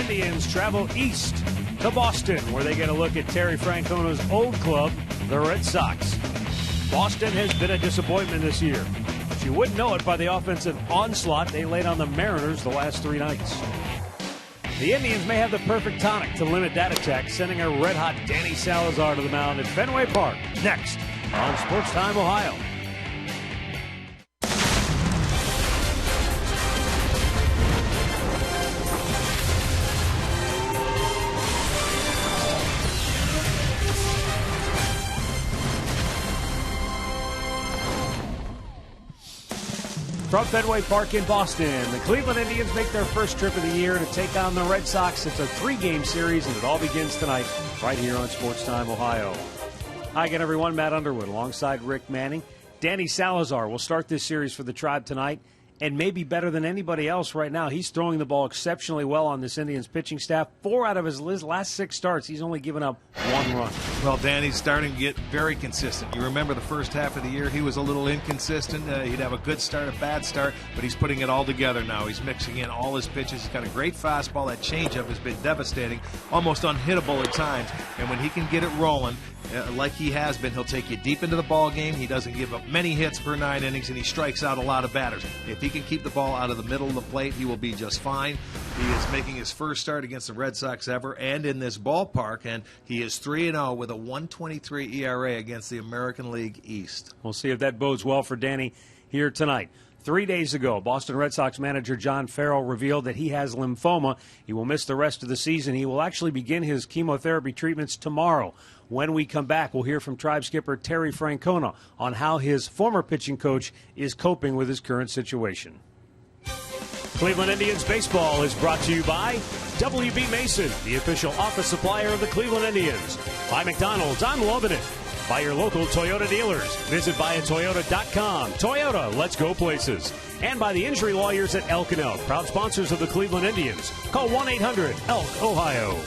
Indians travel east to Boston, where they get a look at Terry Francona's old club, the Red Sox. Boston has been a disappointment this year. But you wouldn't know it by the offensive onslaught they laid on the Mariners the last 3 nights. The Indians may have the perfect tonic to limit that attack, sending a red-hot Danny Salazar to the mound at Fenway Park. Next on Sports Time Ohio. From Fenway Park in Boston, the Cleveland Indians make their first trip of the year to take on the Red Sox. It's a 3-game series, and it all begins tonight right here on Sports Time Ohio. Hi again, everyone. Matt Underwood alongside Rick Manning. Danny Salazar will start this series for the Tribe tonight, and maybe better than anybody else right now. He's throwing the ball exceptionally well on this Indians pitching staff. 4 out of his last 6 starts, he's only given up 1 run. Well, Danny's starting to get very consistent. You remember the first half of the year, he was a little inconsistent. He'd have a good start, a bad start, but he's putting it all together now. He's mixing in all his pitches. He's got a great fastball. That changeup has been devastating, almost unhittable at times. And when he can get it rolling, like he has been, he'll take you deep into the ball game. He doesn't give up many hits per 9 innings, and he strikes out a lot of batters. If he can keep the ball out of the middle of the plate, he will be just fine. He is making his first start against the Red Sox ever and in this ballpark, and he is 3-0 with a 1.23 ERA against the American League East. We'll see if that bodes well for Danny here tonight. 3 days ago, Boston Red Sox manager John Farrell revealed that he has lymphoma. He will miss the rest of the season. He will actually begin his chemotherapy treatments tomorrow. When we come back, we'll hear from Tribe skipper Terry Francona on how his former pitching coach is coping with his current situation. Cleveland Indians baseball is brought to you by W.B. Mason, the official office supplier of the Cleveland Indians. By McDonald's, I'm loving it. By your local Toyota dealers. Visit buyatoyota.com. Toyota, let's go places. And by the injury lawyers at Elk & Elk, proud sponsors of the Cleveland Indians. Call 1-800-ELK, Ohio.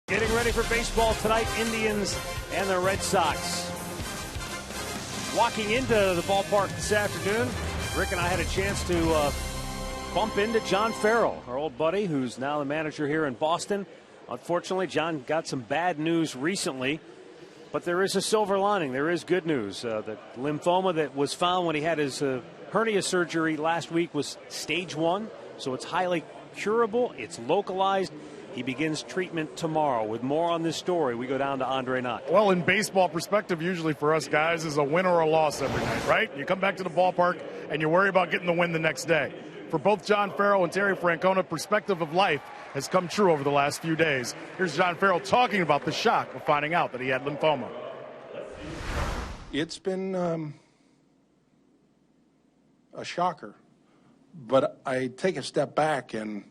Getting ready for baseball tonight, Indians and the Red Sox. Walking into the ballpark this afternoon, Rick and I had a chance to bump into John Farrell, our old buddy, who's now the manager here in Boston. Unfortunately, John got some bad news recently, but there is a silver lining. There is good news. The lymphoma that was found when he had his hernia surgery last week was stage 1, so it's highly curable. It's localized. He begins treatment tomorrow. With more on this story, we go down to Andre Knott. Well, in baseball perspective, usually for us guys is a win or a loss every night, right? You come back to the ballpark and you worry about getting the win the next day. For both John Farrell and Terry Francona, perspective of life has come true over the last few days. Here's John Farrell talking about the shock of finding out that he had lymphoma. It's been a shocker, but I take a step back and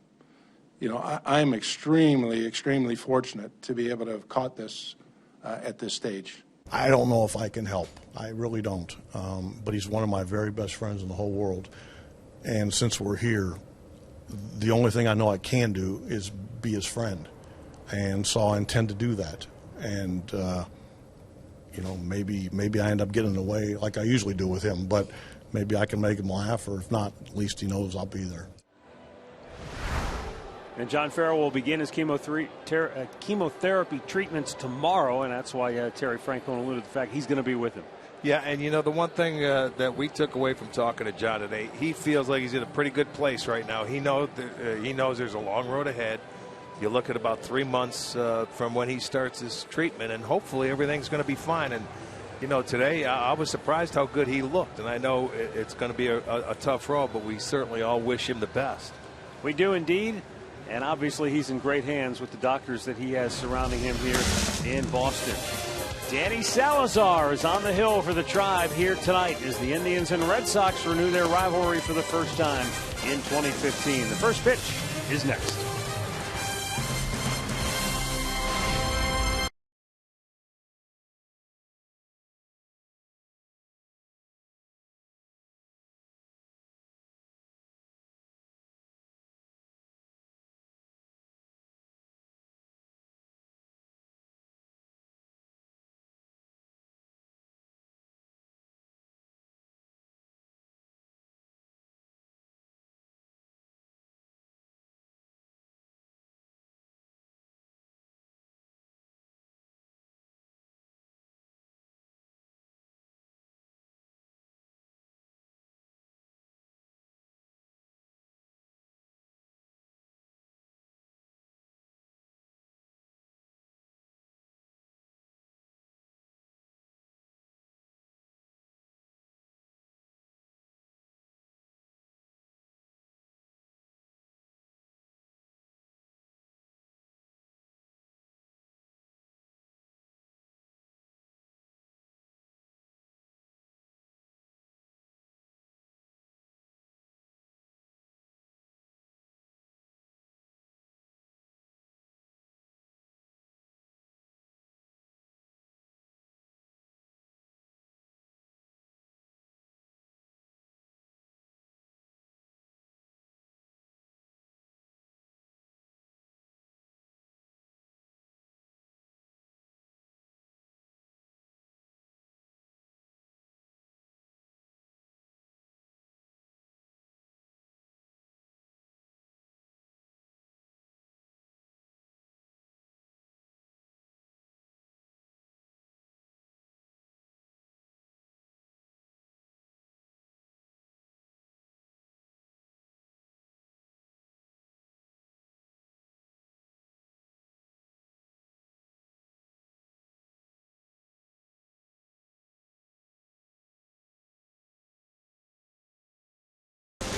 I'm extremely, extremely fortunate to be able to have caught this at this stage. I don't know if I can help. I really don't. But he's one of my very best friends in the whole world. And since we're here, the only thing I know I can do is be his friend. And so I intend to do that. And, maybe I end up getting away like I usually do with him. But maybe I can make him laugh, or if not, at least he knows I'll be there. And John Farrell will begin his chemotherapy treatments tomorrow, and that's why Terry Francona alluded to the fact he's going to be with him. Yeah, and the one thing that we took away from talking to John today, he feels like he's in a pretty good place right now. He knows there's a long road ahead. You look at about 3 months from when he starts his treatment, and hopefully everything's going to be fine. And today I was surprised how good he looked, and I know it's going to be a tough road, but we certainly all wish him the best. We do indeed. And obviously he's in great hands with the doctors that he has surrounding him here in Boston. Danny Salazar is on the hill for the Tribe here tonight as the Indians and Red Sox renew their rivalry for the first time in 2015. The first pitch is next.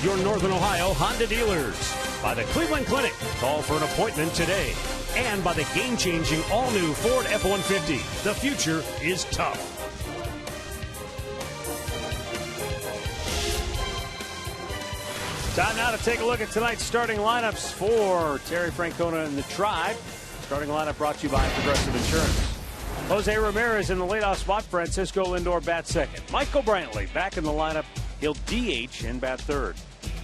Your Northern Ohio Honda dealers. By the Cleveland Clinic. Call for an appointment today. And by the game-changing all-new Ford F-150. The future is tough. Time now to take a look at tonight's starting lineups for Terry Francona and the Tribe. Starting lineup brought to you by Progressive Insurance. Jose Ramirez in the leadoff spot. Francisco Lindor bats second. Michael Brantley back in the lineup. He'll DH and bat third.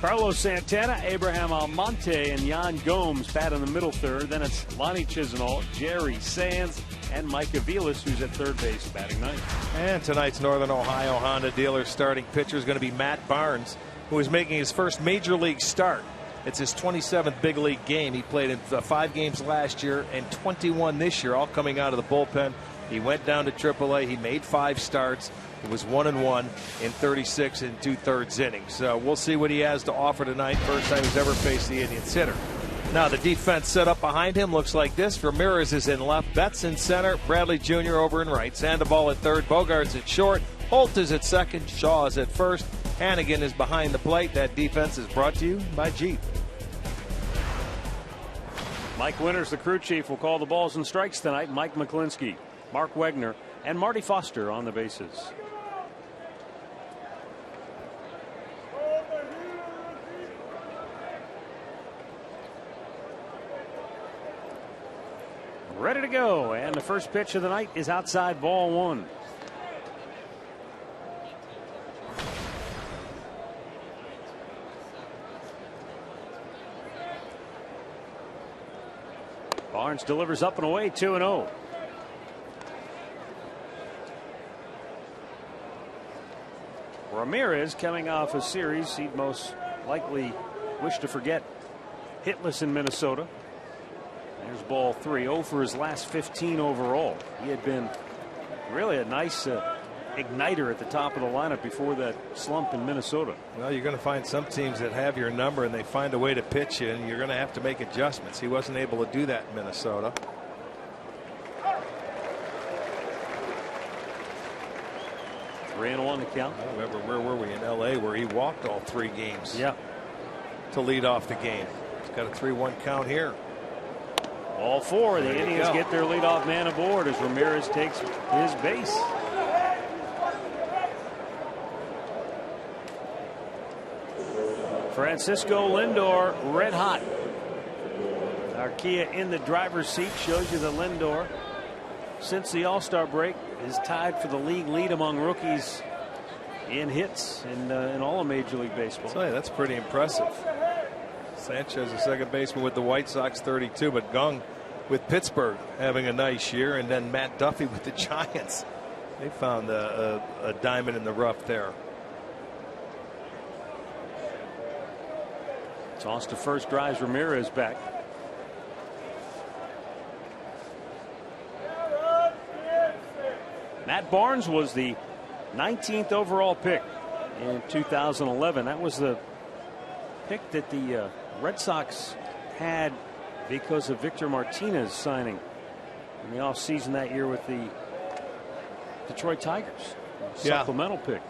Carlos Santana, Abraham Almonte, and Yan Gomes bat in the middle third. Then it's Lonnie Chisenhall, Jerry Sands, and Mike Aviles, who's at third base, batting ninth. And tonight's Northern Ohio Honda dealer starting pitcher is going to be Matt Barnes, who is making his first major league start. It's his 27th big league game. He played in 5 games last year and 21 this year, all coming out of the bullpen. He went down to AAA. He made 5 starts. It was 1-1 in 36 2/3 innings. So we'll see what he has to offer tonight. First time he's ever faced the Indians hitter. Now the defense set up behind him looks like this. Ramirez is in left. Betts in center. Bradley Jr. over in right. Sandoval at third. Bogarts at short. Holt is at second. Shaw is at first. Hannigan is behind the plate. That defense is brought to you by Jeep. Mike Winters, the crew chief, will call the balls and strikes tonight. Mike McClinsky, Mark Wegner, and Marty Foster on the bases. Ready to go, and the first pitch of the night is outside, ball 1. Barnes delivers up and away, 2-0. Ramirez coming off a series he'd most likely wish to forget. Hitless in Minnesota. There's ball 3. 0 for his last 15 overall. He had been really a nice igniter at the top of the lineup before that slump in Minnesota. Well, you're going to find some teams that have your number and they find a way to pitch you, and you're going to have to make adjustments. He wasn't able to do that in Minnesota. Three and 1 to count. I remember, where were we, in LA, where he walked all 3 games. Yeah. To lead off the game. He's got a 3-1 count here. All 4. The Indians get their leadoff man aboard as Ramirez takes his base. Francisco Lindor red hot. Arcia in the driver's seat shows you that Lindor, since the All-Star break, is tied for the league lead among rookies in hits in all of Major League Baseball. I'll tell you, that's pretty impressive. Sanchez, the second baseman with the White Sox, 32, but Gung with Pittsburgh having a nice year, and then Matt Duffy with the Giants. They found a diamond in the rough there. Toss to first, drives Ramirez back. Matt Barnes was the 19th overall pick in 2011. That was the pick that the Red Sox had because of Victor Martinez signing in the offseason that year with the Detroit Tigers. Supplemental pick.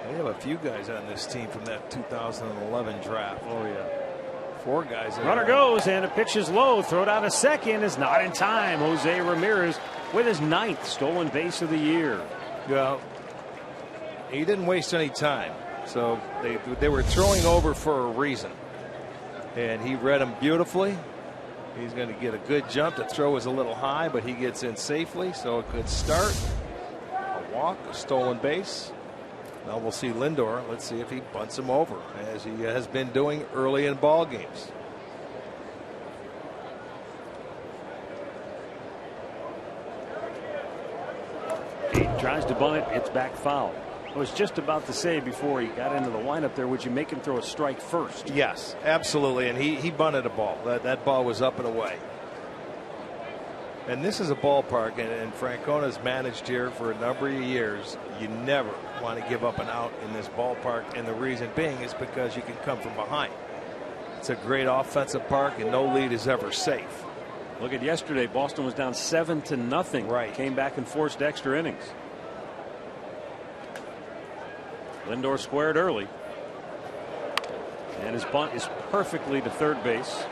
We have a few guys on this team from that 2011 draft. Oh, yeah. 4 guys. Runner goes, and a pitch is low. Throw down a second is not in time. Jose Ramirez with his 9th stolen base of the year. Well, he didn't waste any time. So they were throwing over for a reason. And he read them beautifully. He's going to get a good jump. The throw was a little high, but he gets in safely. So a good start. A walk, a stolen base. Now we'll see Lindor. Let's see if he bunts him over, as he has been doing early in ball games. He tries to bunt it. It's back foul. I was just about to say before he got into the windup there, would you make him throw a strike first? Yes, absolutely. And he bunted a ball. That ball was up and away. And this is a ballpark, and Francona's managed here for a number of years. You never want to give up an out in this ballpark, and the reason being is because you can come from behind. It's a great offensive park, and no lead is ever safe. Look at yesterday. Boston was down 7-0. Right. Came back and forced extra innings. Lindor squared early. And his bunt is perfectly to third base.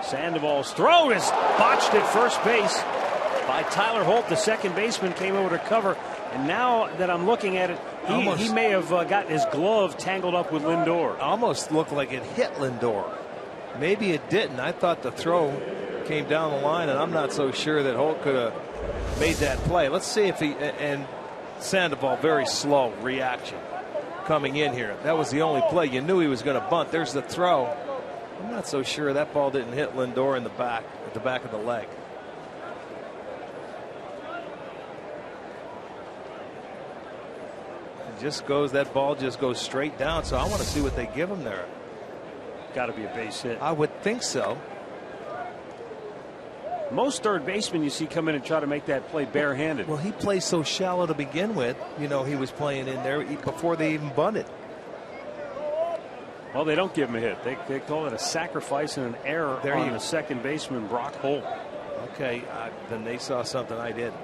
Sandoval's throw is botched at first base by Tyler Holt. The second baseman came over to cover. And now that I'm looking at it, he may have gotten his glove tangled up with Lindor. Almost looked like it hit Lindor. Maybe it didn't. I thought the throw came down the line, and I'm not so sure that Holt could have made that play. Let's see if he, and Sandoval, very slow reaction coming in here. That was the only play. You knew he was going to bunt. There's the throw. I'm not so sure that ball didn't hit Lindor in the back, at the back of the leg. That ball just goes straight down. So I want to see what they give him there. Got to be a base hit. I would think so. Most third basemen you see come in and try to make that play barehanded. Well, he plays so shallow to begin with. You know, he was playing in there before they even bunted. Well, they don't give him a hit. They call it a sacrifice and an error on the second baseman, Brock Holt. Okay, then they saw something I didn't.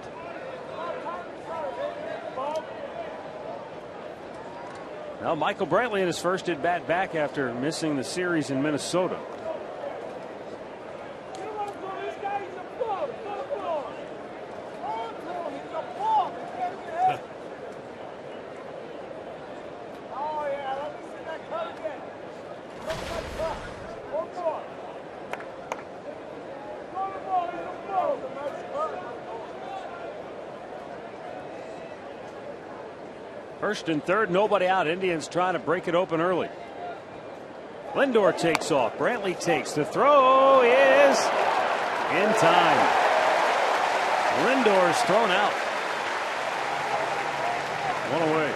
Now, Michael Brantley in his first at bat back after missing the series in Minnesota. First and third, nobody out. Indians trying to break it open early. Lindor takes off. Brantley takes. The throw is in time. Lindor's thrown out. One away.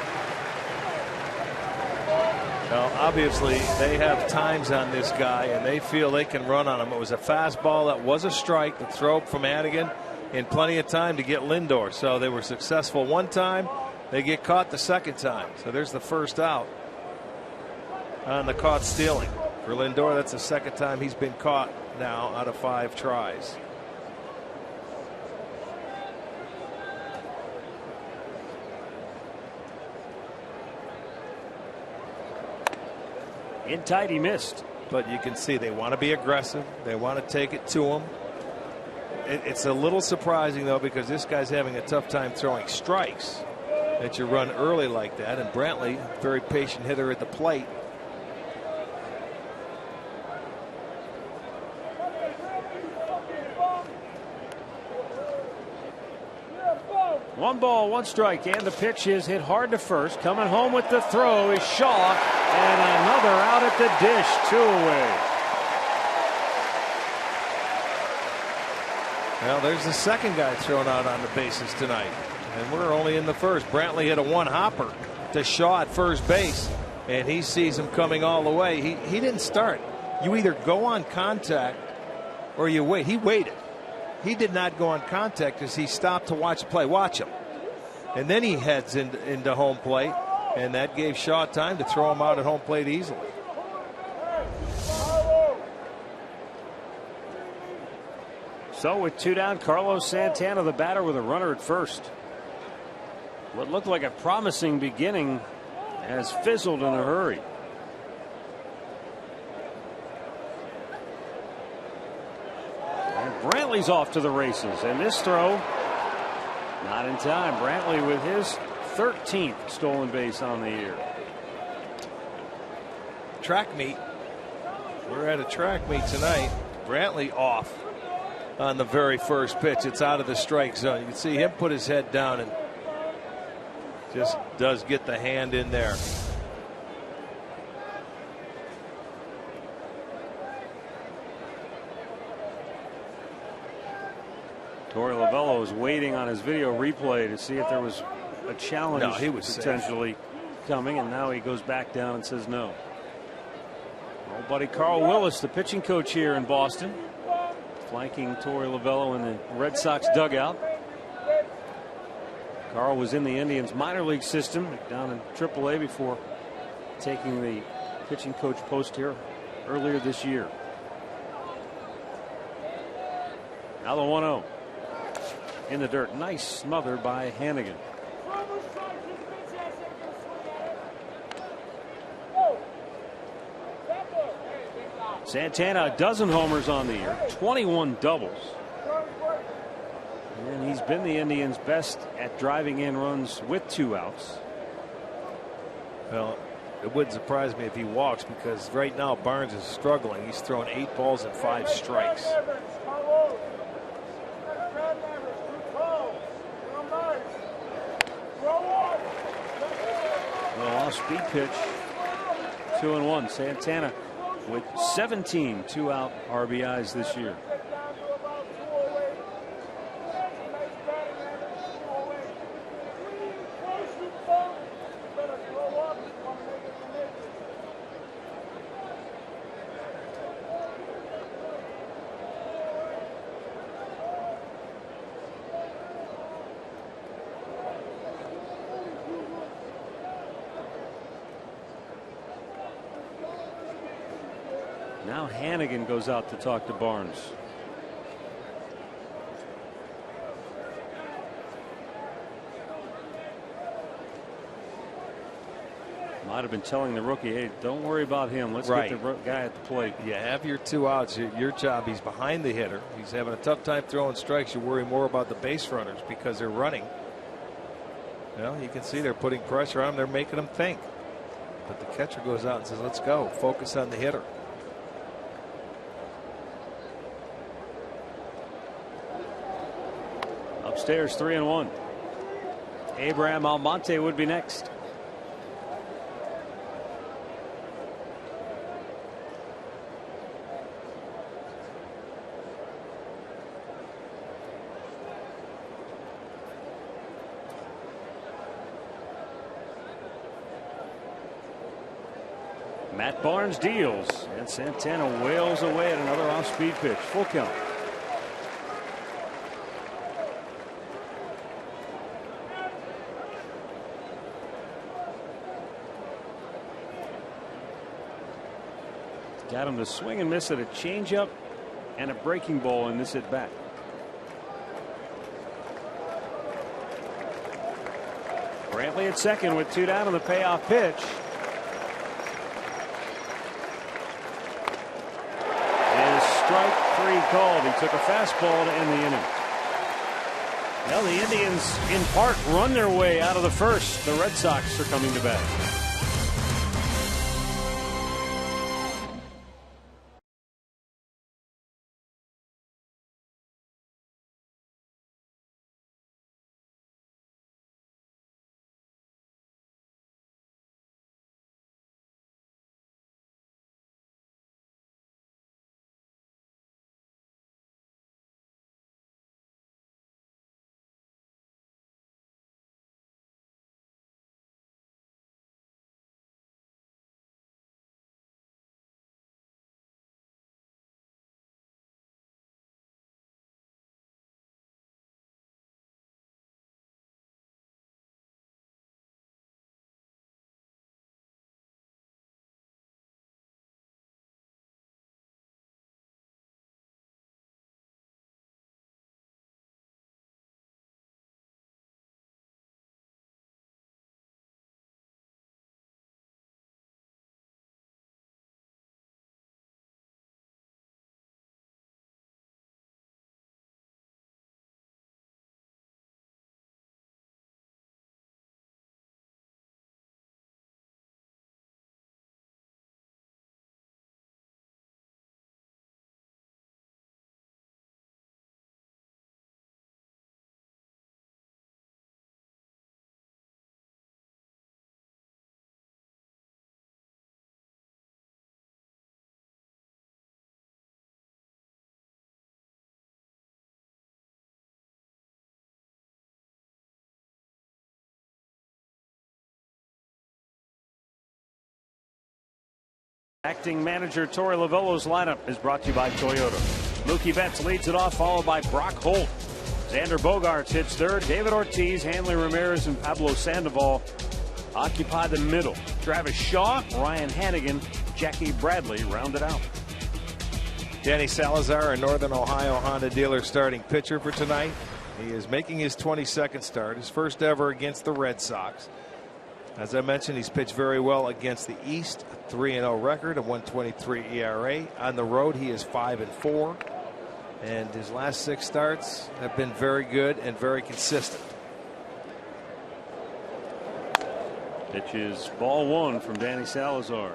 Well, obviously, they have times on this guy, and they feel they can run on him. It was a fastball that was a strike. The throw from Hannigan in plenty of time to get Lindor. So they were successful one time. They get caught the second time. So there's the first out on the caught stealing. For Lindor, that's the second time he's been caught now out of 5 tries. In tight, he missed. But you can see they want to be aggressive. They want to take it to him. It's a little surprising, though, because this guy's having a tough time throwing strikes that you run early like that. And Brantley, very patient hitter at the plate. One ball, one strike, and the pitch is hit hard to first. Coming home with the throw is Shaw, and another out at the dish, 2 away. Well, there's the second guy thrown out on the bases tonight. And we're only in the first. Brantley hit a one-hopper to Shaw at first base, and he sees him coming all the way. He didn't start. You either go on contact or you wait. He waited. He did not go on contact because he stopped to watch the play. Watch him. And then he heads into home plate, and that gave Shaw time to throw him out at home plate easily. So with 2 down, Carlos Santana, the batter, with a runner at first. What looked like a promising beginning has fizzled in a hurry. And Brantley's off to the races, and this throw not in time. Brantley with his 13th stolen base on the year. Track meet. We're at a track meet tonight. Brantley off on the very first pitch. It's out of the strike zone. You can see him put his head down and just does get the hand in there. Torey Lovullo is waiting on his video replay to see if there was a challenge he was potentially coming, and now he goes back down and says no. Old buddy Carl Willis, the pitching coach here in Boston, flanking Torey Lovullo in the Red Sox dugout. Carl was in the Indians minor league system down in AAA before taking the pitching coach post here earlier this year. Now the 1-0 in the dirt. Nice smother by Hannigan. Santana, a dozen homers on the year, 21 doubles. And he's been the Indians' best at driving in runs with 2 outs. Well, it wouldn't surprise me if he walks, because right now Barnes is struggling. He's thrown 8 balls and 5 strikes. off-speed pitch. 2-1. Santana with 17 two-out RBIs this year. Now Hannigan goes out to talk to Barnes. Might have been telling the rookie, hey, don't worry about him. Let's get the guy at the plate. You have your 2 outs. Your job, he's behind the hitter. He's having a tough time throwing strikes. You worry more about the base runners because they're running. Well, you can see they're putting pressure on him. They're making him think. But the catcher goes out and says, let's go. Focus on the hitter. Upstairs, 3-1. Abraham Almonte would be next. Matt Barnes deals, and Santana wails away at another off-speed pitch. Full count. Got him to swing and miss at a changeup and a breaking ball in this at bat. Brantley at second with 2 down on the payoff pitch. Is strike 3 called. He took a fastball to end the inning. Well, the Indians in part run their way out of the first. The Red Sox are coming to bat. Acting manager Torey Lovullo's lineup is brought to you by Toyota. Mookie Betts leads it off, followed by Brock Holt. Xander Bogaerts hits third. David Ortiz, Hanley Ramirez, and Pablo Sandoval occupy the middle. Travis Shaw, Ryan Hannigan, Jackie Bradley round it out. Danny Salazar, a Northern Ohio Honda dealer starting pitcher for tonight. He is making his 22nd start, his first ever against the Red Sox. As I mentioned, he's pitched very well against the East, a 3-0 record, a 1.23 ERA. On the road, he is 5-4, and his last 6 starts have been very good and very consistent. Pitch is ball 1 from Danny Salazar.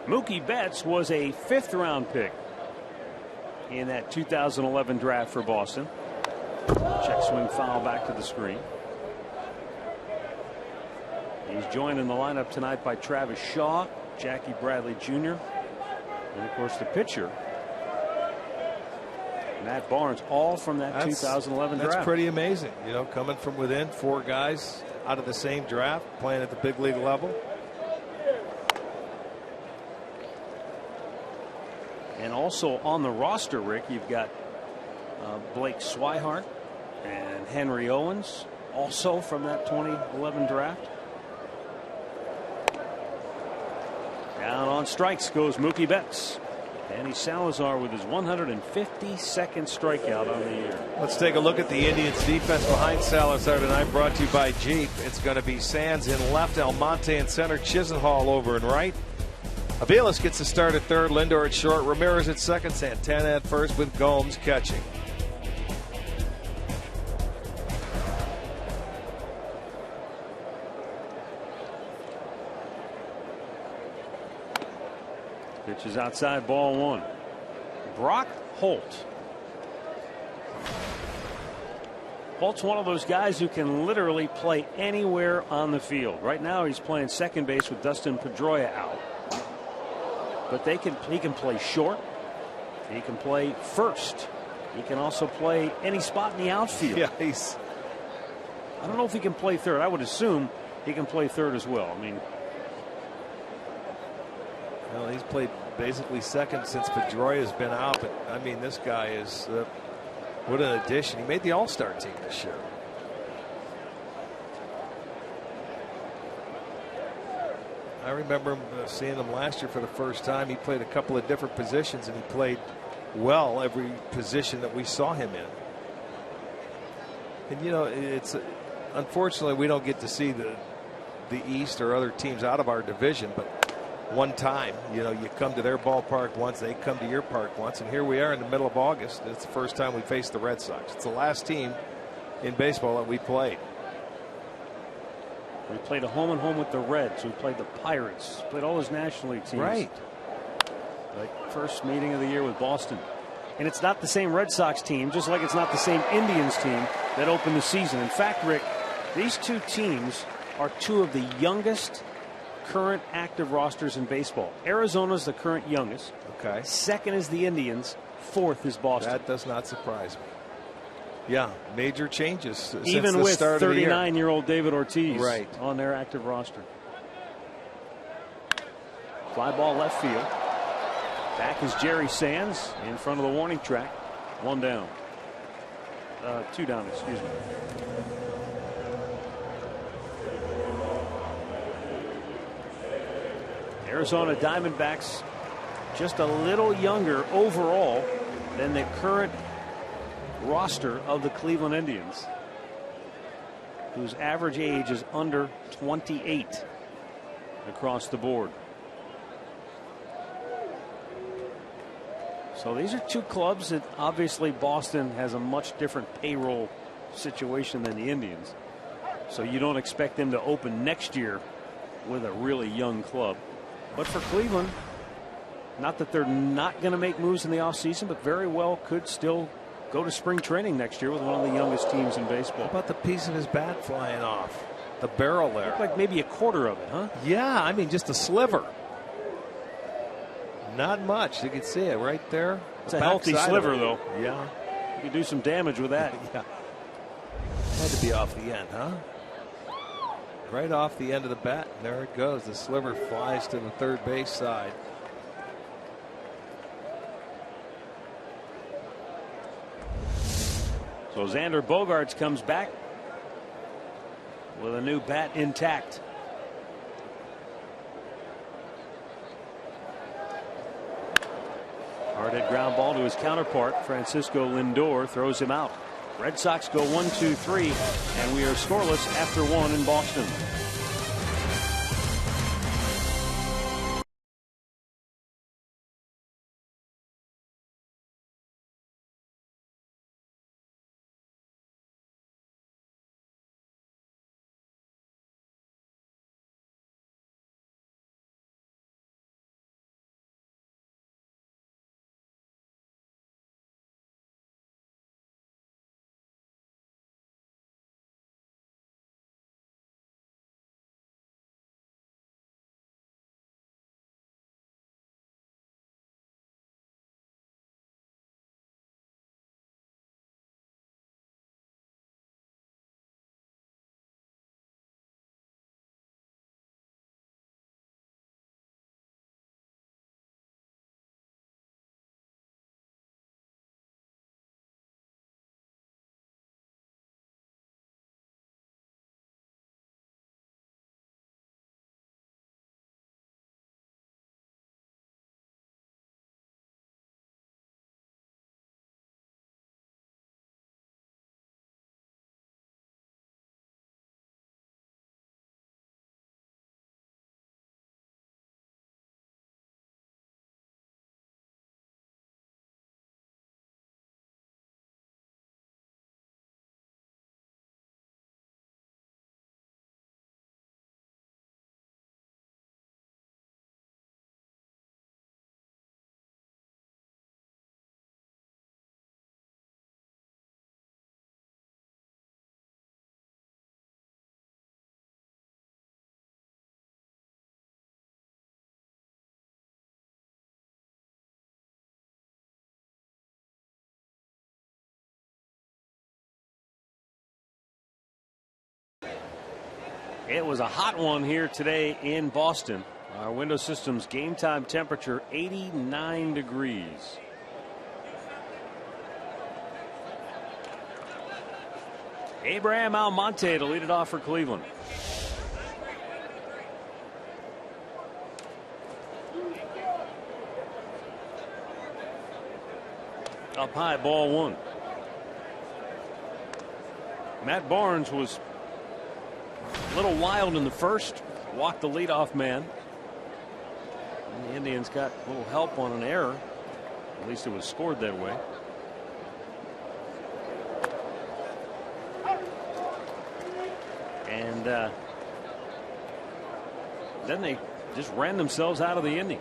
Mookie Betts was a 5th-round pick in that 2011 draft for Boston. Check swing foul back to the screen. He's joined in the lineup tonight by Travis Shaw, Jackie Bradley Jr., and of course the pitcher, Matt Barnes, all from that 2011 draft. That's pretty amazing. You know, coming from within, 4 guys out of the same draft, playing at the big league level. And also on the roster, Rick, you've got Blake Swihart and Henry Owens, also from that 2011 draft. Down on strikes goes Mookie Betts. Danny Salazar with his 152nd strikeout on the year. Let's take a look at the Indians defense behind Salazar tonight, brought to you by Jeep. It's going to be Sands in left, Almonte in center, Chisenhall over in right. Aviles gets the start at third, Lindor at short, Ramirez at second, Santana at first with Gomes catching. Pitch is outside, ball 1. Brock Holt. Holt's one of those guys who can literally play anywhere on the field. Right now he's playing second base with Dustin Pedroia out. But he can play short. He can play first. He can also play any spot in the outfield. Yeah, I don't know if he can play third. I would assume he can play third as well. I mean, well, he's played basically second since Pedroia's been out. But I mean, this guy is what an addition. He made the All-Star team this year. I remember seeing him last year for the first time. He played a couple of different positions, and he played well every position that we saw him in. And you know, it's unfortunately we don't get to see the East or other teams out of our division, but one time, you know, you come to their ballpark once, they come to your park once, and here we are in the middle of August. It's the first time we faced the Red Sox. It's the last team in baseball that we played. We played a home and home with the Reds. We played the Pirates. Played all those National League teams. Right. Like first meeting of the year with Boston. And it's not the same Red Sox team, just like it's not the same Indians team that opened the season. In fact, Rick, these two teams are two of the youngest current active rosters in baseball. Arizona's the current youngest. Okay. Second is the Indians. Fourth is Boston. That does not surprise me. Yeah, major changes even since the with start of the year. 39-year-old David Ortiz right on their active roster. Fly ball left field. Back is Jerry Sands in front of the warning track. 1 down. 2 down, excuse me. Arizona Diamondbacks just a little younger overall than the current roster of the Cleveland Indians, whose average age is under 28 across the board. So these are two clubs that obviously Boston has a much different payroll situation than the Indians. So you don't expect them to open next year with a really young club. But for Cleveland, not that they're not going to make moves in the offseason, but very well could still go to spring training next year with one of the youngest teams in baseball. How about the piece of his bat flying off? The barrel there. Looked like maybe a quarter of it, huh? Yeah, I mean just a sliver. Not much. You can see it right there. It's a healthy sliver, though. Yeah. You could do some damage with that. Yeah. Had to be off the end, huh? Right off the end of the bat. And there it goes. The sliver flies to the third base side. So Xander Bogaerts comes back with a new bat intact. Hard hit ground ball to his counterpart. Francisco Lindor throws him out. Red Sox go 1-2-3, and we are scoreless after 1 in Boston. It was a hot one here today in Boston. Our window system's game time temperature 89 degrees. Abraham Almonte to lead it off for Cleveland. Up high, ball one. Matt Barnes was a little wild in the first, walked the leadoff man. And the Indians got a little help on an error. At least it was scored that way. And then they just ran themselves out of the inning.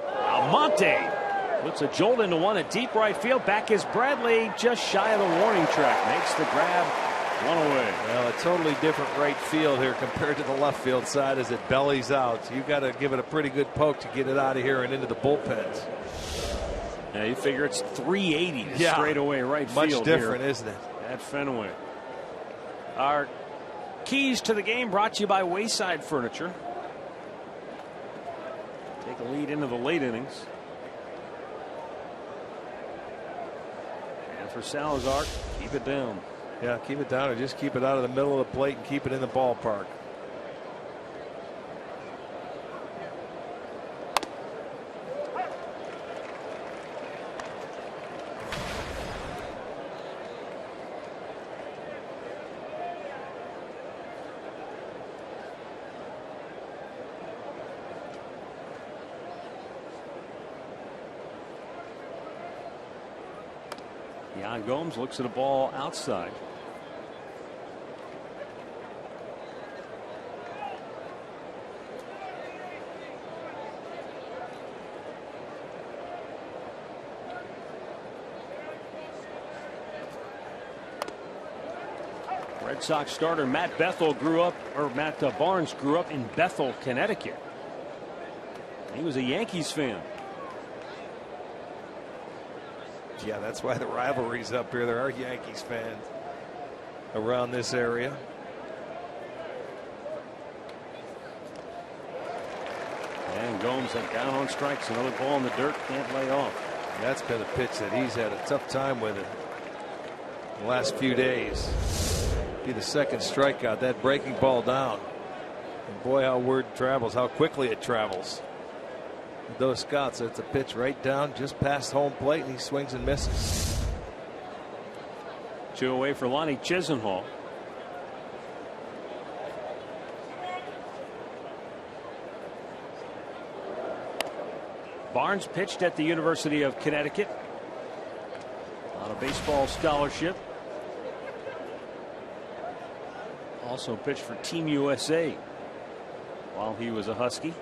Almonte puts a jolt into one at deep right field. Back is Bradley, just shy of the warning track. Makes the grab, one away. Well, a totally different right field here compared to the left field side as it bellies out. So you got to give it a pretty good poke to get it out of here and into the bullpens. Yeah, you figure it's 380 yeah, straight away right much field. Much different, here isn't it? At Fenway. Our keys to the game brought to you by Wayside Furniture. Take a lead into the late innings. And for Salazar, keep it down. Yeah, keep it down or just keep it out of the middle of the plate and keep it in the ballpark. Yan Gomes looks at a ball outside. Red Sox starter Matt Barnes grew up in Bethel, Connecticut. He was a Yankees fan. Yeah, that's why the rivalry's up here. There are Yankees fans around this area. And Gomes down on strikes. Another ball in the dirt. Can't lay off. That's been a pitch that he's had a tough time with it the last few days. Be the second strikeout. That breaking ball down. And boy, how word travels, how quickly it travels. With those scouts, it's a pitch right down just past home plate, and he swings and misses. 2 away for Lonnie Chisenhall. Barnes pitched at the University of Connecticut on a baseball scholarship. Also pitched for Team USA while he was a Husky.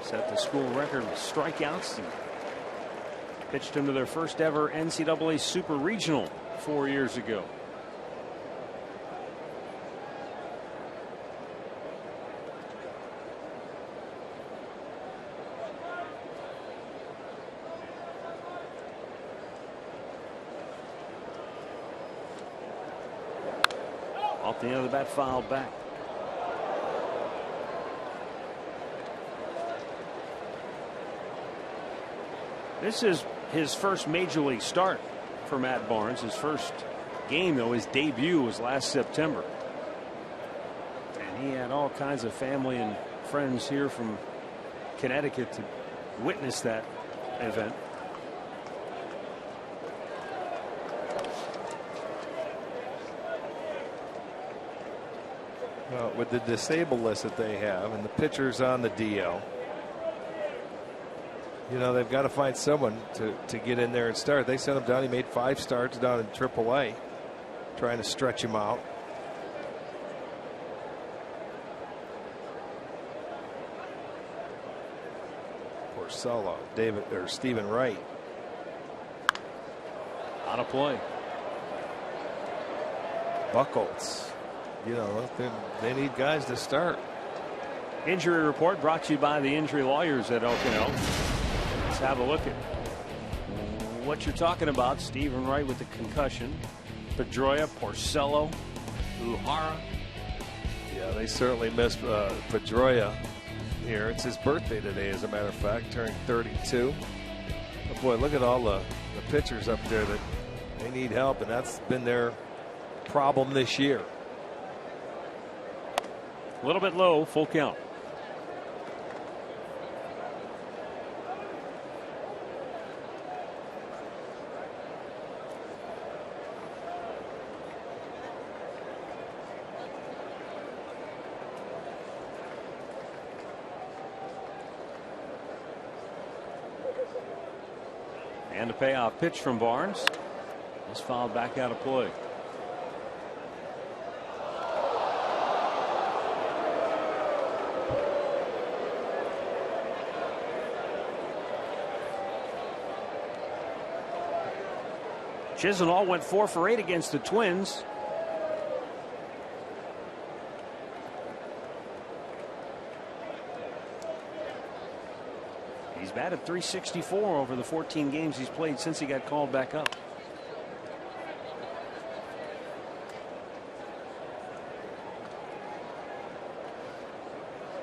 Set the school record with strikeouts. And pitched into their first ever NCAA Super Regional 4 years ago. Off the end of the bat, fouled back. This is his first major league start for Matt Barnes. His first game, though, his debut was last September. And he had all kinds of family and friends here from Connecticut to witness that event. Well, with the disabled list that they have and the pitchers on the DL, you know, they've got to find someone to get in there and start. They sent him down. He made 5 starts down in AAA, trying to stretch him out. Porcello, Stephen Wright. Out of play. Buchholz. You know, they need guys to start. Injury report brought to you by the injury lawyers at Okino. Let's have a look at what you're talking about. Stephen Wright with the concussion. Pedroia, Porcello, Uhara. Yeah, they certainly missed Pedroia here. It's his birthday today, as a matter of fact, turning 32. But boy, look at all the pitchers up there that they need help, and that's been their problem this year. A little bit low, full count. And a payoff pitch from Barnes. This fouled back out of play. Chisenhall went 4 for 8 against the Twins. He's batted .364 over the 14 games he's played since he got called back up.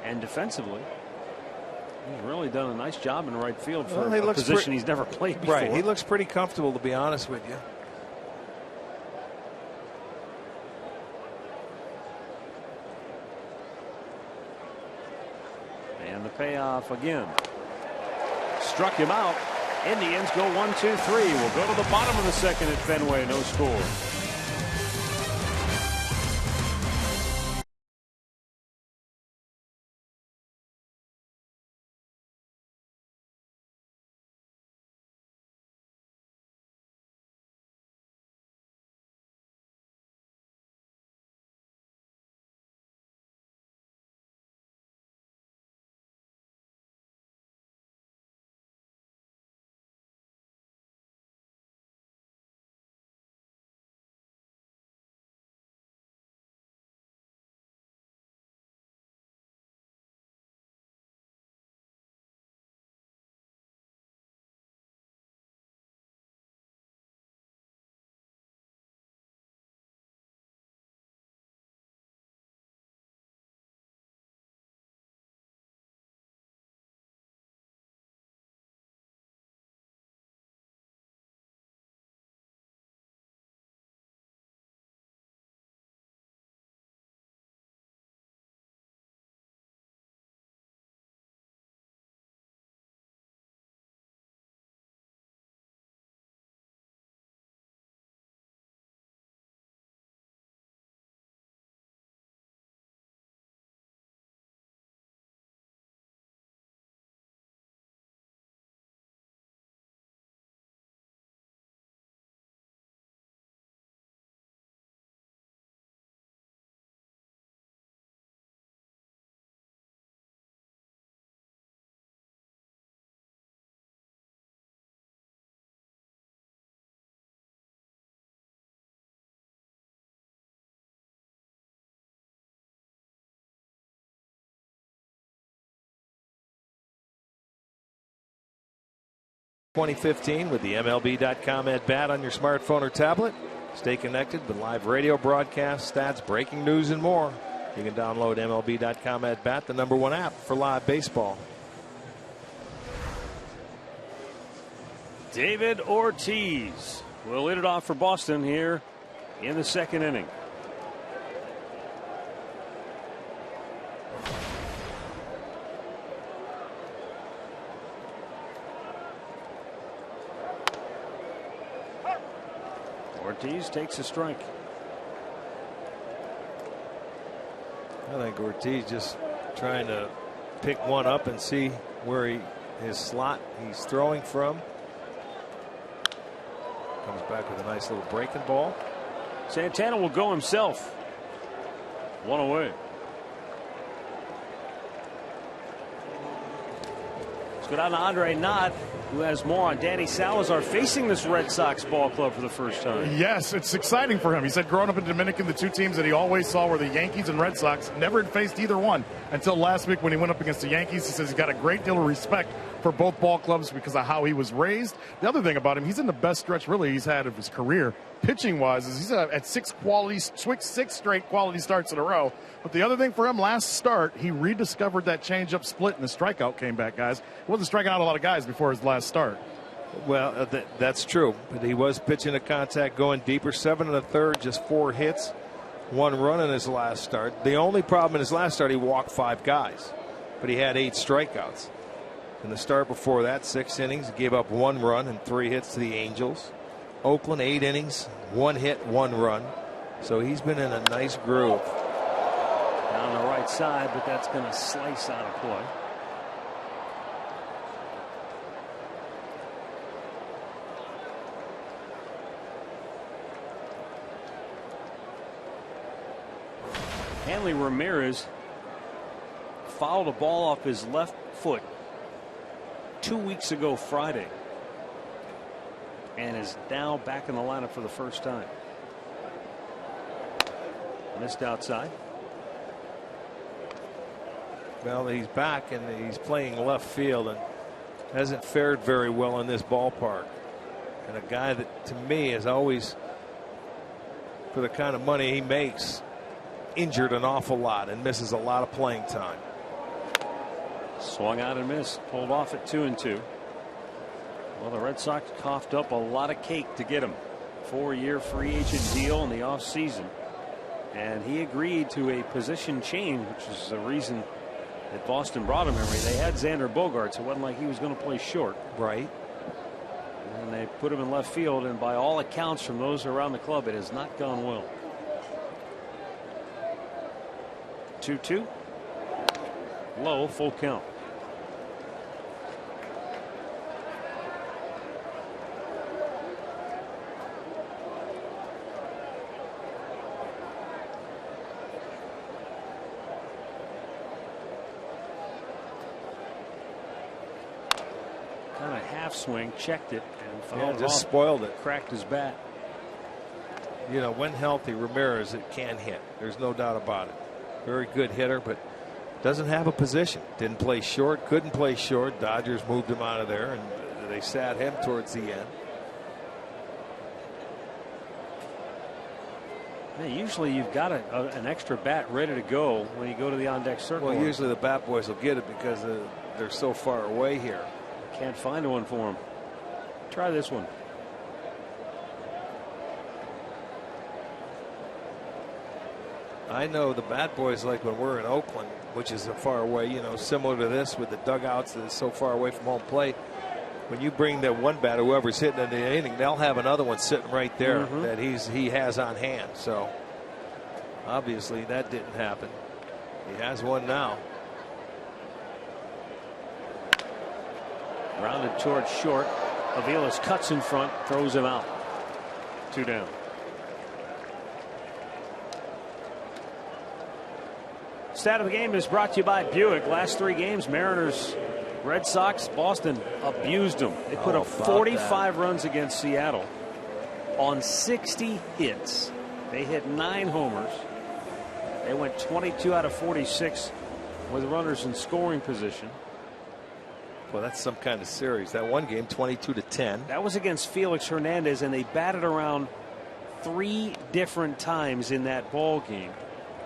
And defensively, he's really done a nice job in right field for a position he's never played before. Right, he looks pretty comfortable, to be honest with you. And the payoff again. Struck him out. Indians go 1-2-3. We'll go to the bottom of the second at Fenway. No score. ...2015 with the MLB.com at bat on your smartphone or tablet. Stay connected with live radio broadcasts, stats, breaking news, and more. You can download MLB.com at bat, the #1 app for live baseball. David Ortiz will lead it off for Boston here in the second inning. Ortiz takes a strike. I think Ortiz just trying to pick one up and see where his slot he's throwing from. Comes back with a nice little breaking ball. Santana will go himself. One away. Let's go down to Andre Knott, who has more on Danny Salazar facing this Red Sox ball club for the first time. Yes, it's exciting for him. He said growing up in Dominican, the two teams that he always saw were the Yankees and Red Sox. Never had faced either one until last week when he went up against the Yankees. He says he's got a great deal of respect for both ball clubs because of how he was raised. The other thing about him, he's in the best stretch really he's had of his career, pitching-wise, is he's at six straight quality starts in a row. But the other thing for him, last start, he rediscovered that changeup split, and the strikeout came back, guys. He wasn't striking out a lot of guys before his last start. Well, that's true. But he was pitching to contact, going deeper. 7 1/3, just 4 hits, 1 run in his last start. The only problem in his last start, he walked 5 guys, but he had 8 strikeouts. In the start before that, 6 innings, gave up 1 run and 3 hits to the Angels. Oakland, 8 innings, 1 hit, 1 run. So he's been in a nice groove. Down the right side, but that's going to slice out of play. Hanley Ramirez fouled a ball off his left foot 2 weeks ago Friday and is now back in the lineup for the first time. Missed outside. Well, he's back and he's playing left field and hasn't fared very well in this ballpark. And a guy that to me is always, for the kind of money he makes, injured an awful lot and misses a lot of playing time. Swung out and missed. Pulled off at 2-2. Well, the Red Sox coughed up a lot of cake to get him. 4-year free agent deal in the offseason. And he agreed to a position change, which is the reason that Boston brought him here. They had Xander Bogaerts. It wasn't like he was going to play short. Right. And they put him in left field, and by all accounts from those around the club, it has not gone well. 2-2. Low, full count. Kind of half swing, checked it, and fouled just off, spoiled it. Cracked his bat. You know, when healthy, Ramirez can hit. There's no doubt about it. Very good hitter, but doesn't have a position. Didn't play short, couldn't play short. Dodgers moved him out of there, and they sat him towards the end. Yeah, usually you've got an extra bat ready to go when you go to the on-deck circle. Well, usually the bat boys will get it because they're so far away here. Can't find one for him. Try this one. I know the bat boys like when we're in Oakland, which is so far away, you know, similar to this with the dugouts that is so far away from home plate. When you bring that one batter, whoever's hitting in the inning, they'll have another one sitting right there that he has on hand. So obviously that didn't happen. He has one now. Rounded towards short. Aviles cuts in front, throws him out. 2 down. Stat of the game is brought to you by Buick. Last 3 games, Mariners, Red Sox, Boston abused them. They put up 45 runs against Seattle on 60 hits. They hit 9 homers. They went 22 out of 46 with runners in scoring position. Well, that's some kind of series. That one game, 22-10. That was against Felix Hernandez, and they batted around 3 different times in that ball game.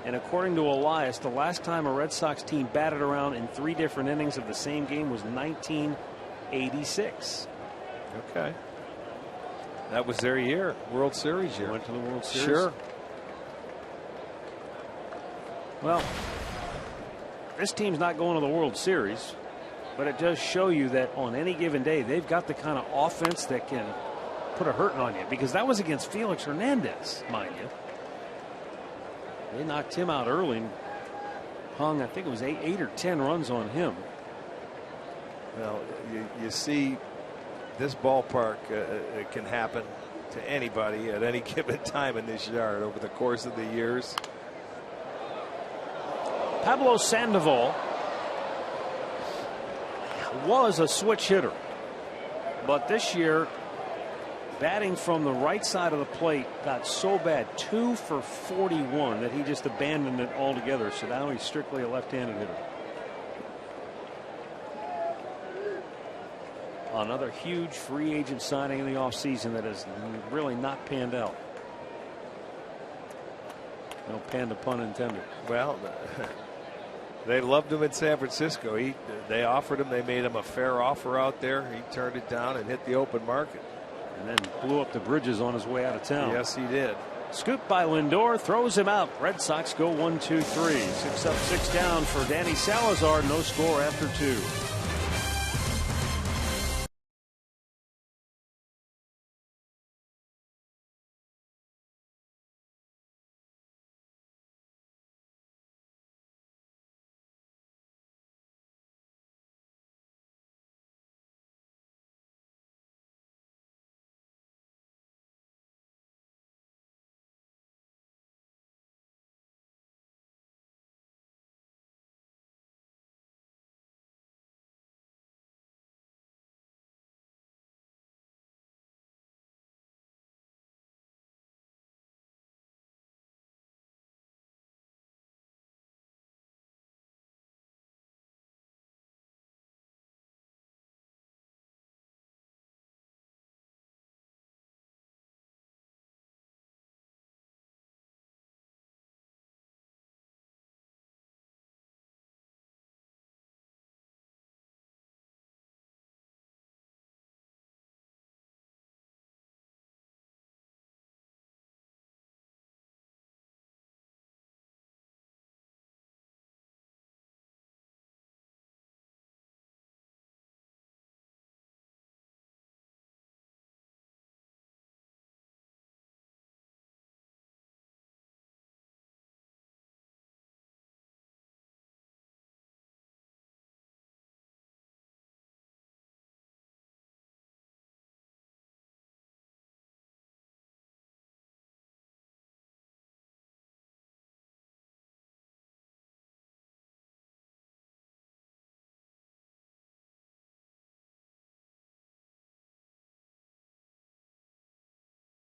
And according to Elias, the last time a Red Sox team batted around in 3 different innings of the same game was 1986. Okay. That was their year, World Series year. Went to the World Series. Sure. Well, this team's not going to the World Series, but it does show you that on any given day, they've got the kind of offense that can put a hurting on you, because that was against Felix Hernandez, mind you. They knocked him out early and hung, I think it was 8 or 10 runs on him. Well, you see this ballpark, it can happen to anybody at any given time in this yard over the course of the years. Pablo Sandoval was a switch hitter, but this year batting from the right side of the plate got so bad, 2 for 41, that he just abandoned it altogether. So now he's strictly a left-handed hitter. Another huge free agent signing in the offseason that has really not panned out. No panda pun intended. Well, they loved him in San Francisco. They offered him. They made him a fair offer out there. He turned it down and hit the open market. And then blew up the bridges on his way out of town. Yes, he did. Scoop by Lindor, throws him out. Red Sox go 1-2-3. 6 up, 6 down for Danny Salazar. No score after 2.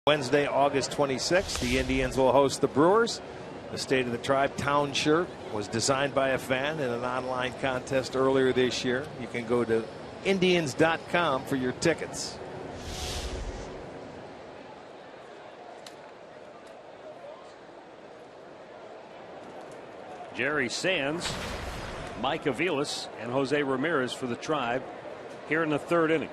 Wednesday, August 26th, the Indians will host the Brewers. The State of the Tribe Town shirt was designed by a fan in an online contest earlier this year. You can go to Indians.com for your tickets. Jerry Sands, Mike Aviles, and Jose Ramirez for the Tribe here in the 3rd inning.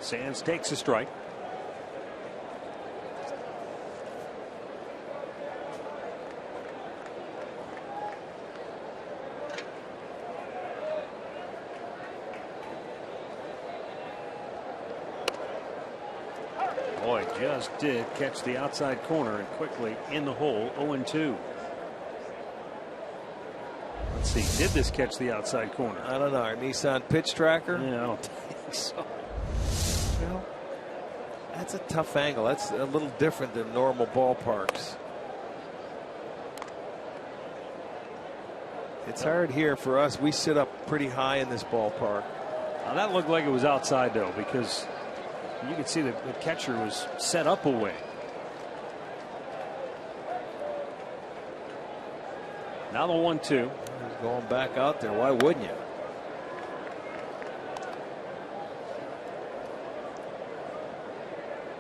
Sands takes a strike. Boy, just did catch the outside corner and quickly in the hole. 0-2. Let's see, did this catch the outside corner? I don't know. Our Nissan pitch tracker? Yeah, I don't think so. Well, that's a tough angle. That's a little different than normal ballparks. It's hard here for us. We sit up pretty high in this ballpark. Now that looked like it was outside though, because you could see that the catcher was set up away. Now the 1-2. He's going back out there. Why wouldn't you?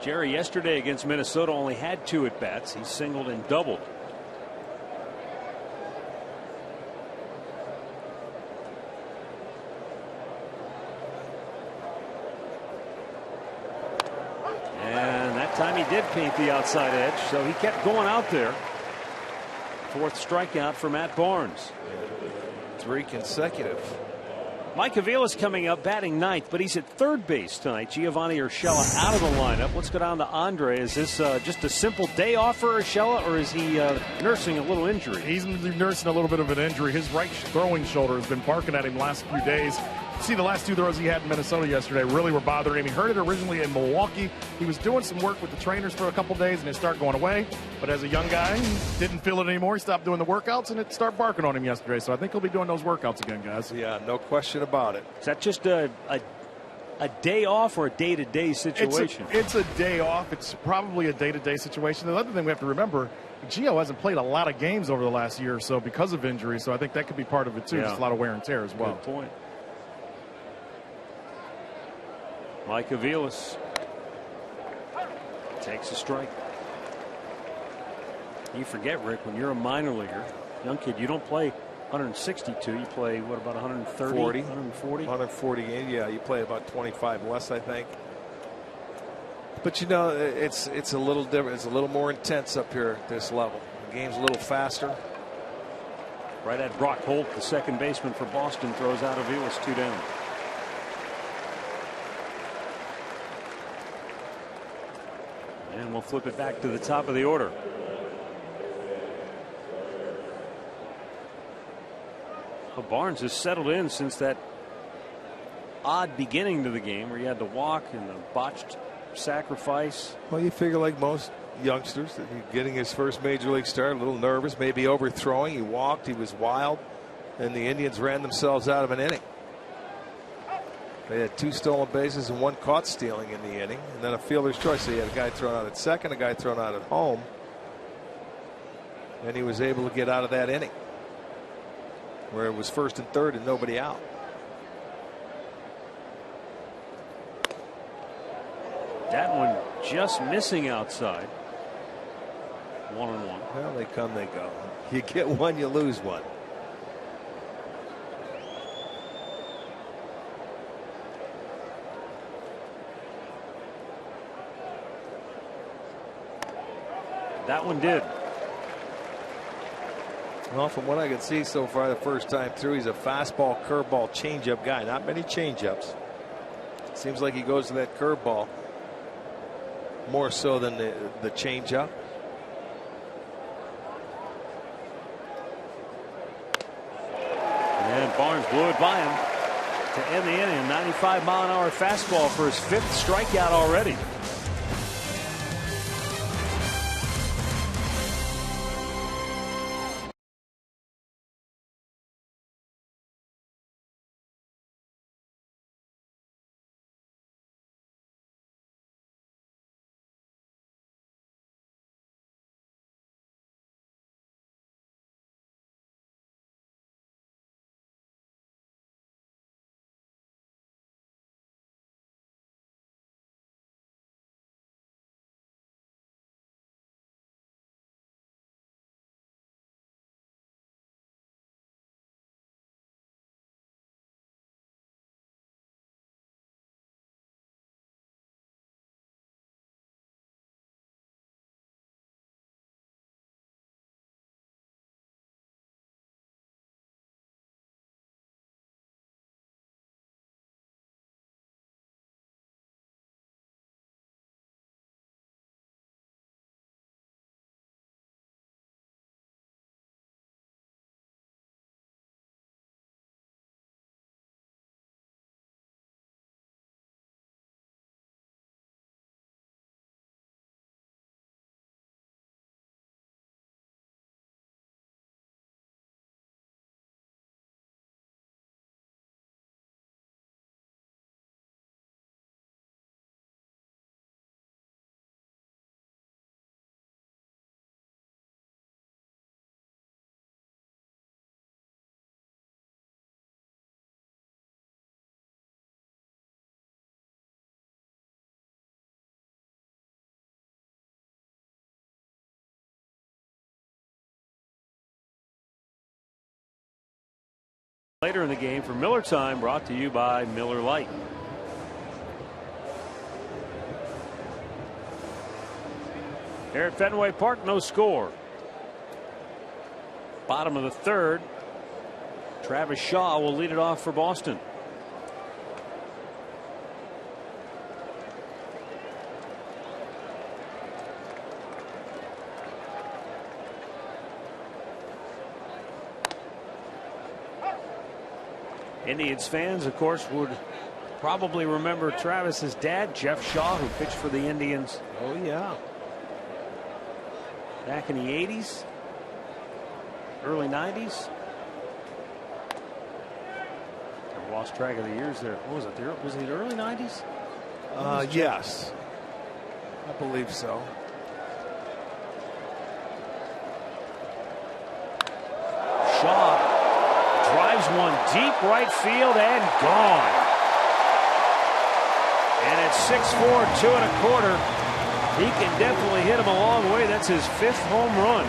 Jerry yesterday against Minnesota only had 2 at-bats. He singled and doubled. And that time he did paint the outside edge, so he kept going out there. 4th strikeout for Matt Barnes. 3 consecutive. Mike Aviles coming up, batting 9th, but he's at 3rd base tonight. Giovanni Urshela out of the lineup. Let's go down to Andre. Is this just a simple day off for Urshela, or is he nursing a little injury? He's nursing a little bit of an injury. His right throwing shoulder has been barking at him last few days. see the last 2 throws he had in Minnesota yesterday really were bothering him. He heard it originally in Milwaukee. He was doing some work with the trainers for a couple days, and it started going away. But as a young guy, he didn't feel it anymore. He stopped doing the workouts, and it started barking on him yesterday. So I think he'll be doing those workouts again, guys. Yeah, no question about it. Is that just a day off or a day-to-day situation? It's a day off. It's probably a day-to-day situation. The other thing we have to remember, Gio hasn't played a lot of games over the last year or so because of injury, so I think that could be part of it too. Yeah. Just a lot of wear and tear as well. Good point. Mike Aviles takes a strike. You forget, Rick, when you're a minor leaguer, young kid, you don't play 162. You play, what, about 130? 40. 140? 140 games. Yeah, you play about 25 less, I think. But, you know, it's a little different. It's a little more intense up here at this level. The game's a little faster. Right at Brock Holt, the second baseman for Boston, throws out Aviles 2 down. And we'll flip it back to the top of the order. Well, Barnes has settled in since that odd beginning to the game where he had to walk and the botched sacrifice. Well, you figure like most youngsters that he's getting his first major league start, a little nervous, maybe overthrowing. He walked, he was wild, and the Indians ran themselves out of an inning. They had 2 stolen bases and 1 caught stealing in the inning, and then a fielder's choice. So he had a guy thrown out at second, a guy thrown out at home, and he was able to get out of that inning where it was 1st and 3rd and nobody out. That one just missing outside. 1-1. Well, they come, they go. You get one, you lose one. That one did. Well, from what I can see so far, the first time through, he's a fastball, curveball, changeup guy. Not many changeups. Seems like he goes to that curveball more so than the changeup. And Barnes blew it by him to end the inning. 95-mile-an-hour fastball for his 5th strikeout already. Later in the game for Miller Time, brought to you by Miller Lite. Here at Fenway Park, no score. Bottom of the 3rd. Travis Shaw will lead it off for Boston. Indians fans, of course, would probably remember Travis's dad, Jeff Shaw, who pitched for the Indians. Oh, yeah. Back in the 80s, early 90s. I've lost track of the years there. What was it? Was it the early 90s? Yes. I believe so. Shaw drives one deep right field and gone. And at 6'4", 2.25", he can definitely hit him a long way. That's his 5th home run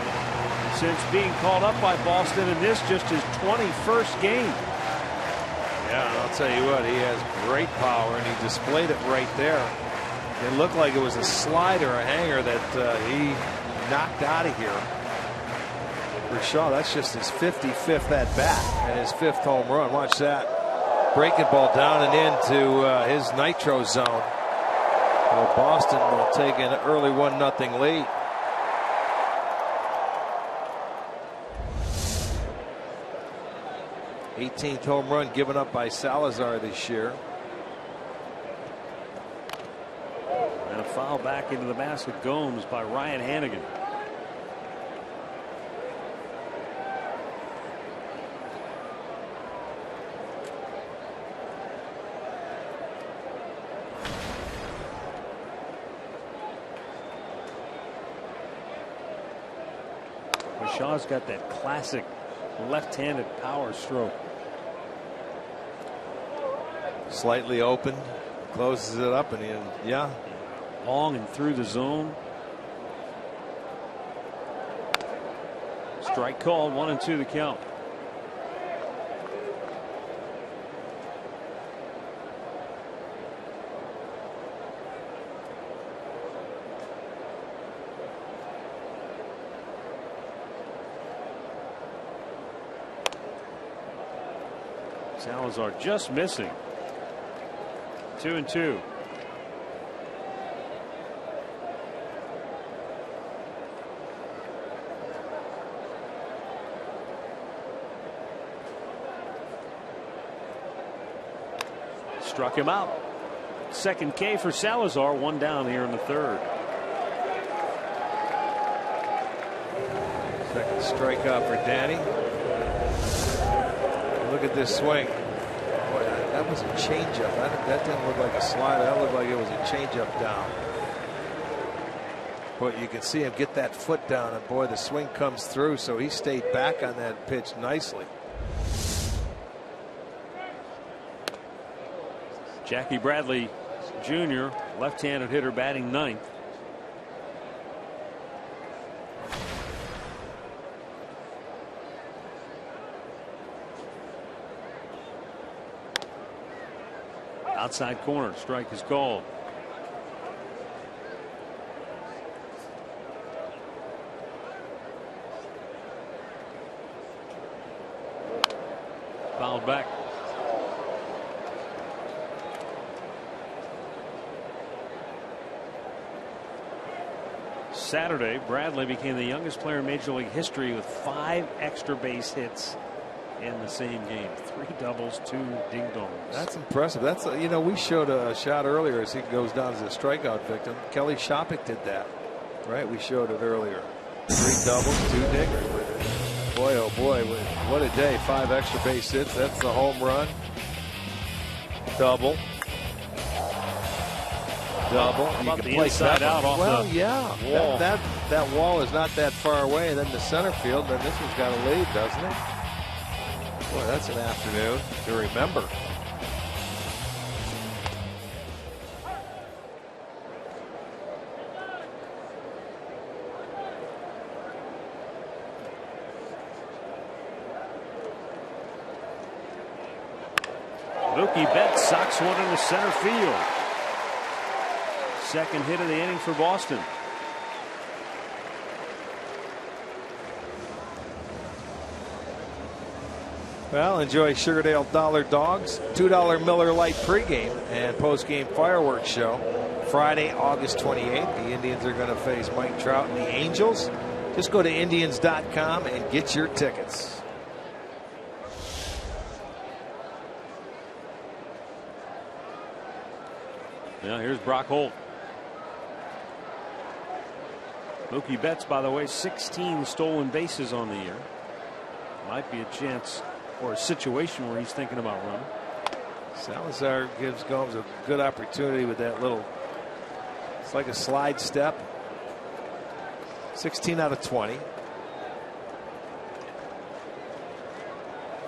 since being called up by Boston, and this just his 21st game. Yeah, and I'll tell you what, he has great power, and he displayed it right there. It looked like it was a slide or a hanger that he knocked out of here. For Shaw, that's just his 55th at bat and his 5th home run. Watch that. Breaking ball down and into his nitro zone. Well, Boston will take an early 1-0 lead. '18th home run given up by Salazar this year. And a foul back into the basket, Gomes, by Ryan Hannigan. Shaw's got that classic left-handed power stroke. Slightly open, closes it up, and yeah. Long and through the zone. Strike called, 1-2 the count. Salazar just missing. 2-2. Struck him out. Second K for Salazar, 1 down here in the 3rd. Second strikeout for Danny. Look at this swing. Boy, that was a changeup. That didn't look like a slider. That looked like it was a changeup down. But you can see him get that foot down, and boy, the swing comes through. So he stayed back on that pitch nicely. Jackie Bradley Jr., left-handed hitter, batting 9th. Outside corner, strike is called. Fouled back. Saturday, Bradley became the youngest player in Major League history with 5 extra base hits in the same game. 3 doubles, 2 ding-dongs. That's impressive. That's we showed a shot earlier as he goes down as a strikeout victim. Kelly Shoppach did that, right? We showed it earlier. 3 doubles, 2 dingers. Boy, oh boy, what a day! 5 extra base hits. That's the home run. Double. How about the inside out off the wall? That wall is not that far away, and then the center field. Then this one's got a lead, doesn't it? Boy, that's an afternoon to remember. Mookie Betts socks one into center field. Second hit of the inning for Boston. Well, enjoy Sugardale Dollar Dogs, $2 Miller Lite pregame and postgame fireworks show. Friday, August 28th. The Indians are going to face Mike Trout and the Angels. Just go to Indians.com and get your tickets. Now here's Brock Holt. Mookie Betts, by the way, 16 stolen bases on the year. Might be a chance or a situation where he's thinking about running. Salazar gives Gomes a good opportunity with that little, it's like a slide step. 16 out of 20.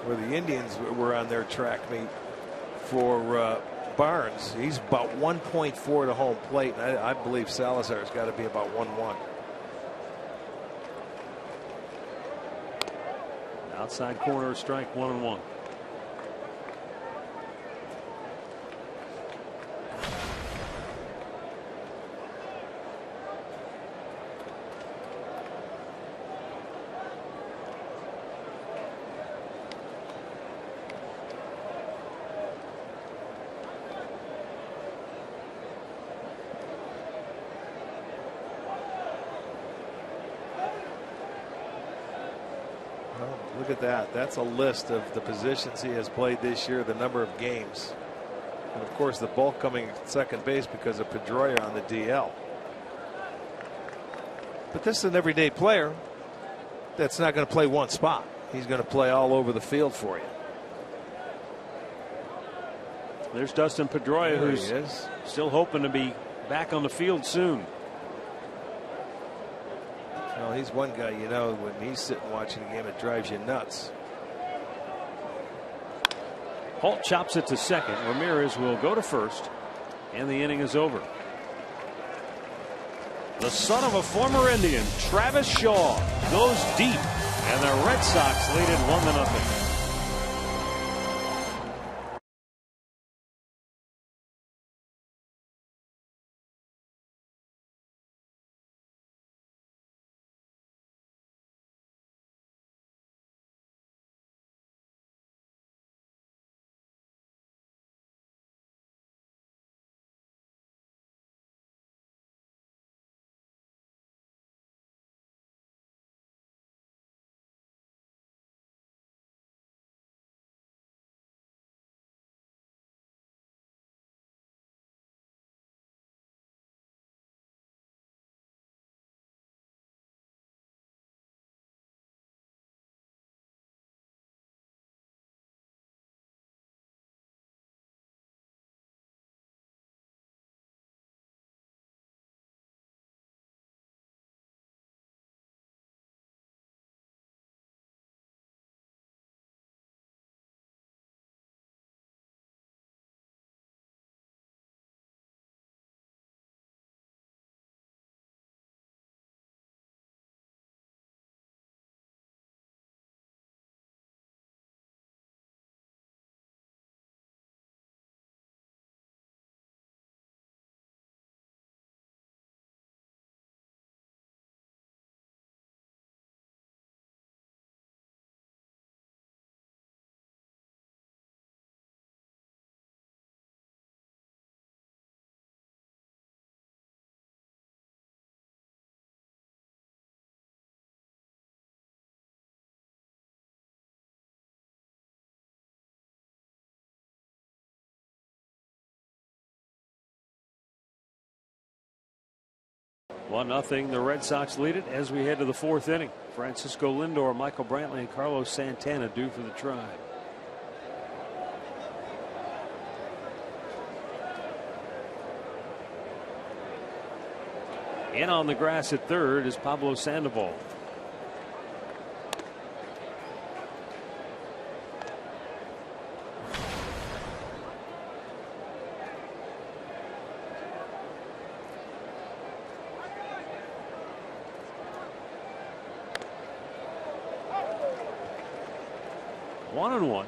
Where the Indians were on their track meet for Barnes, he's about 1.4 to home plate, and I believe Salazar's got to be about 1-1. Outside corner, strike, 1-1. Look at that. That's a list of the positions he has played this year, the number of games. And of course, the bulk coming at second base because of Pedroia on the DL. But this is an everyday player that's not going to play one spot. He's going to play all over the field for you. There's Dustin Pedroia, There who's he is. still hoping to be back on the field soon. Well, he's one guy, you know, when he's sitting watching a game, it drives you nuts. Holt chops it to second. Ramirez will go to first, and the inning is over. The son of a former Indian, Travis Shaw, goes deep, and the Red Sox lead it 1-0. One nothing. The Red Sox lead it as we head to the fourth inning. Francisco Lindor, Michael Brantley, and Carlos Santana due for the Tribe. In on the grass at third is Pablo Sandoval. One and one.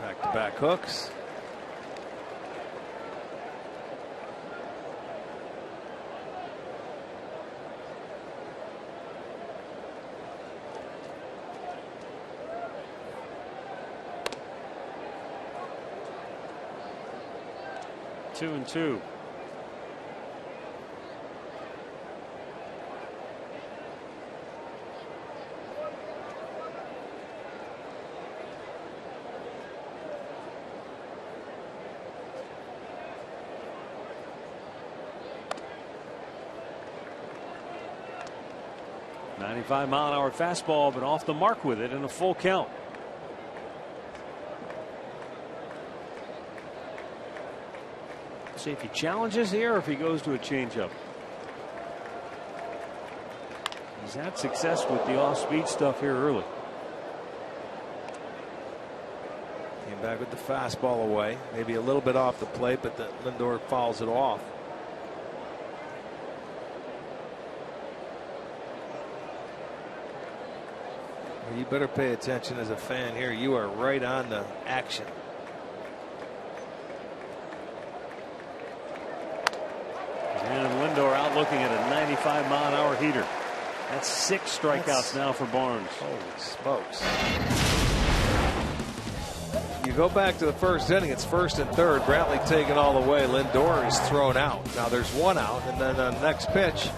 Back-to-back hooks. Two and two. 95-mile-an-hour fastball, but off the mark with it in a full count. See if he challenges here or if he goes to a changeup. He's had success with the off-speed stuff here early. Came back with the fastball away, maybe a little bit off the plate, but Lindor fouls it off. Well, you better pay attention as a fan here. You are right on the action. And Lindor out looking at a 95-mile-an-hour heater. That's 6 strikeouts now for Barnes. Holy smokes. You go back to the first inning, it's 1st and 3rd. Brantley taken all the way. Lindor is thrown out. Now there's 1 out, and then the next pitch,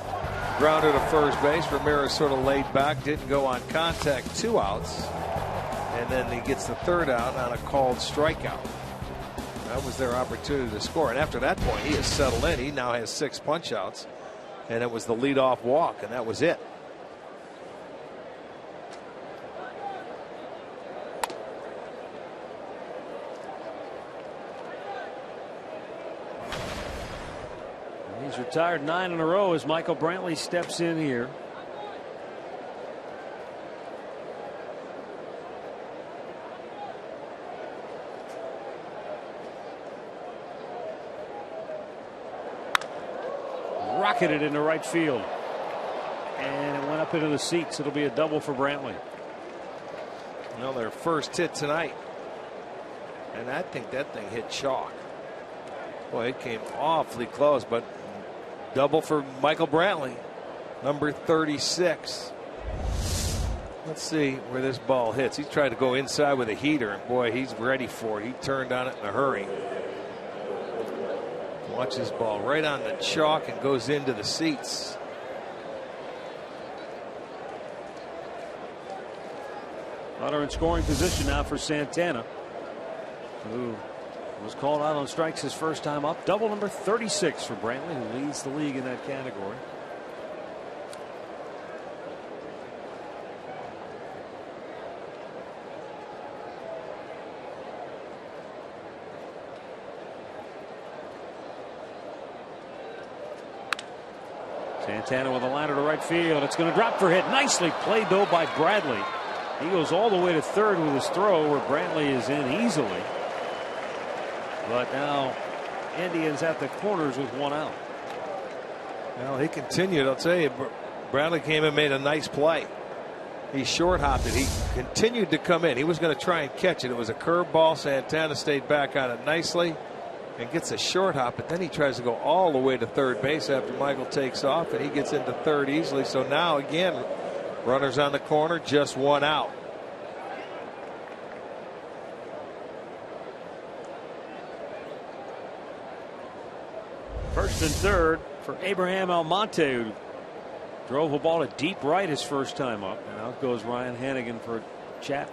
grounded to first base. Ramirez sort of laid back, didn't go on contact, 2 outs. And then he gets the 3rd out on a called strikeout. That was their opportunity to score. And after that point, he has settled in. He now has 6 punch outs. And it was the leadoff walk, and that was it. He's retired 9 in a row as Michael Brantley steps in here. Rocketed into right field. And it went up into the seats. It'll be a double for Brantley. Well, their first hit tonight. And I think that thing hit chalk. Boy, it came awfully close, but double for Michael Brantley, number 36. Let's see where this ball hits. He tried to go inside with a heater, and boy, he's ready for it. He turned on it in a hurry. Watch this ball right on the chalk and goes into the seats. Runner in scoring position now for Santana, who was called out on strikes his first time up. Double number 36 for Brantley, who leads the league in that category. Santana with a liner to right field. It's going to drop for hit. Nicely played, though, by Bradley. He goes all the way to third with his throw, where Brantley is in easily. But now Indians at the corners with 1 out. Well, he continued. I'll tell you, Bradley came and made a nice play. He short hopped it. He continued to come in. He was going to try and catch it. It was a curveball. Santana stayed back on it nicely and gets a short hop, but then he tries to go all the way to third base after Michael takes off, and he gets into third easily. So now again, runners on the corner, just 1 out. First and third for Abraham Almonte, who drove a ball to deep right his first time up. And out goes Ryan Hannigan for a chat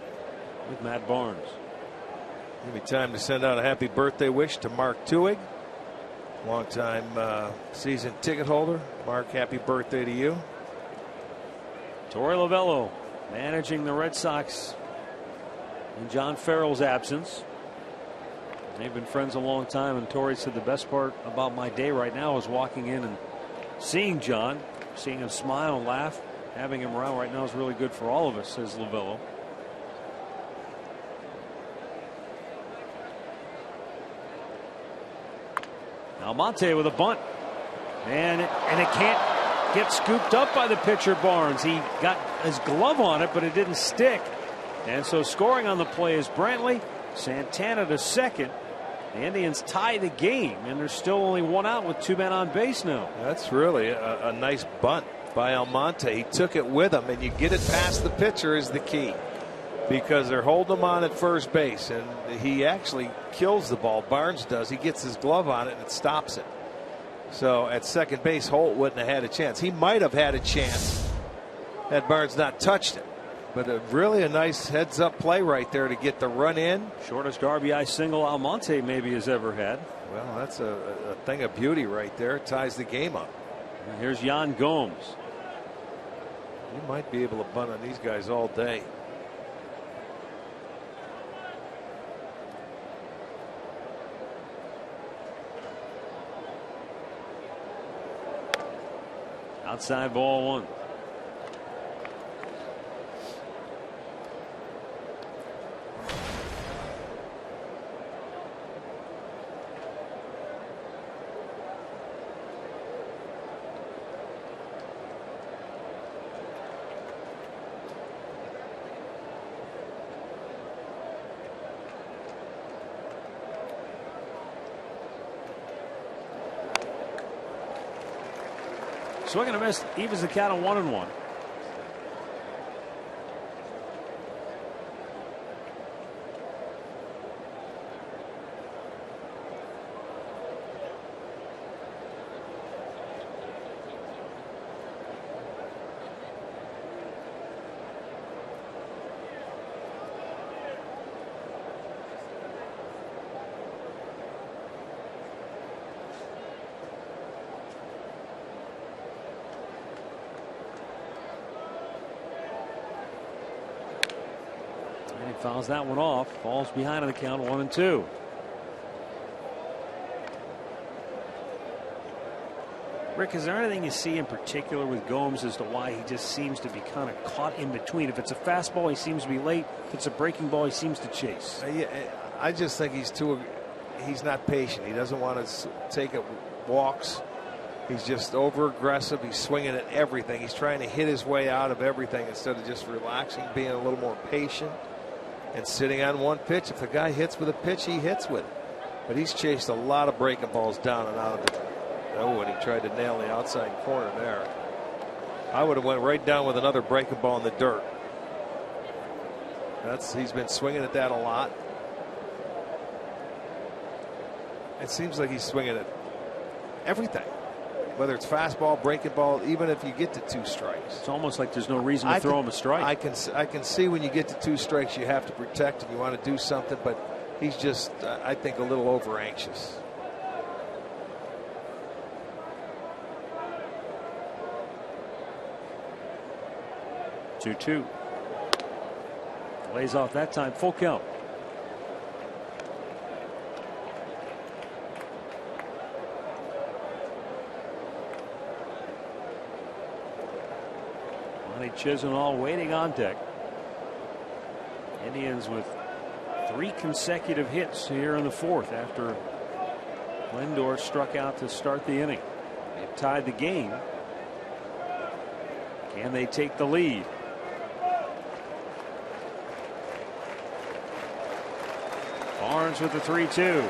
with Matt Barnes. Maybe time to send out a happy birthday wish to Mark Tuig, longtime season ticket holder. Mark, happy birthday to you. Torey Lovullo managing the Red Sox in John Farrell's absence. They've been friends a long time, and Torey said the best part about my day right now is walking in and seeing John, seeing him smile and laugh. Having him around right now is really good for all of us, says Lovullo. Almonte with a bunt, and it can't get scooped up by the pitcher Barnes. He got his glove on it, but it didn't stick, and so scoring on the play is Brantley. Santana to second. The Indians tie the game, and there's still only 1 out with 2 men on base now. That's really a nice bunt by Almonte. He took it with him, and you get it past the pitcher is the key, because they're holding him on at first base, and he actually kills the ball. Barnes does. He gets his glove on it and it stops it. So at second base, Holt wouldn't have had a chance. He might have had a chance had Barnes not touched it, but really a nice heads up play right there to get the run in. Shortest RBI single Almonte maybe has ever had. Well, that's a thing of beauty right there. It ties the game up. And here's Yan Gomes. You might be able to bunt on these guys all day. Outside ball one. Swing and a miss, evens the count of 1-1. Fouls that one off. Falls behind on the count, 1-2. Rick, is there anything you see in particular with Gomes as to why he just seems to be kind of caught in between? If it's a fastball, he seems to be late. If it's a breaking ball, he seems to chase. Yeah, I just think he's not patient. He doesn't want to take it walks. He's just over aggressive. He's swinging at everything. He's trying to hit his way out of everything instead of just relaxing, being a little more patient. And sitting on one pitch. If the guy hits with a pitch, he hits with it. But he's chased a lot of breaking balls down and out of it. Oh, and he tried to nail the outside corner there. I would have went right down with another breaking ball in the dirt. He's been swinging at that a lot. It seems like he's swinging at everything. Whether it's fastball, breaking ball, even if you get to 2 strikes. It's almost like there's no reason to throw him a strike. I can see when you get to 2 strikes, you have to protect and you want to do something, but he's just, I think, a little over anxious. Two. Lays off that time, full count. Chisenhall waiting on deck. Indians with 3 consecutive hits here in the 4th after Lindor struck out to start the inning. They've tied the game. Can they take the lead? Barnes with the 3-2.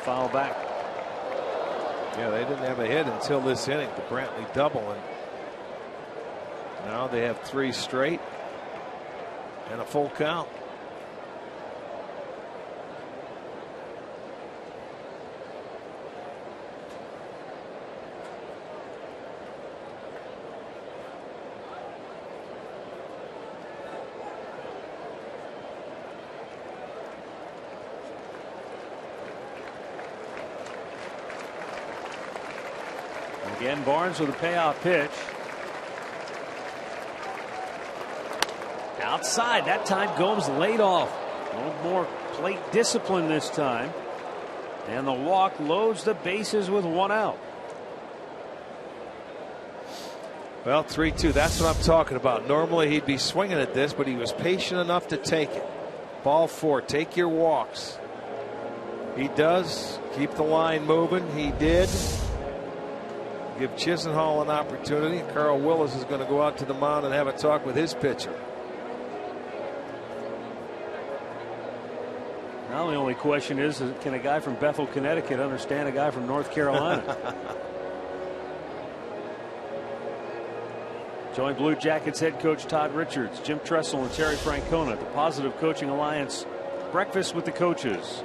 Foul back. Yeah, they didn't have a hit until this inning, the Brantley double, and now they have 3 straight and a full count. Again, Barnes with a payoff pitch. Outside, that time Gomes laid off. A little more plate discipline this time. And the walk loads the bases with 1 out. Well, 3-2, that's what I'm talking about. Normally he'd be swinging at this, but he was patient enough to take it. Ball 4, take your walks. He does keep the line moving. He did. Give Chisenhall an opportunity. Carl Willis is going to go out to the mound and have a talk with his pitcher. Now the only question is can a guy from Bethel, Connecticut understand a guy from North Carolina? Join Blue Jackets head coach Todd Richards, Jim Tressel, and Terry Francona at the Positive Coaching Alliance Breakfast with the Coaches.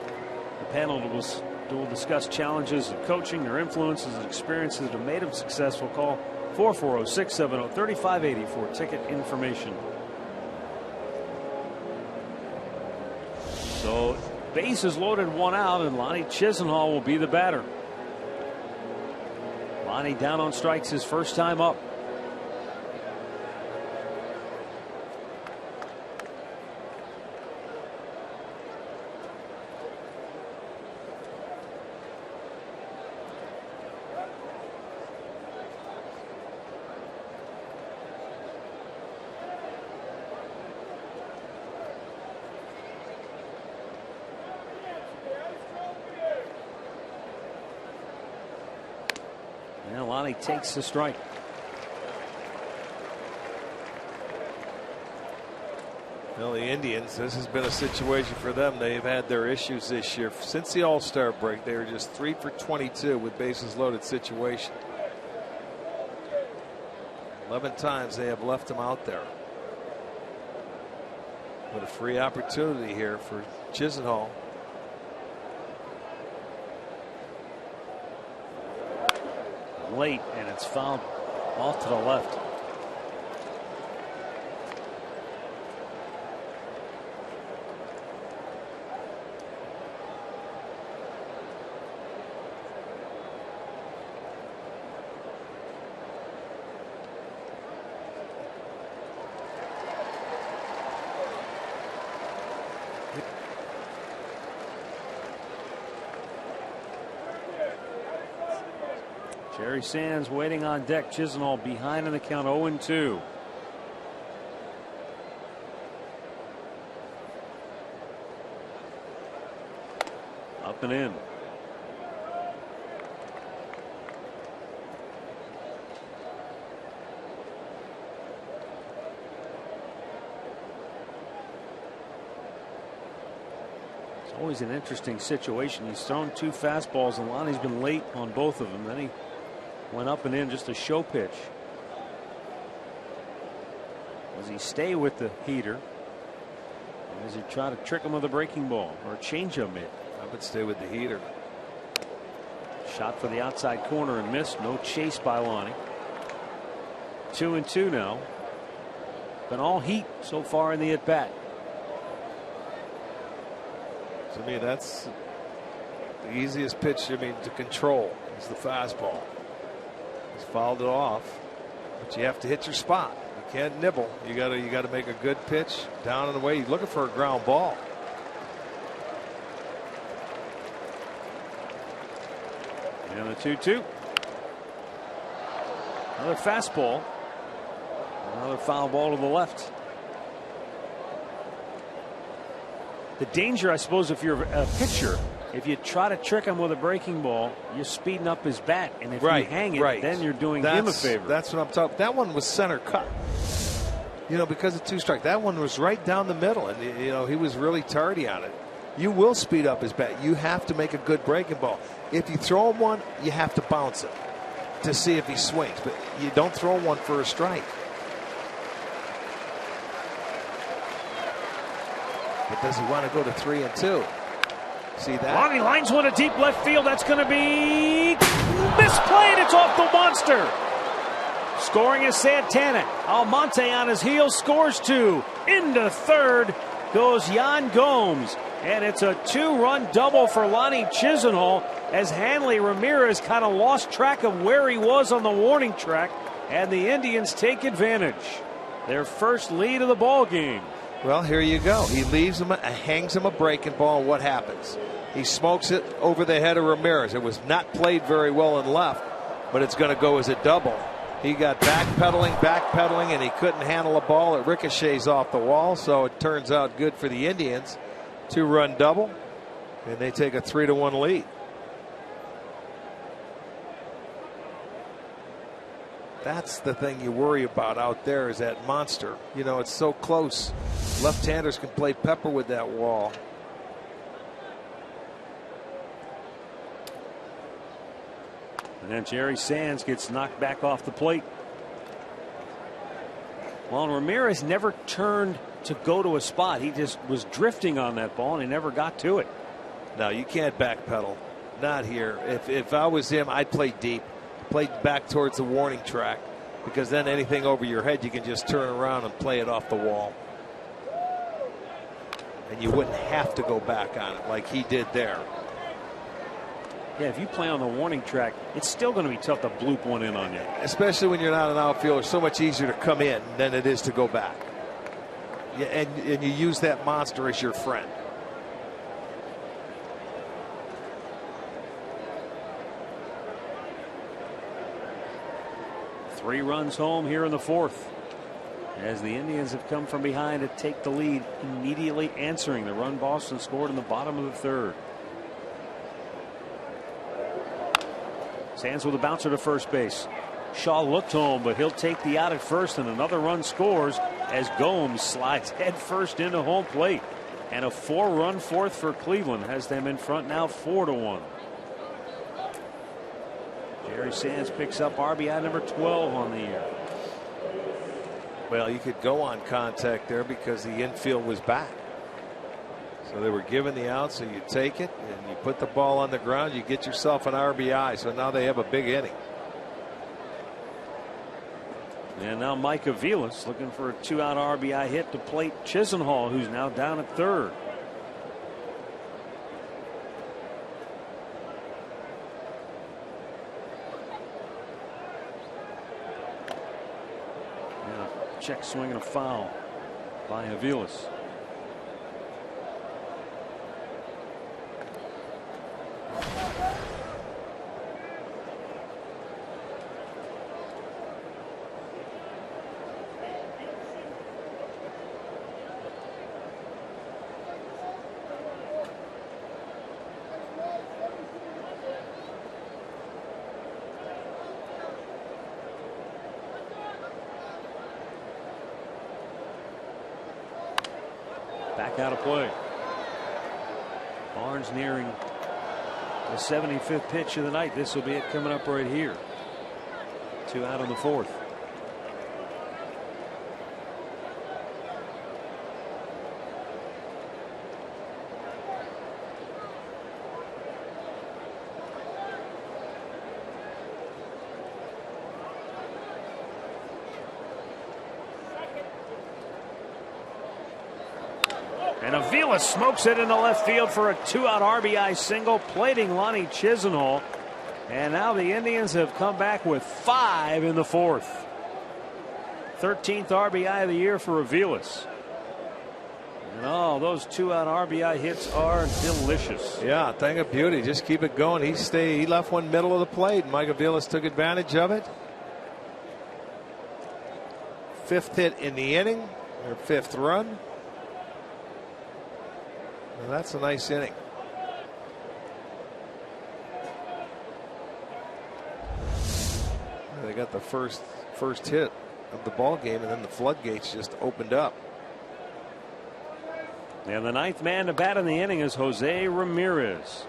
The panel will discuss challenges of coaching, their influences and experiences that have made them successful. Call 440-670-3580 for ticket information. So bases loaded, 1 out, and Lonnie Chisenhall will be the batter. Lonnie down on strikes his first time up. And Lonnie takes the strike. Well, the Indians, this has been a situation for them. They've had their issues this year. Since the All-Star break, they were just 3 for 22 with bases loaded situation. 11 times they have left him out there. What a free opportunity here for Chisenhall. Late, and it's fouled off to the left. Jerry Sands waiting on deck. Chisenhall behind in the count, 0-2. Up and in. It's always an interesting situation. He's thrown 2 fastballs, and Lonnie's been late on both of them. Then he went up and in, just a show pitch. Does he stay with the heater? Or does he try to trick him with a breaking ball or change him it? I would stay with the heater. Shot for the outside corner and missed. No chase by Lonnie. 2-2 now. Been all heat so far in the at bat. To me, that's the easiest pitch, to control is the fastball. He's fouled it off, but you have to hit your spot. You can't nibble. You gotta make a good pitch down and away. You're looking for a ground ball. And the 2-2. Another fastball. Another foul ball to the left. The danger, I suppose, if you're a pitcher, if you try to trick him with a breaking ball, you're speeding up his bat, and if you hang it, then you're doing him a favor. That's what I'm talking. That one was center cut. Because of 2 strikes. That one was right down the middle, and he was really tardy on it. You will speed up his bat. You have to make a good breaking ball. If you throw him one, you have to bounce it to see if he swings, but you don't throw one for a strike. But does he want to go to 3-2? See that? Lonnie lines one to deep left field. That's going to be misplayed. It's off the monster. Scoring is Santana. Almonte on his heels scores 2. Into third goes Yan Gomes. And it's a 2-run double for Lonnie Chisenhall as Hanley Ramirez kind of lost track of where he was on the warning track. And the Indians take advantage. Their first lead of the ball game. Well, here you go. He leaves him, hangs him a breaking ball, and what happens? He smokes it over the head of Ramirez. It was not played very well in left, but it's going to go as a double. He got backpedaling, and he couldn't handle a ball. It ricochets off the wall, so it turns out good for the Indians. 2-run double, and they take a 3-1 lead. That's the thing you worry about out there, is that monster. It's so close. Left-handers can play pepper with that wall. And then Jerry Sands gets knocked back off the plate. Well, Ramirez never turned to go to a spot. He just was drifting on that ball, and he never got to it. No, you can't backpedal. Not here. If I was him, I'd play deep. Play back towards the warning track, because then anything over your head, you can just turn around and play it off the wall. And you wouldn't have to go back on it like he did there. Yeah, if you play on the warning track, it's still going to be tough to bloop one in on you. Especially when you're not an outfielder. It's so much easier to come in than it is to go back. Yeah, and you use that monster as your friend. Three runs home here in the fourth, as the Indians have come from behind to take the lead, immediately answering the run Boston scored in the bottom of the third. Stands with a bouncer to first base. Shaw looked home, but he'll take the out at first, and another run scores as Gomes slides head first into home plate. And a 4-run fourth for Cleveland has them in front now 4-1. Jerry Sands picks up RBI number 12 on the year. Well, you could go on contact there because the infield was back. So they were given the out, so you take it and you put the ball on the ground, you get yourself an RBI. So now they have a big inning. And now Mike Aviles looking for a 2-out RBI hit to plate Chisenhall, who's now down at third. Yeah, check swing and a foul by Aviles. Back out of play. Barnes nearing the 75th pitch of the night. This will be it coming up right here. 2 out in the fourth. And Aviles smokes it into left field for a 2-out RBI single, plating Lonnie Chisenhall. And now the Indians have come back with 5 in the fourth. 13th RBI of the year for Aviles. And oh, those 2-out RBI hits are delicious. Yeah, thing of beauty. Just keep it going. He left one middle of the plate. Mike Aviles took advantage of it. 5th hit in the inning, or 5th run. Well, that's a nice inning. They got the first hit of the ball game, and then the floodgates just opened up. And the 9th man to bat in the inning is Jose Ramirez.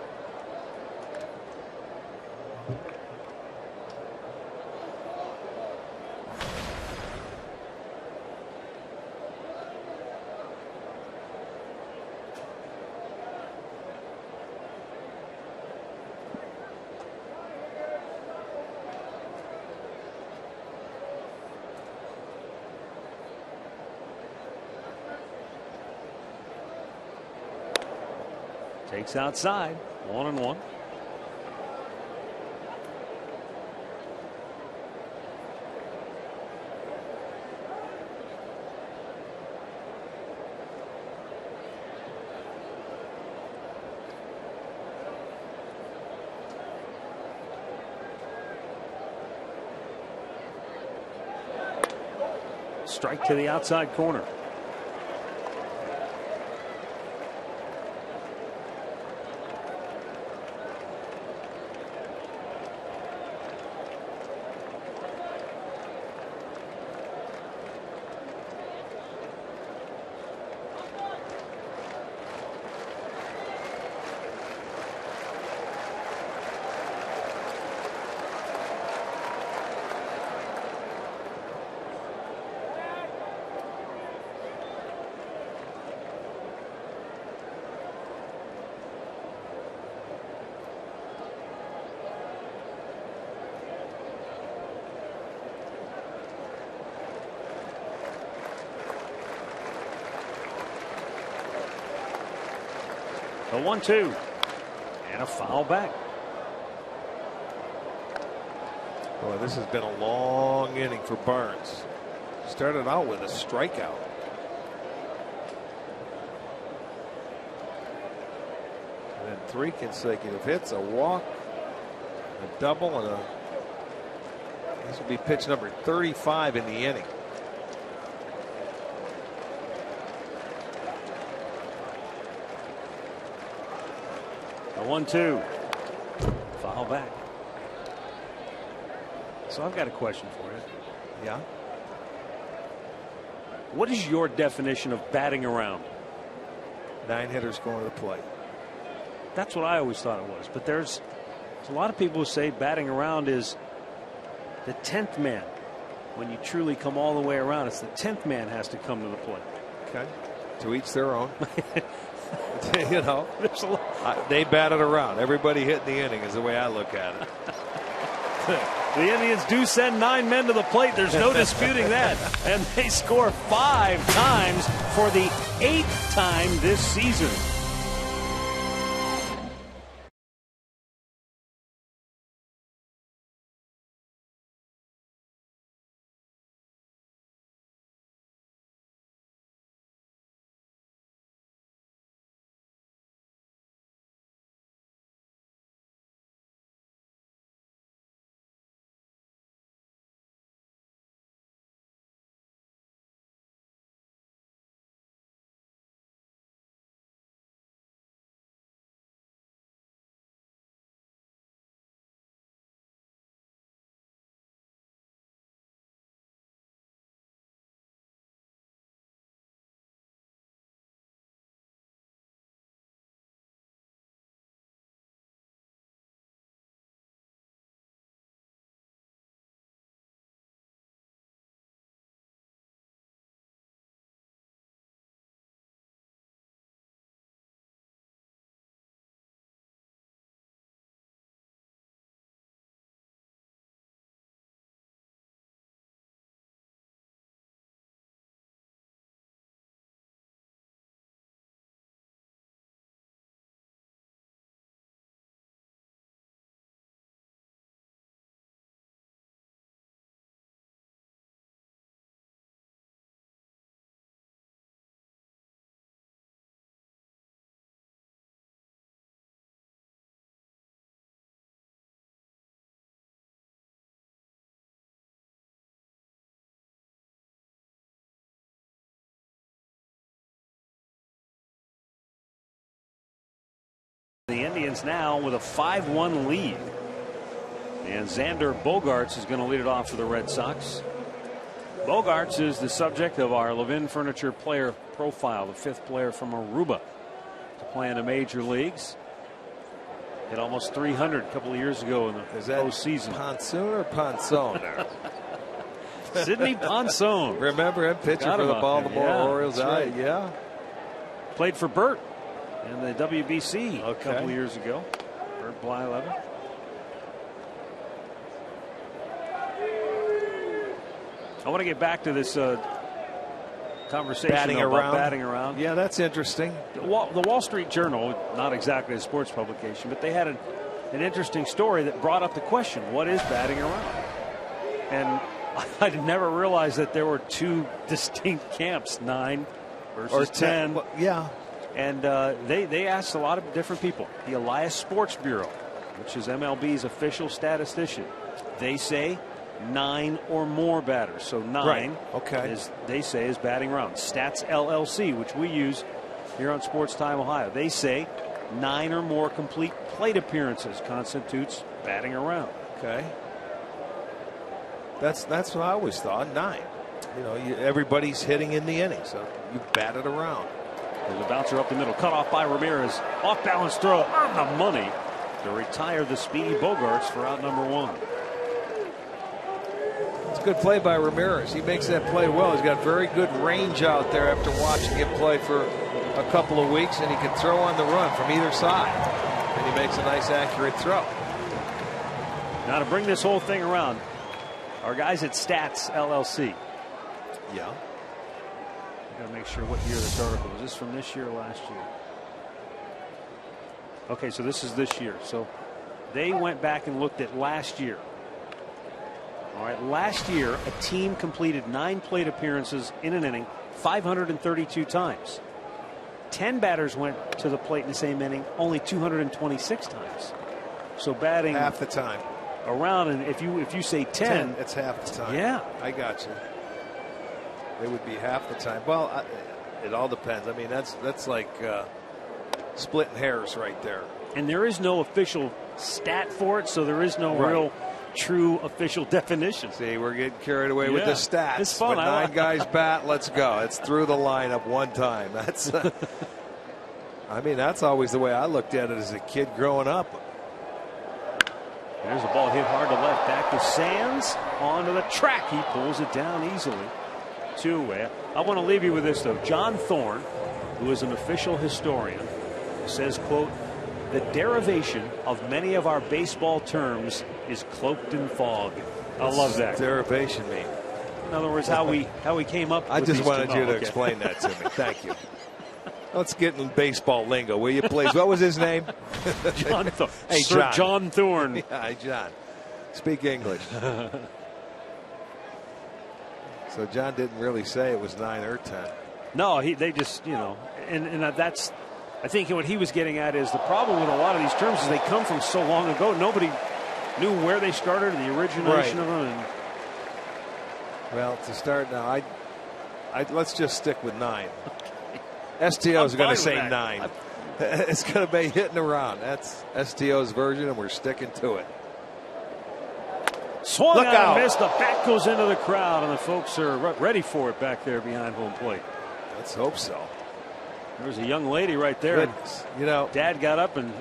Takes outside, 1-1. Strike to the outside corner. The 1-2 and a foul back. Boy, this has been a long inning for Barnes. Started out with a strikeout. And then 3 consecutive hits, a walk, a double, and this will be pitch number 35 in the inning. The 1-2. Foul back. So I've got a question for you. Yeah. What is your definition of batting around? 9 hitters going to the plate. That's what I always thought it was. But there's a lot of people who say batting around is the 10th man. When you truly come all the way around, it's the 10th man has to come to the plate. Okay. To each their own. You know, there's a lot. They batted around. Everybody hit in the inning is the way I look at it. The Indians do send 9 men to the plate. There's no disputing that. And they score 5 times for the 8th time this season. The Indians now with a 5-1 lead. And Xander Bogaerts is going to lead it off for the Red Sox. Bogaerts is the subject of our Levin Furniture player profile, the 5th player from Aruba to play in the major leagues. Hit almost 300 a couple of years ago in the postseason. Ponsoon or Ponson there? Sidney Ponson. Remember him pitching for the Baltimore Orioles? Right. Yeah. Played for Bert in the WBC a couple of years ago. Bert Blyleven. I want to get back to this conversation about batting around. Yeah, that's interesting. The Wall Street Journal, not exactly a sports publication, but they had an interesting story that brought up the question, what is batting around? And I never realized that there were 2 distinct camps, 9 versus 10. Well, yeah. And they asked a lot of different people. The Elias Sports Bureau, which is MLB's official statistician, they say 9 or more batters. So 9, is, they say, is batting around. Stats LLC, which we use here on Sports Time Ohio, they say 9 or more complete plate appearances constitutes batting around. Okay. That's what I always thought. 9. You know, everybody's hitting in the inning, so you bat it around. There's a bouncer up the middle, cut off by Ramirez. Off balance throw on the money to retire the speedy Bogaerts for out number 1. It's a good play by Ramirez. He makes that play well. He's got very good range out there after watching him play for a couple of weeks, and he can throw on the run from either side. And he makes a nice, accurate throw. Now to bring this whole thing around, our guys at Stats LLC. Yeah. I got to make sure what year this article was. This from this year or last year? Okay, so this is this year. So they went back and looked at last year. All right, last year a team completed 9 plate appearances in an inning 532 times. 10 batters went to the plate in the same inning only 226 times. So batting half the time around, and if you say 10, it's half the time. Yeah, I got you. It would be half the time. Well, it all depends. I mean, that's like splitting hairs right there. And there is no official stat for it, so there is no real true official definition. See, we're getting carried away with the stats. It's fun. When 9 guys bat, let's go. It's through the lineup one time. That's, I mean, that's always the way I looked at it as a kid growing up. There's a ball hit hard to left. Back to Sands. Onto the track. He pulls it down easily. 2-away. I want to leave you with this, though. John Thorne, who is an official historian, says, quote, "The derivation of many of our baseball terms is cloaked in fog." I love that. Derivation mean? In other words, how we came up with I just these wanted you to okay. explain that to me. Thank you. Let's get in baseball lingo, will you, please? What was his name? John Thorne. Hey, Sir John. John Thorne. Yeah, hey, John. Speak English. So John didn't really say it was 9 or 10. No, they just, and that's, I think what he was getting at is the problem with a lot of these terms is they come from so long ago. Nobody knew where they started, the origination of them. And well, to start now, let's just stick with 9. STO is going to say 9. It's going to be hitting around. That's STO's version, and we're sticking to it. Swung Look out. and missed. The bat goes into the crowd, and the folks are ready for it back there behind home plate. Let's hope so. There's a young lady right there. Goodness. Dad got up and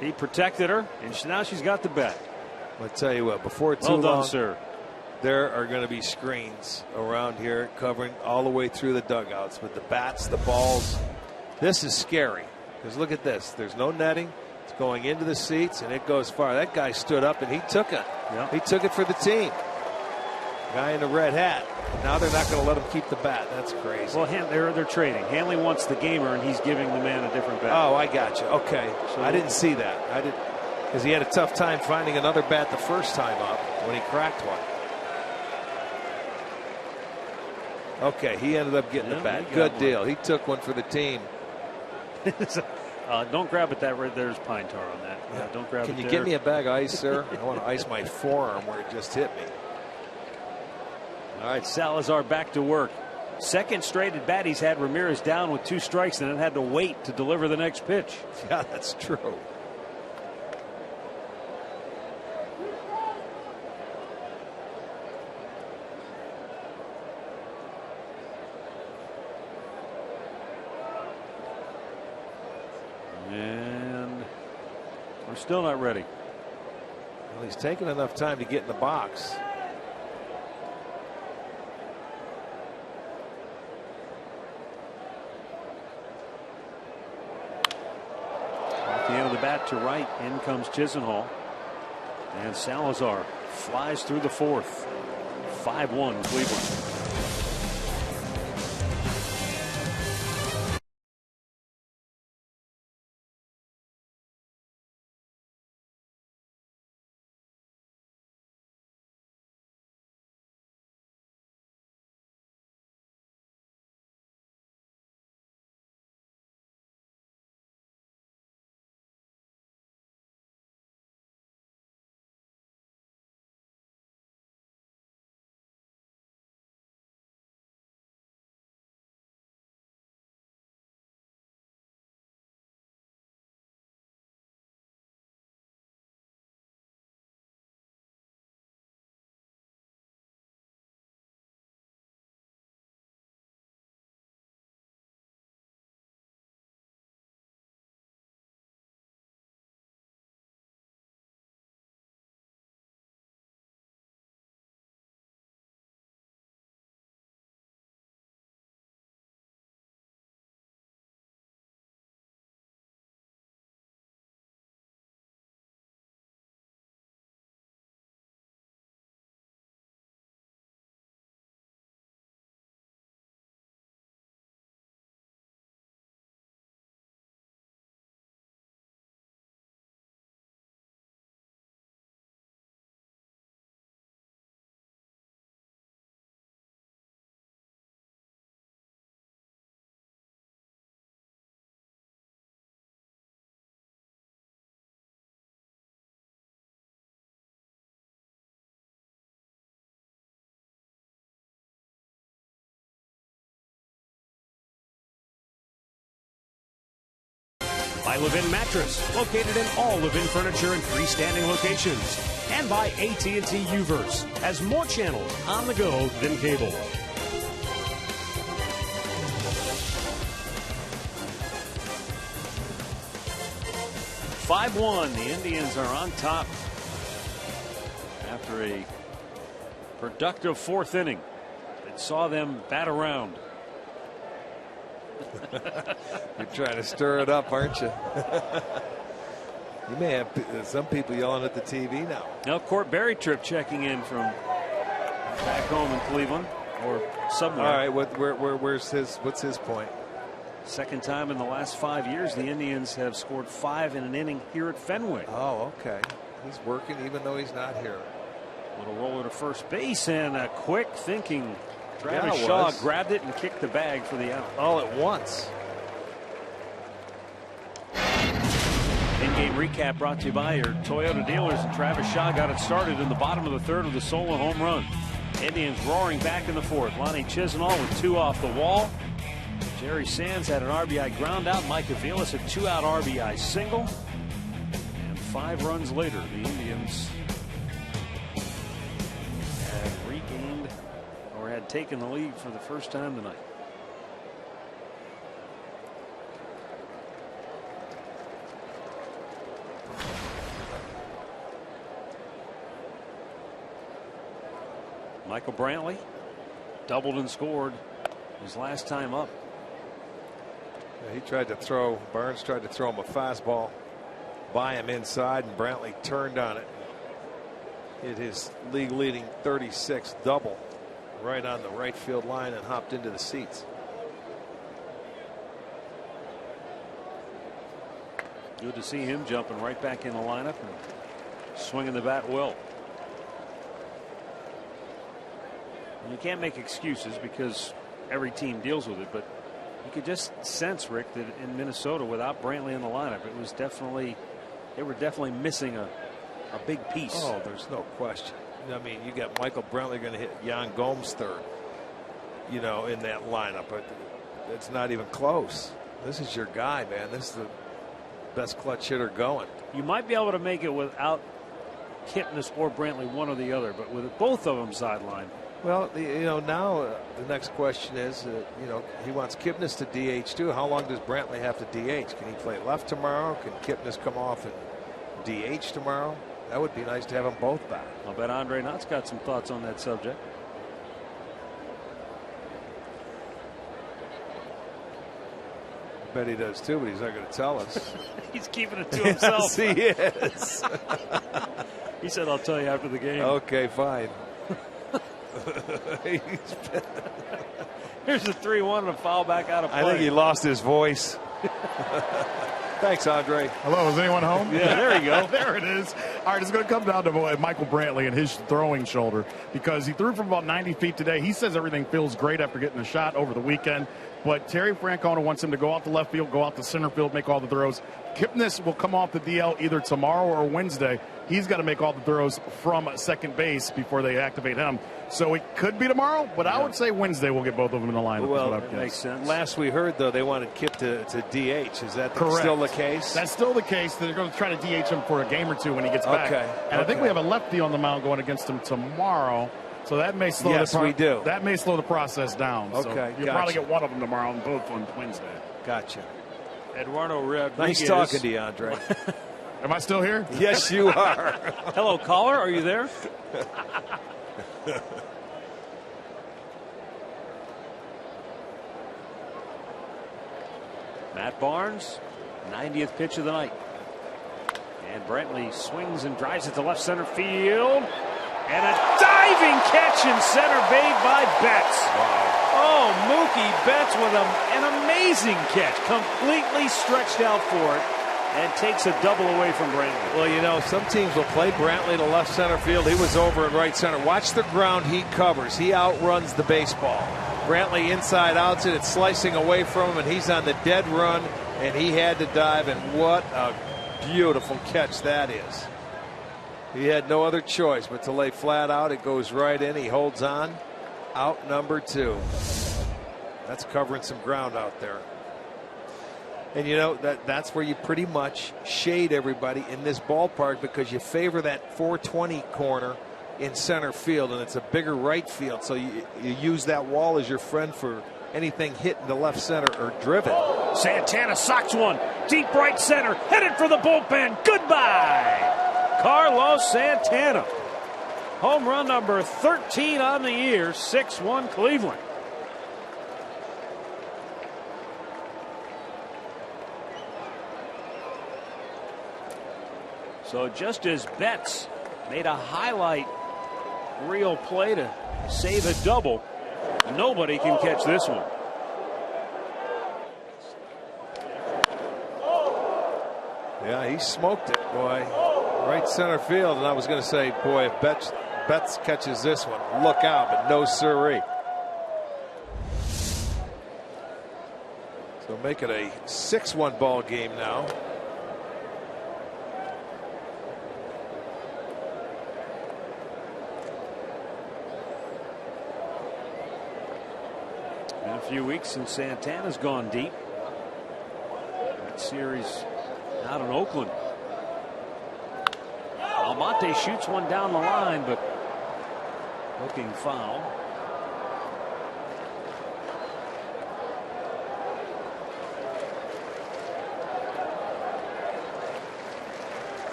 he protected her, and now she's got the bat. I'll tell you what, before too Well done, long, sir. there are going to be screens around here covering all the way through the dugouts with the bats, the balls. This is scary because look at this. There's no netting. It's going into the seats, and it goes far. That guy stood up, and he took it. Yep. He took it for the team. Guy in the red hat. Now they're not going to let him keep the bat. That's crazy. Well, they're trading. Hanley wants the gamer, and he's giving the man a different bat. Oh, I got you. Okay. So I didn't see that. I did because he had a tough time finding another bat the first time up when he cracked one. Okay, he ended up getting the bat. Good deal. He took one for the team. Don't grab it there's pine tar on that. Yeah, don't grab it. Can you give me a bag of ice, sir? I want to ice my forearm where it just hit me. All right, Salazar back to work. Second straight at bat he's had Ramirez down with 2 strikes and then had to wait to deliver the next pitch. Yeah, that's true. And we're still not ready. Well, he's taken enough time to get in the box. Off the end of the bat to right, in comes Chisenhall. And Salazar flies through the 4th. 5-1 Cleveland. By Levin Mattress, located in all Levin furniture and freestanding locations. And by AT&T UVerse, has more channels on the go than cable. (5-1). The Indians are on top after a productive fourth inning. It saw them bat around. You're trying to stir it up, aren't you? You may have some people yelling at the TV now. Now Court Berrytrip checking in from back home in Cleveland or somewhere. All right, what's his point? Second time in the last 5 years the Indians have scored 5 in an inning here at Fenway. Oh, okay. He's working even though he's not here. Little roller to first base and a quick thinking. Travis Shaw grabbed it and kicked the bag for the out. All at once. In-game recap brought to you by your Toyota dealers, and Travis Shaw got it started in the bottom of the third with a solo home run. Indians roaring back in the fourth. Lonnie Chisenhall with 2 off the wall. Jerry Sands had an RBI ground out. Mike Aviles a 2-out RBI single. And 5 runs later, the Indians have regained or had taken the lead for the first time tonight. Michael Brantley doubled and scored his last time up. Yeah, he tried to throw, Burns tried to throw him a fastball by him inside, and Brantley turned on it. Hit his league leading 36th double right on the right field line and hopped into the seats. Good to see him jumping right back in the lineup and swinging the bat well. And you can't make excuses because every team deals with it, but you could just sense, Rick, that in Minnesota without Brantley in the lineup, it was definitely, they were definitely missing a big piece. Oh, there's no question. I mean, you got Michael Brantley going to hit Yan Gomes third, you know, in that lineup, but it's not even close. This is your guy, man. This is the best clutch hitter going. You might be able to make it without Kipnis or Brantley, one or the other, but with both of them sidelined. Well, you know, now the next question is, you know, he wants Kipnis to DH too. How long does Brantley have to DH? Can he play left tomorrow? Can Kipnis come off and DH tomorrow? That would be nice to have them both back. I'll bet Andre Knott's got some thoughts on that subject. I bet he does too, but he's not going to tell us. He's keeping it to himself. Yes, he is. He said, "I'll tell you after the game." Okay, fine. Here's a 3-1 and a foul back out of play. I think he lost his voice. Thanks, Andre. Hello, is anyone home? Yeah, there you go. There it is. All right, it's going to come down to Michael Brantley and his throwing shoulder because he threw from about 90 feet today. He says everything feels great after getting a shot over the weekend. But Terry Francona wants him to go out to left field, go out to center field, make all the throws. Kipnis will come off the DL either tomorrow or Wednesday. He's got to make all the throws from second base before they activate him. So it could be tomorrow, but I would say Wednesday we'll get both of them in the lineup. Well, that makes sense. Last we heard, though, they wanted Kip to DH. Is that still the case? That's still the case. They're going to try to DH him for a game or two when he gets back. And I think we have a lefty on the mound going against him tomorrow. So that may slow that may slow the process down. Okay, so you'll probably get one of them tomorrow and both on Wednesday. Gotcha. Eduardo Rodriguez. Nice talking to you, Andre. Am I still here? Yes, you are. Hello, caller. Are you there? Matt Barnes, 90th pitch of the night. And Brantley swings and drives it to left center field. And a diving catch in center bay by Betts. Wow. Oh, Mookie Betts with an amazing catch. Completely stretched out for it and takes a double away from Brantley. Well, you know, some teams will play Brantley to left center field. He was over in right center. Watch the ground he covers. He outruns the baseball. Brantley inside outs it. It's slicing away from him, and he's on the dead run, and he had to dive, and what a beautiful catch that is. He had no other choice but to lay flat out. It goes right in. He holds on. Out number 2. That's covering some ground out there. And you know that's where you pretty much shade everybody in this ballpark, because you favor that 420 corner in center field, and it's a bigger right field. So you use that wall as your friend for anything hit in the left center or driven. Santana socks one deep right center, headed for the bullpen. Goodbye, Carlos Santana. Home run number 13 on the year. 6-1 Cleveland. So just as Betts made a highlight reel play to save a double, nobody can catch this one. Yeah, he smoked it, boy. Right center field. And I was going to say, boy, if Betts catches this one, look out, but no siree. So make it a 6-1 ball game now. In a few weeks since Santana's gone deep. That series out in Oakland. Almonte shoots one down the line, but looking foul.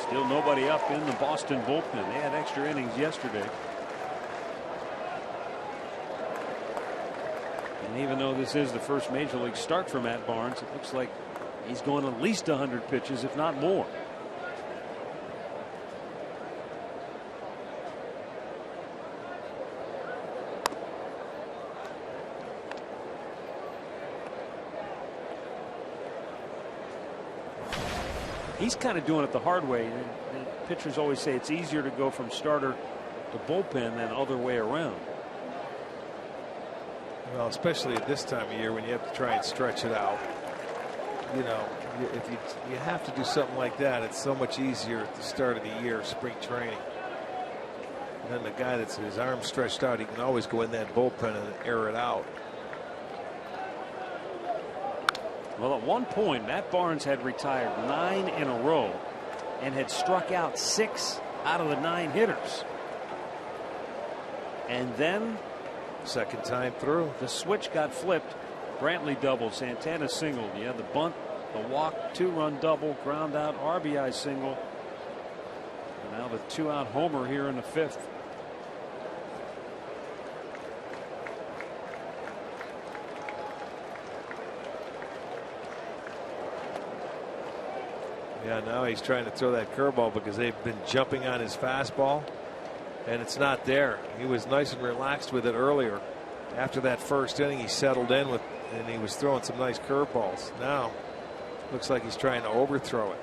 Still nobody up in the Boston bullpen. They had extra innings yesterday. And even though this is the first major league start for Matt Barnes, it looks like he's going at least 100 pitches, if not more. He's kind of doing it the hard way. The pitchers always say it's easier to go from starter to bullpen than other way around. Well, especially at this time of year when you have to try and stretch it out. You know, if you have to do something like that, it's so much easier at the start of the year, spring training. And then the guy that's his arm stretched out, he can always go in that bullpen and air it out. Well, at one point, Matt Barnes had retired 9 in a row and had struck out 6 out of the 9 hitters. And then second time through, the switch got flipped. Brantley doubled, Santana singled. You had the bunt, the walk, 2-run double, ground out, RBI single. And now the 2-out homer here in the 5th. Yeah, now he's trying to throw that curveball because they've been jumping on his fastball, and it's not there. He was nice and relaxed with it earlier. After that first inning, he settled in with, and he was throwing some nice curveballs. Now, looks like he's trying to overthrow it.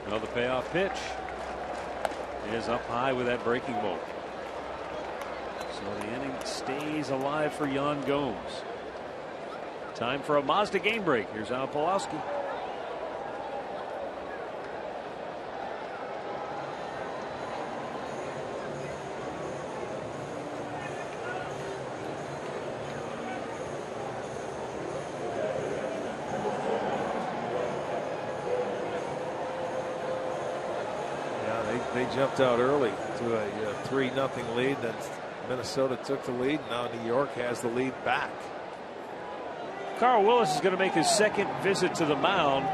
Well, the payoff pitch is up high with that breaking ball. So the inning stays alive for Yan Gomes. Time for a Mazda game break. Here's Al Pawlowski. Yeah, they jumped out early to a 3-0 lead. Then Minnesota took the lead. Now New York has the lead back. Carl Willis is going to make his second visit to the mound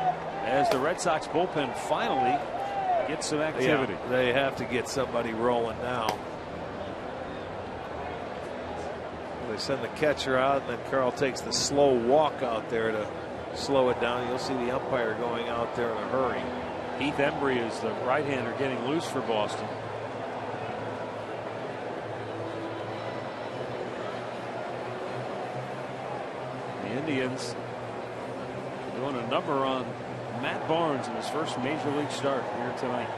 as the Red Sox bullpen finally gets some activity. Yeah, they have to get somebody rolling now. They send the catcher out, and then Carl takes the slow walk out there to slow it down. You'll see the umpire going out there in a hurry. Heath Embry is the right-hander getting loose for Boston. Indians doing a number on Matt Barnes in his first major league start here tonight.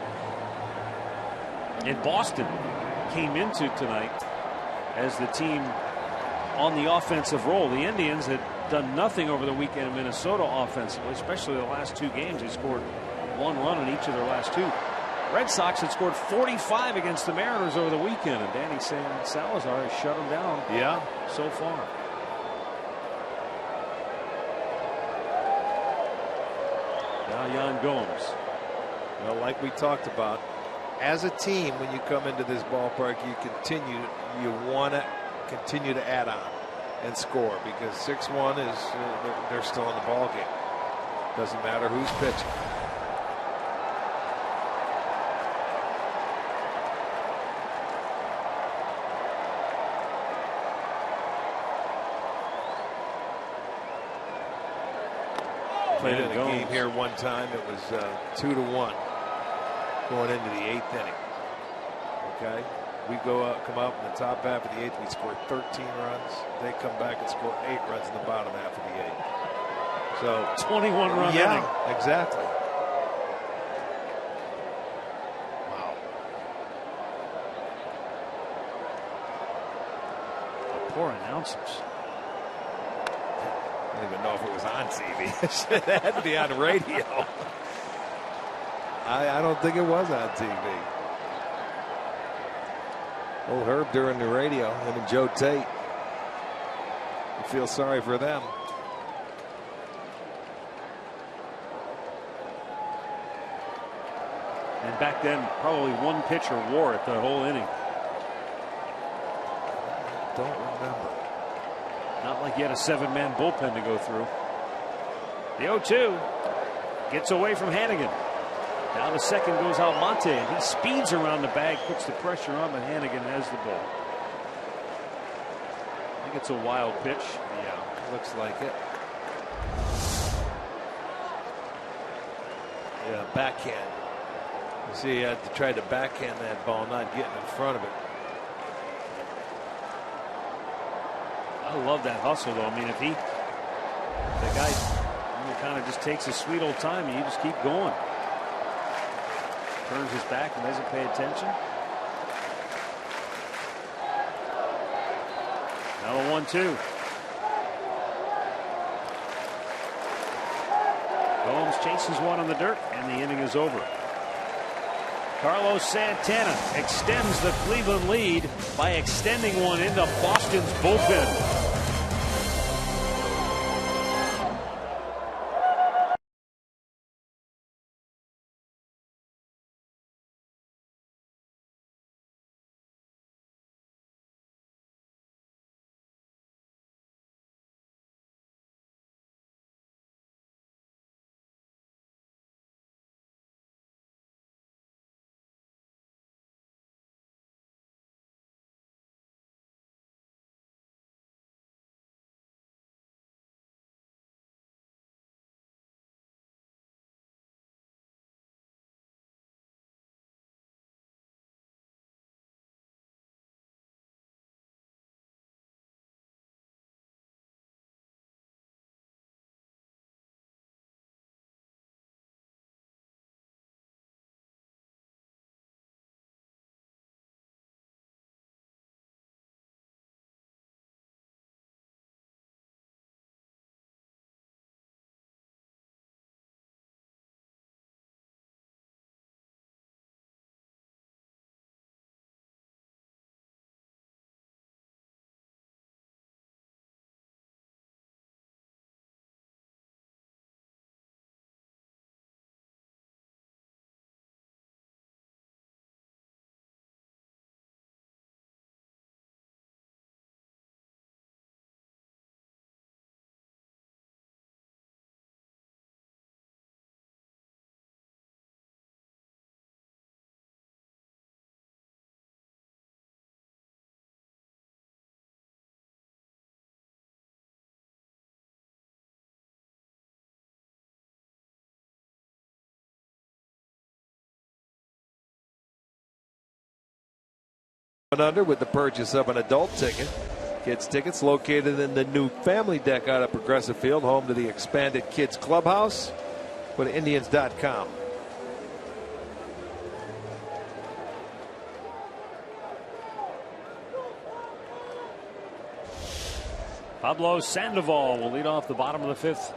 And Boston came into tonight as the team on the offensive roll. The Indians had done nothing over the weekend in Minnesota offensively, especially the last 2 games. They scored 1 run in each of their last 2. Red Sox had scored 45 against the Mariners over the weekend, and Danny's saying Salazar has shut them down. Yeah, so far. Now Yan Gomes. Well, like we talked about, as a team, when you come into this ballpark, you want to continue to add on and score, because 6-1 is they're still in the ball game. Doesn't matter who's pitching. Played in a game here one time. It was 2-1 going into the 8th inning. Okay, we come up in the top half of the 8th. We scored 13 runs. They come back and score 8 runs in the bottom half of the 8th. So 21 run inning. Exactly. Wow. The poor announcers. I don't even know if it was on TV. It had to be on the radio. I don't think it was on TV. Old Herb during the radio, him and Joe Tate. You feel sorry for them. And back then, probably one pitcher wore it the whole inning. Don't remember. Not like you had a 7-man bullpen to go through. The 0-2 gets away from Hannigan. Down to second goes Almonte, and he speeds around the bag, puts the pressure on, but Hannigan has the ball. I think it's a wild pitch. Yeah, looks like it. Yeah, backhand. You see, he had to try to backhand that ball, not getting in front of it. I love that hustle, though. I mean, if the guy kind of just takes his sweet old time, and you just keep going. Turns his back and doesn't pay attention. Now the 1-2. Gomes chases one on the dirt, and the inning is over. Carlos Santana extends the Cleveland lead by extending one into Boston's bullpen. Under with the purchase of an adult ticket. Kids tickets located in the new family deck out at Progressive Field, home to the expanded kids clubhouse. Go to Indians.com. Pablo Sandoval will lead off the bottom of the 5th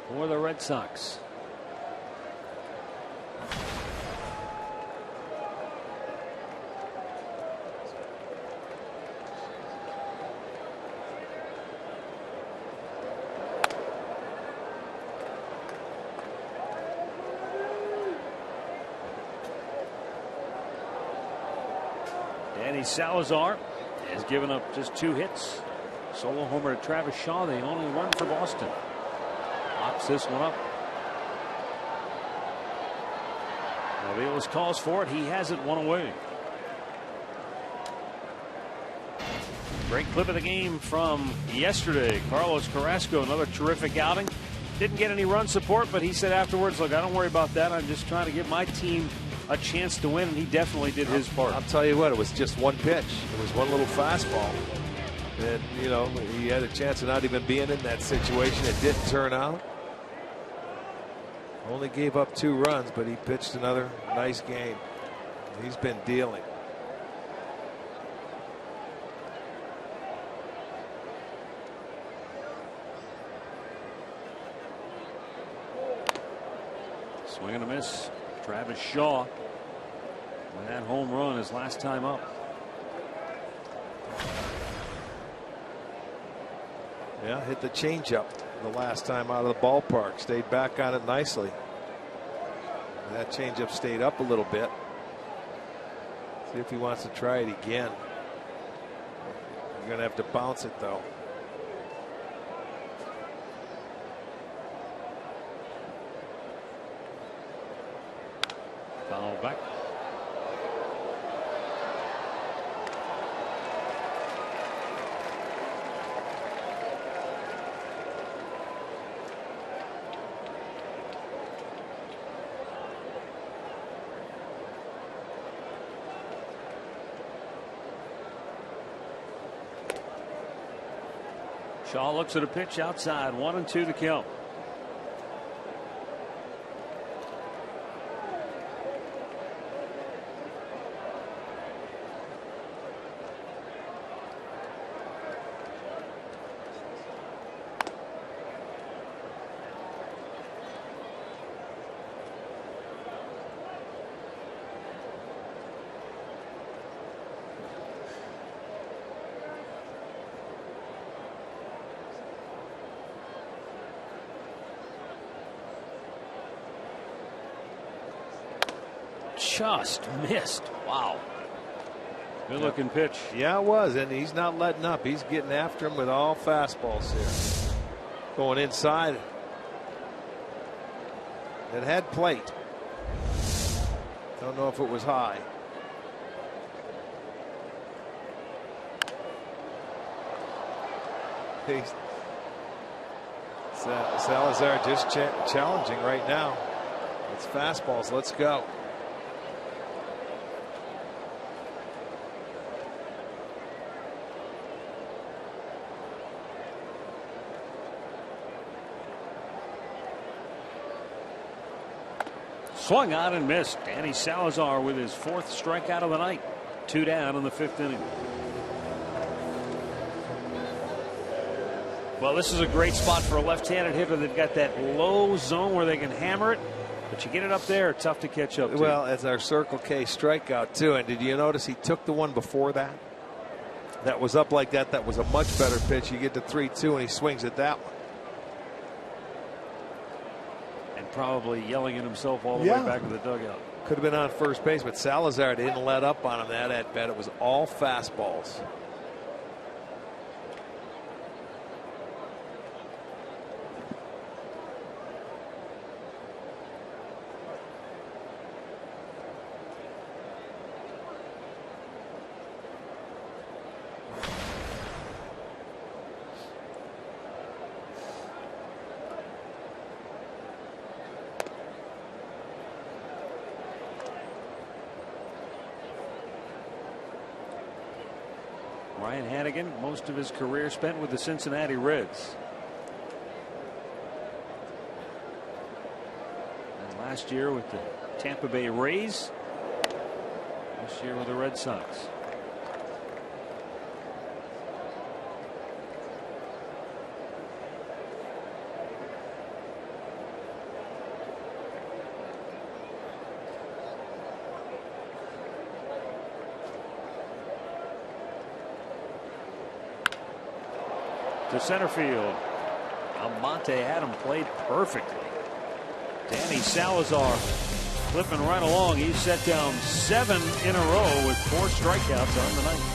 for the Red Sox. Danny Salazar has given up just 2 hits. Solo homer to Travis Shaw, the only run for Boston. Pops this one up. Aviles calls for it. He has it 1 away. Great clip of the game from yesterday. Carlos Carrasco, another terrific outing. Didn't get any run support, but he said afterwards, look, I don't worry about that. I'm just trying to give my team a chance to win, and he definitely did his part. I'll tell you what, it was just one pitch. It was one little fastball. And, you know, he had a chance of not even being in that situation. It didn't turn out. Only gave up 2 runs, but he pitched another nice game. He's been dealing. Swing and a miss. Travis Shaw with that home run his last time up. Yeah, hit the changeup the last time out of the ballpark. Stayed back on it nicely. That changeup stayed up a little bit. See if he wants to try it again. You're going to have to bounce it, though. Foul back. Shaw looks at a pitch outside. 1-2 to count. Just missed. Wow. Good looking pitch. Yeah, it was, and he's not letting up. He's getting after him with all fastballs here. Going inside. It had plate. Don't know if it was high. Salazar just challenging right now. It's fastballs. Let's go. Swung on and missed. Danny Salazar with his 4th strikeout of the night. 2 down in the 5th inning. Well, this is a great spot for a left-handed hitter. They've got that low zone where they can hammer it, but you get it up there, tough to catch up to. Well, it's our Circle K strikeout too. And did you notice he took the one before that? That was up like that. That was a much better pitch. You get to 3-2 and he swings at that one. Probably yelling at himself all the way back to the dugout. Could have been on first base, but Salazar didn't let up on him that at bat. It was all fastballs. Ryan Hannigan, most of his career spent with the Cincinnati Reds. And last year with the Tampa Bay Rays. This year with the Red Sox. To center field. Almonte Adam played perfectly. Danny Salazar Clipping right along. He's set down 7 in a row with 4 strikeouts on the night.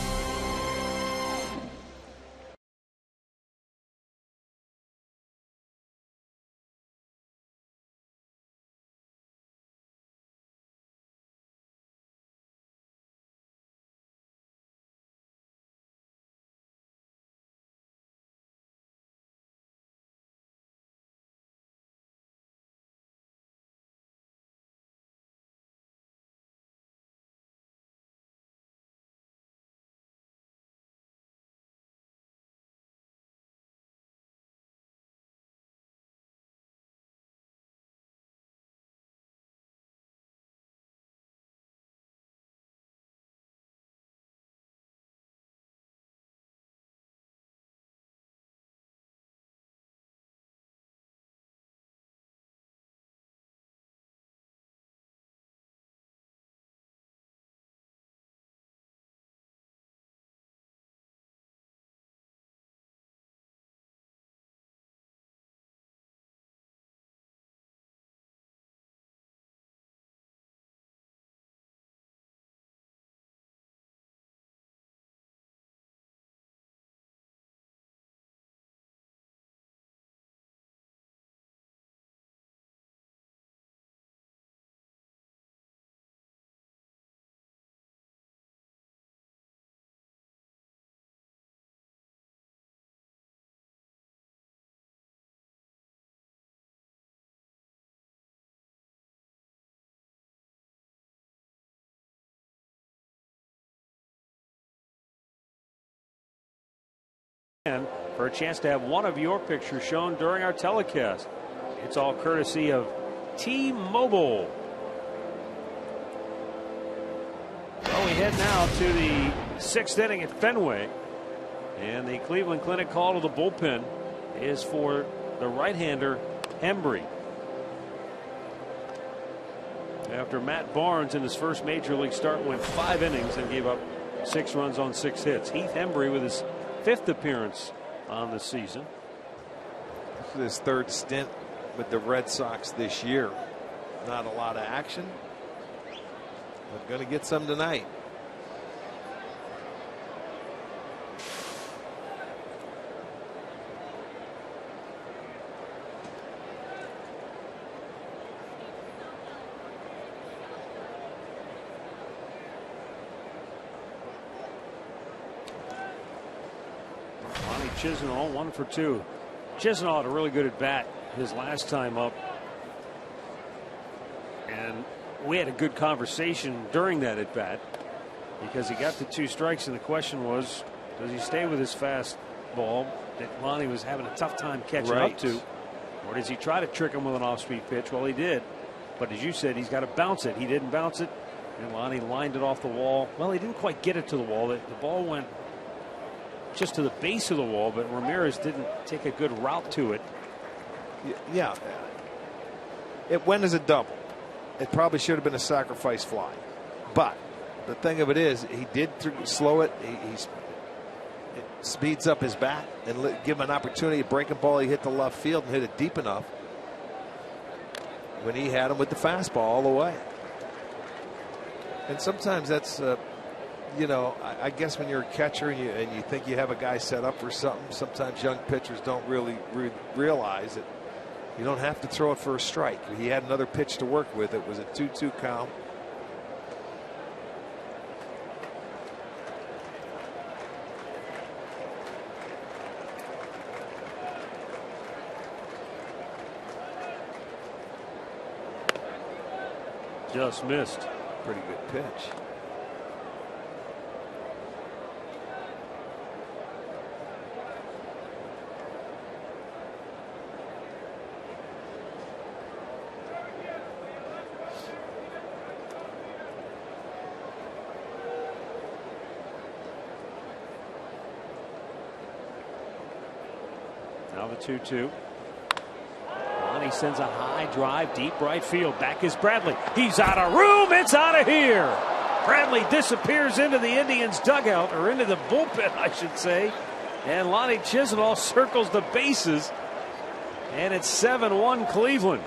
For a chance to have one of your pictures shown during our telecast. It's all courtesy of T-Mobile. Well, we head now to the 6th inning at Fenway, and the Cleveland Clinic call to the bullpen is for the right-hander Hembree. After Matt Barnes in his first major league start went 5 innings and gave up 6 runs on 6 hits. Heath Hembree with his 5th appearance on the season. This is his 3rd stint with the Red Sox this year. Not a lot of action, but going to get some tonight. Chisenhall 1 for 2. Chisenhall had a really good at bat his last time up, and we had a good conversation during that at bat because he got the 2 strikes, and the question was, does he stay with his fastball that Lonnie was having a tough time catching up to, or does he try to trick him with an off-speed pitch? Well, he did, but as you said, he's got to bounce it. He didn't bounce it, and Lonnie lined it off the wall. Well, he didn't quite get it to the wall. The ball went just to the base of the wall, but Ramirez didn't take a good route to it. Yeah, it went as a double. It probably should have been a sacrifice fly, but the thing of it is, he did slow it. It speeds up his bat and give him an opportunity. Breaking ball, he hit the left field and hit it deep enough when he had him with the fastball all the way. And sometimes that's you know, I guess when you're a catcher and you think you have a guy set up for something, sometimes young pitchers don't really realize that you don't have to throw it for a strike. He had another pitch to work with. It was a 2-2 count. Just missed. Pretty good pitch. Now the 2-2. Lonnie sends a high drive, deep right field. Back is Bradley. He's out of room. It's out of here. Bradley disappears into the Indians' dugout, or into the bullpen, I should say. And Lonnie Chisenhall circles the bases. And it's 7-1 Cleveland.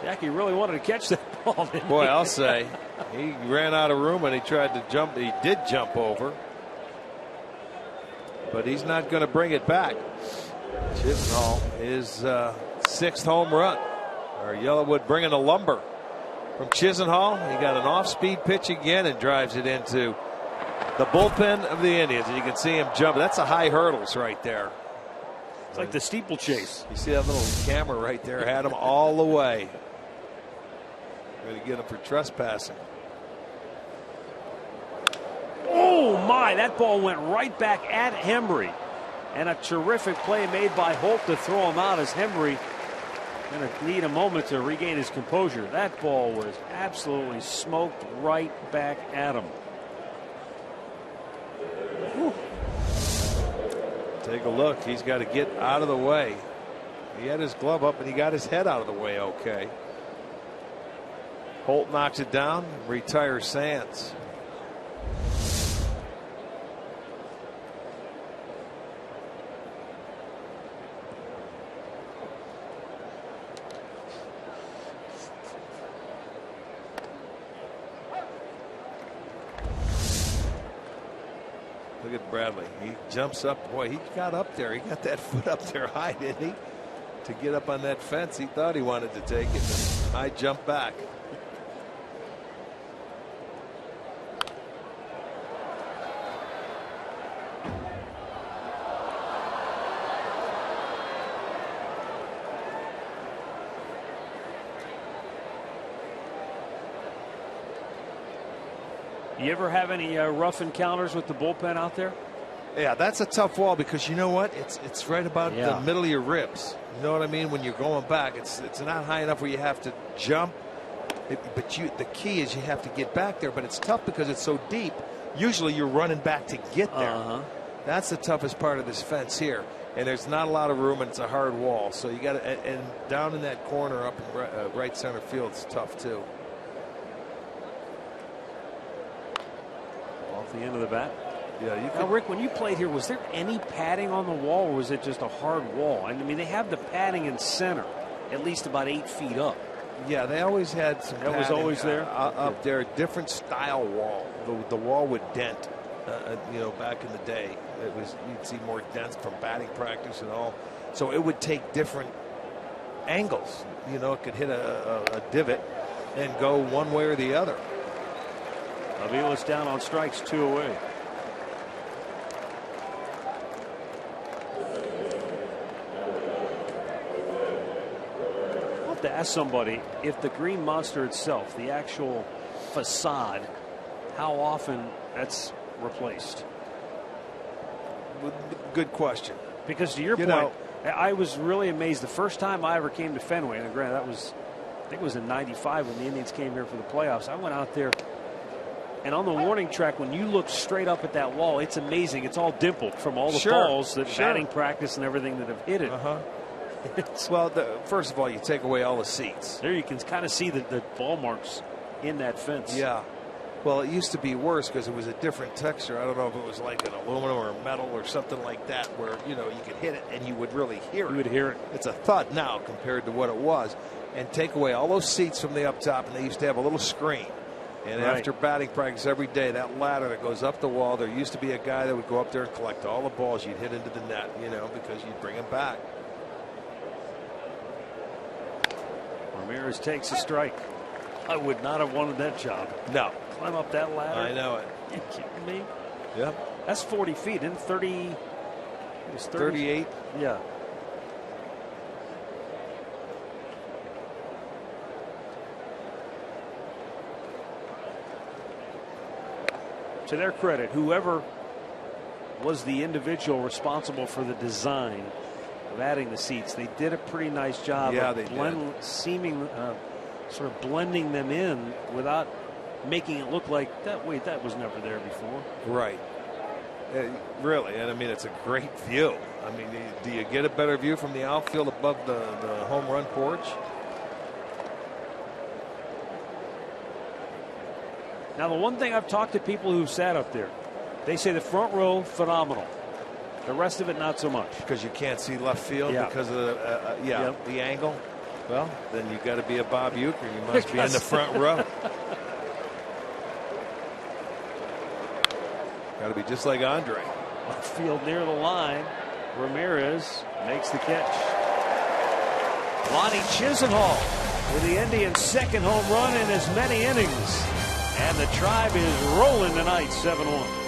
Jackie really wanted to catch that ball, didn't Boy, he? I'll say. He ran out of room and he tried to jump. He did jump over. But he's not going to bring it back. Chisenhall, his 6th home run. Or Yellowwood bringing the lumber from Chisenhall. He got an off-speed pitch again and drives it into the bullpen of the Indians. And you can see him jump. That's a high hurdles right there. It's like the steeplechase. You see that little camera right there had him all the way. Going to get him for trespassing. Oh my, that ball went right back at Hembree. And a terrific play made by Holt to throw him out as Hembree going to need a moment to regain his composure. That ball was absolutely smoked right back at him. Whew. Take a look. He's got to get out of the way. He had his glove up and he got his head out of the way okay. Holt knocks it down, retires Sands. Look at Bradley. He jumps up. Boy, he got up there. He got that foot up there high, didn't he? To get up on that fence. He thought he wanted to take it. High jump back. You ever have any rough encounters with the bullpen out there? Yeah, that's a tough wall because you know what? It's right about the middle of your ribs. You know what I mean? When you're going back, it's not high enough where you have to jump. The key is you have to get back there. But it's tough because it's so deep. Usually you're running back to get there. That's the toughest part of this fence here. And there's not a lot of room, and it's a hard wall. So you got to, and down in that corner up in right center field, it's tough too. Off the end of the bat. Yeah, you now, Rick, when you played here, was there any padding on the wall, or was it just a hard wall? I mean, they have the padding in center, at least about 8 feet up. Yeah, they always had some. That was always there up there. Different style wall. The wall would dent. You know, back in the day, it was you'd see more dents from batting practice and all. So it would take different angles. You know, it could hit a divot and go one way or the other. Avila's down on strikes, 2 away. I'll have to ask somebody if the Green Monster itself, the actual facade, how often that's replaced. Good question. Because to your point, I was really amazed the first time I ever came to Fenway, and granted that was, I think it was in '95 when the Indians came here for the playoffs. I went out there, and on the warning track, when you look straight up at that wall, it's amazing. It's all dimpled from all the balls that batting practice and everything that have hit it. Well, first of all, you take away all the seats. There you can kind of see the ball marks in that fence. Yeah. Well, it used to be worse because it was a different texture. I don't know if it was like an aluminum or a metal or something like that where, you know, you could hit it and you would really hear it. You would hear it. It's a thud now compared to what it was. And take away all those seats from the up top, and they used to have a little screen. And after batting practice every day, that ladder that goes up the wall, there used to be a guy that would go up there and collect all the balls you'd hit into the net, you know, because you'd bring them back. Ramirez takes a strike. I would not have wanted that job. No. Climb up that ladder. I know it. You kidding me? Yep. That's 40 feet. Isn't 30? It was 38. Yeah. To their credit, whoever was the individual responsible for the design of adding the seats, they did a pretty nice job of sort of blending them in without making it look like that. Wait, that was never there before. Right. Really, and I mean, it's a great view. I mean, do you get a better view from the outfield above the home run porch? Now, the one thing I've talked to people who've sat up there, they say the front row, phenomenal. The rest of it, not so much. Because you can't see left field because of the angle. Well, then you got to be a Bob Uecker. You must be in the front row. Got to be just like Andre. Left field near the line. Ramirez makes the catch. Lonnie Chisenhall with the Indians' second home run in as many innings. And the Tribe is rolling tonight, 7-1.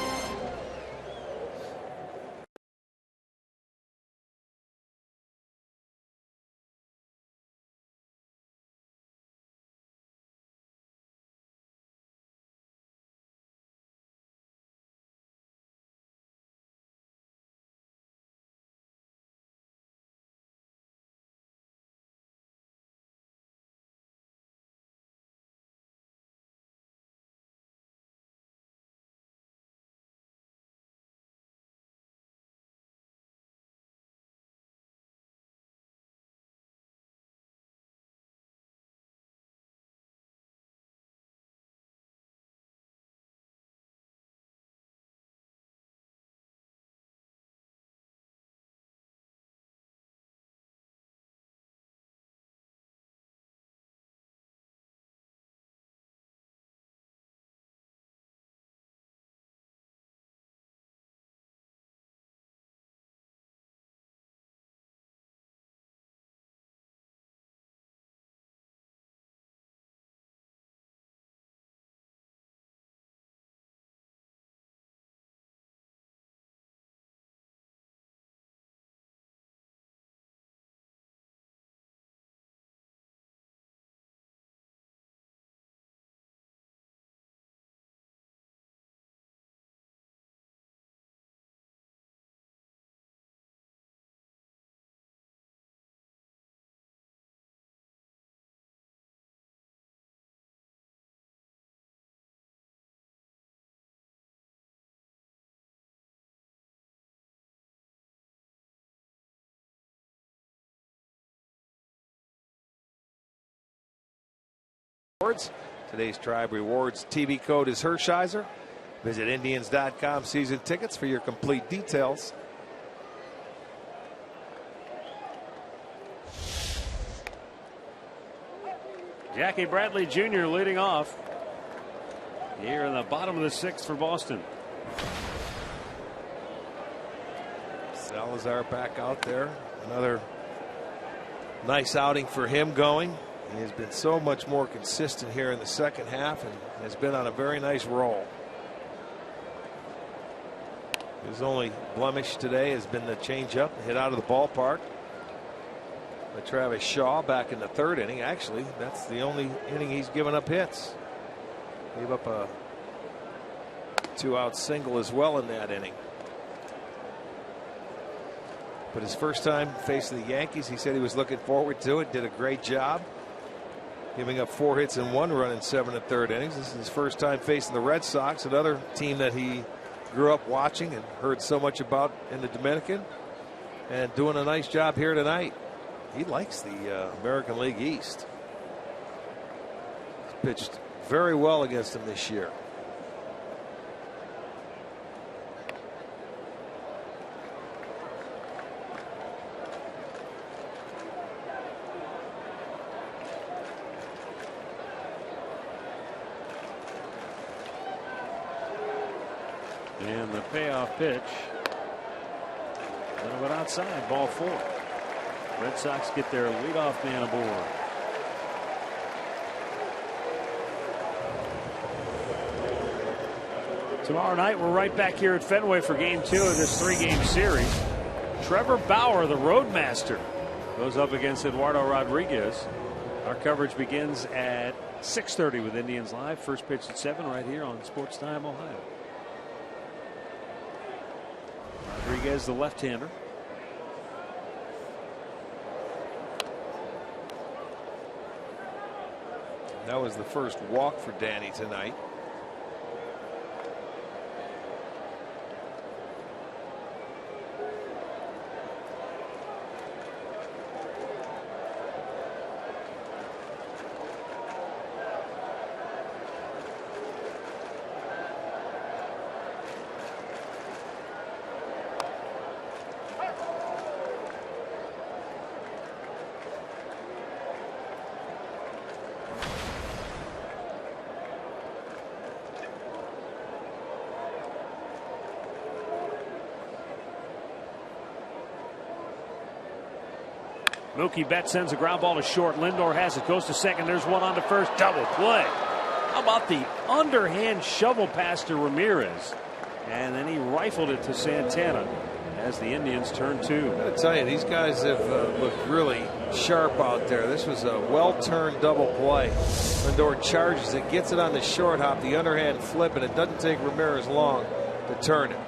Today's Tribe Rewards TV code is Hershiser. Visit Indians.com season tickets for your complete details. Jackie Bradley Jr. leading off here in the bottom of the 6th for Boston. Salazar back out there. Another nice outing for him going. He has been so much more consistent here in the second half and has been on a very nice roll. His only blemish today has been the changeup hit out of the ballpark by Travis Shaw back in the 3rd inning. Actually, that's the only inning he's given up hits. Gave up a 2-out single as well in that inning. But his first time facing the Yankees, he said he was looking forward to it. Did a great job, giving up 4 hits and 1 run in 7 1/3 innings. This is his first time facing the Red Sox, another team that he grew up watching and heard so much about in the Dominican, and doing a nice job here tonight. He likes the American League East. He's pitched very well against them this year. And the payoff pitch, a little bit outside, ball 4. Red Sox get their leadoff man aboard. Tomorrow night, we're right back here at Fenway for game 2 of this 3-game series. Trevor Bauer, the roadmaster, goes up against Eduardo Rodriguez. Our coverage begins at 6:30 with Indians Live. First pitch at 7 right here on Sports Time Ohio. Rodriguez, the left-hander. That was the first walk for Danny tonight. Mookie Betts sends a ground ball to short. Lindor has it, goes to second. There's one on to first. Double play. How about the underhand shovel pass to Ramirez? And then he rifled it to Santana as the Indians turn 2. I gotta tell you, these guys have looked really sharp out there. This was a well-turned double play. Lindor charges it, gets it on the short hop, the underhand flip, and it doesn't take Ramirez long to turn it.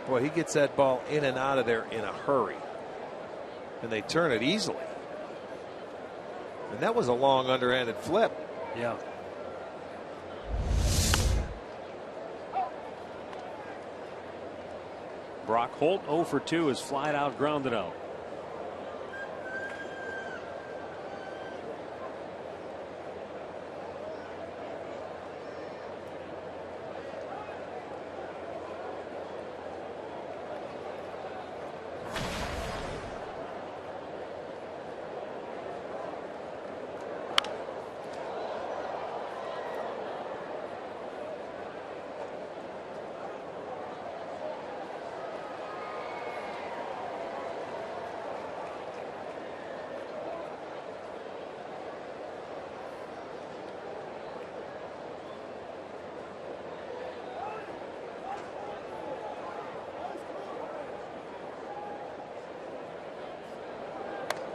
Boy, he gets that ball in and out of there in a hurry. And they turn it easily. And that was a long underhanded flip. Yeah. Brock Holt 0 for 2 is flied out, grounded out.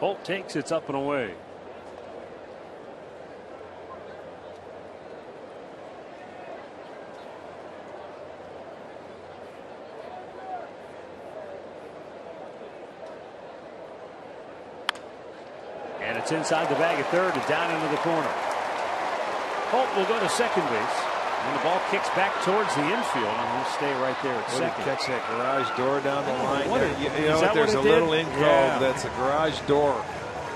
Holt takes, it's up and away. And it's inside the bag at third and down into the corner. Holt will go to second base. And the ball kicks back towards the infield, and he'll stay right there at second. Catch that garage door down the line. You know what, what? There's a little in yeah. that's a garage door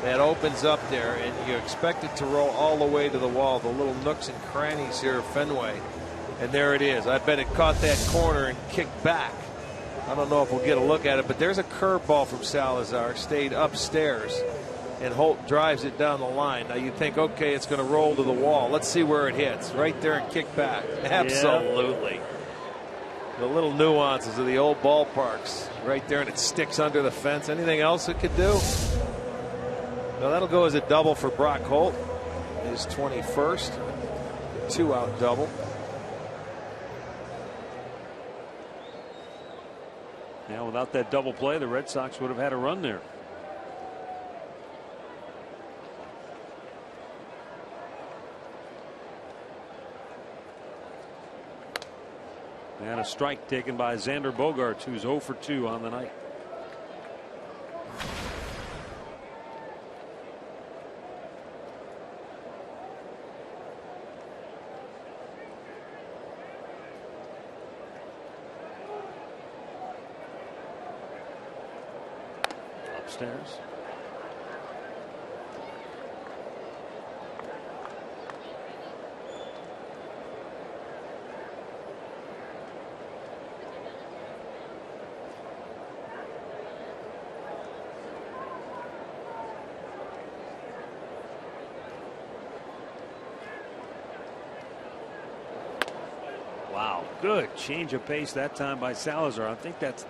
that opens up there, and you expect it to roll all the way to the wall, the little nooks and crannies here of Fenway. And there it is. I bet it caught that corner and kicked back. I don't know if we'll get a look at it, but there's a curveball from Salazar, stayed upstairs, and Holt drives it down the line. Now you think, okay, it's going to roll to the wall. Let's see where it hits. Right there and kick back. Absolutely. Yeah. The little nuances of the old ballparks. Right there, and it sticks under the fence. Anything else it could do? Now that'll go as a double for Brock Holt. His 21st. 2-out double. Yeah, without that double play, the Red Sox would have had a run there. And a strike taken by Xander Bogaerts, who's 0 for 2 on the night. Upstairs. Wow, good change of pace that time by Salazar. I think that's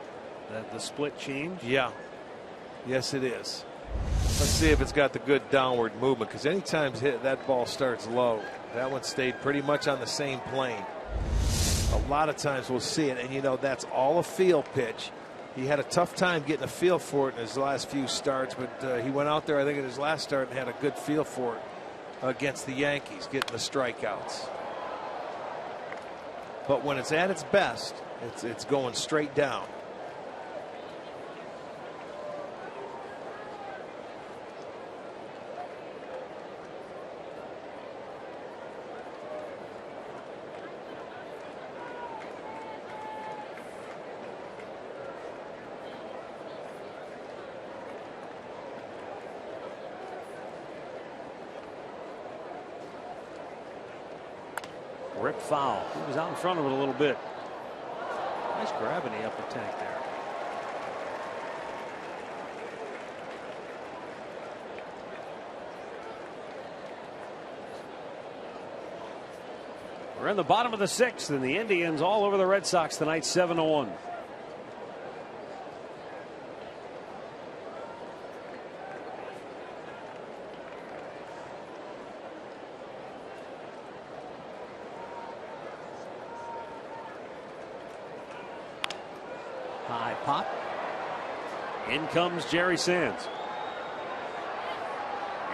the split change. Yeah. Yes, it is. Let's see if it's got the good downward movement, because anytime that ball starts low, that one stayed pretty much on the same plane. A lot of times we'll see it, and you know that's all a feel pitch. He had a tough time getting a feel for it in his last few starts, but he went out there, I think, in his last start and had a good feel for it against the Yankees, getting the strikeouts. But when it's at its best, it's going straight down. Rip foul. He was out in front of it a little bit. Nice gravity up the tank there. We're in the bottom of the sixth, and the Indians all over the Red Sox tonight, 7-1. High pop. In comes Jerry Sands.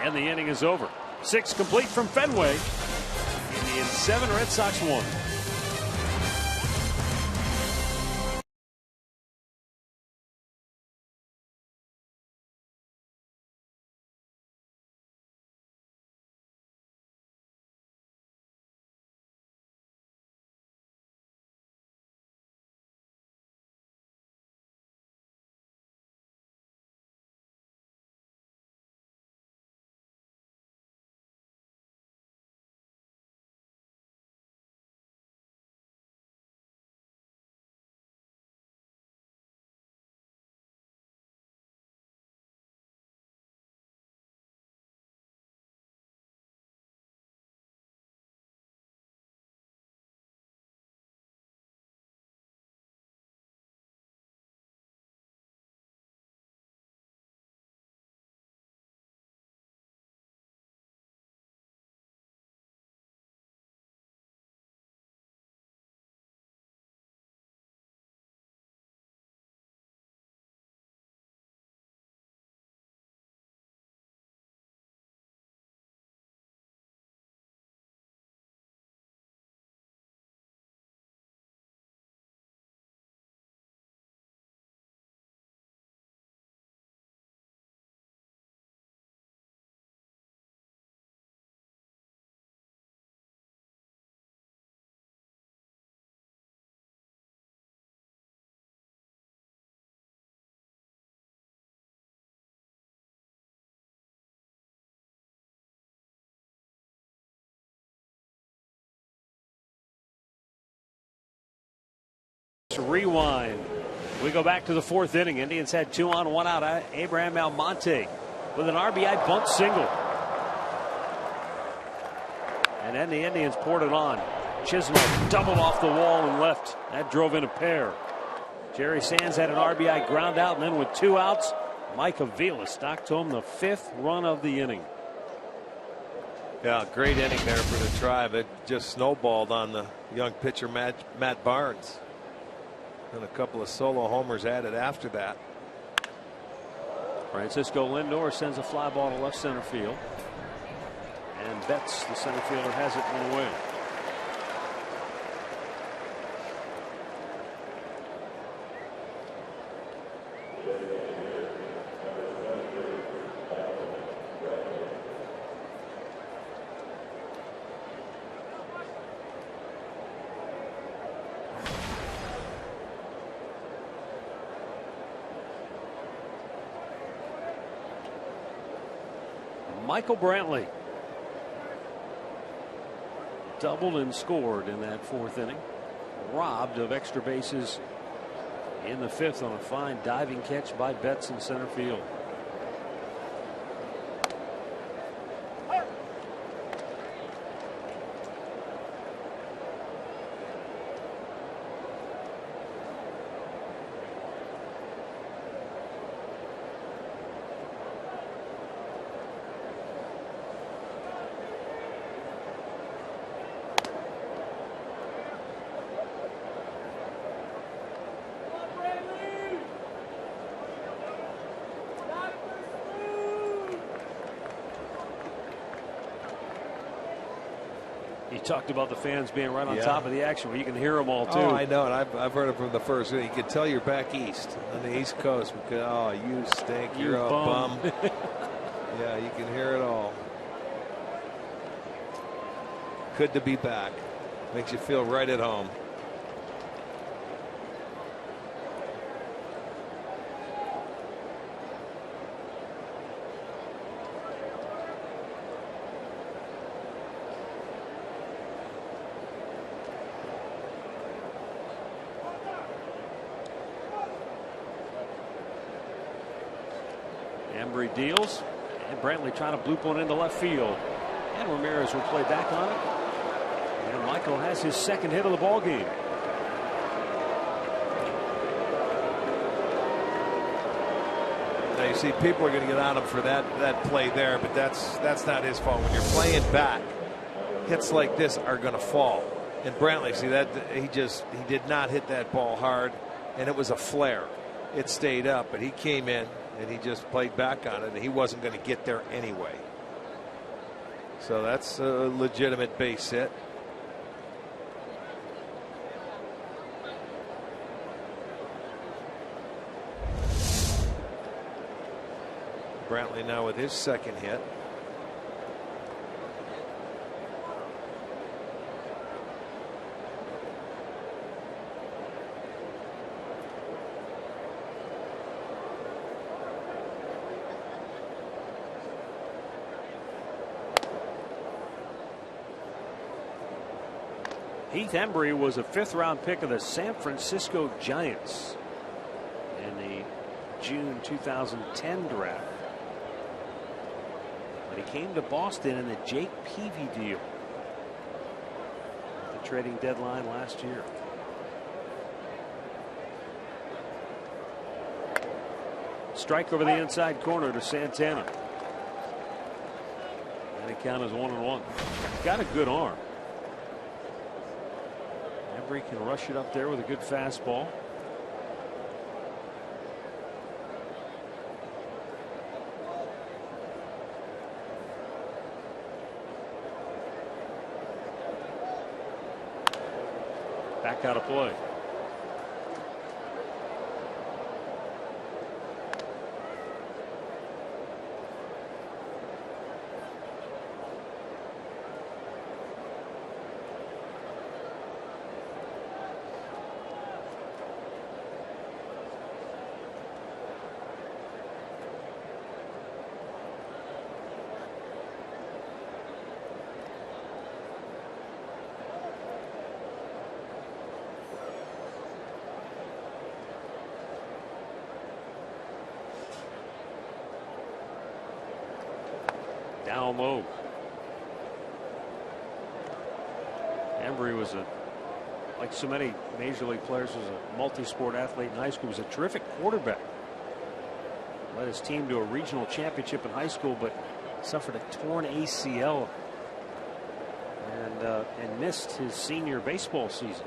And the inning is over. 6 complete from Fenway. Indians 7, Red Sox 1. Rewind. We go back to the 4th inning. Indians had 2 on, 1 out. Abraham Almonte with an RBI bunt single. And then the Indians poured it on. Chisholm doubled off the wall and left. That drove in a pair. Jerry Sands had an RBI ground out, and then with 2 outs, Mike Avila knocked home the 5th run of the inning. Yeah, great inning there for the Tribe. It just snowballed on the young pitcher Matt Barnes. And a couple of solo homers added after that. Francisco Lindor sends a fly ball to left center field. And Betts, the center fielder, has it one away. Michael Brantley doubled and scored in that 4th inning. Robbed of extra bases in the 5th on a fine diving catch by Betts in center field. You talked about the fans being right on top of the action. Well, you can hear them all too. Oh, I know, and I've heard it from the first. You can tell you're back east on the East Coast. Because, oh, you stink. You're a bum. Yeah, you can hear it all. Good to be back. Makes you feel right at home. Embry deals, and Brantley trying to bloop one into left field, and Ramirez will play back on it. And Michael has his 2nd hit of the ball game. Now you see people are going to get on him for that play there, but that's not his fault. When you're playing back, hits like this are going to fall. And Brantley, see that he did not hit that ball hard. and it was a flare. It stayed up, but he came in and he just played back on it, and he wasn't going to get there anyway. So that's a legitimate base hit. Brantley now with his second hit. Heath Embry was a 5th-round pick of the San Francisco Giants in the June 2010 draft. But he came to Boston in the Jake Peavy deal at the trading deadline last year. Strike over the inside corner to Santana. And the count is 1-1. Got a good arm. Embry can rush it up there with a good fastball. Back out of play. Down low. Embry was like so many major league players, was a multi-sport athlete in high school. He was a terrific quarterback. Led his team to a regional championship in high school, but suffered a torn ACL and missed his senior baseball season.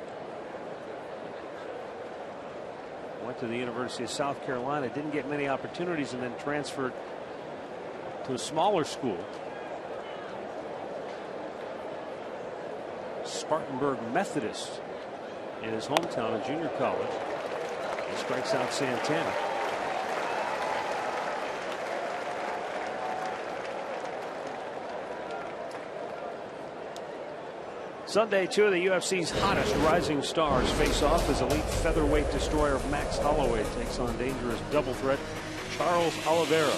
Went to the University of South Carolina, didn't get many opportunities, and then transferred to a smaller school, Spartanburg Methodist, in his hometown in junior college. He strikes out Santana. Sunday, 2 of the UFC's hottest rising stars face off as elite featherweight destroyer Max Holloway takes on dangerous double threat Charles Oliveira.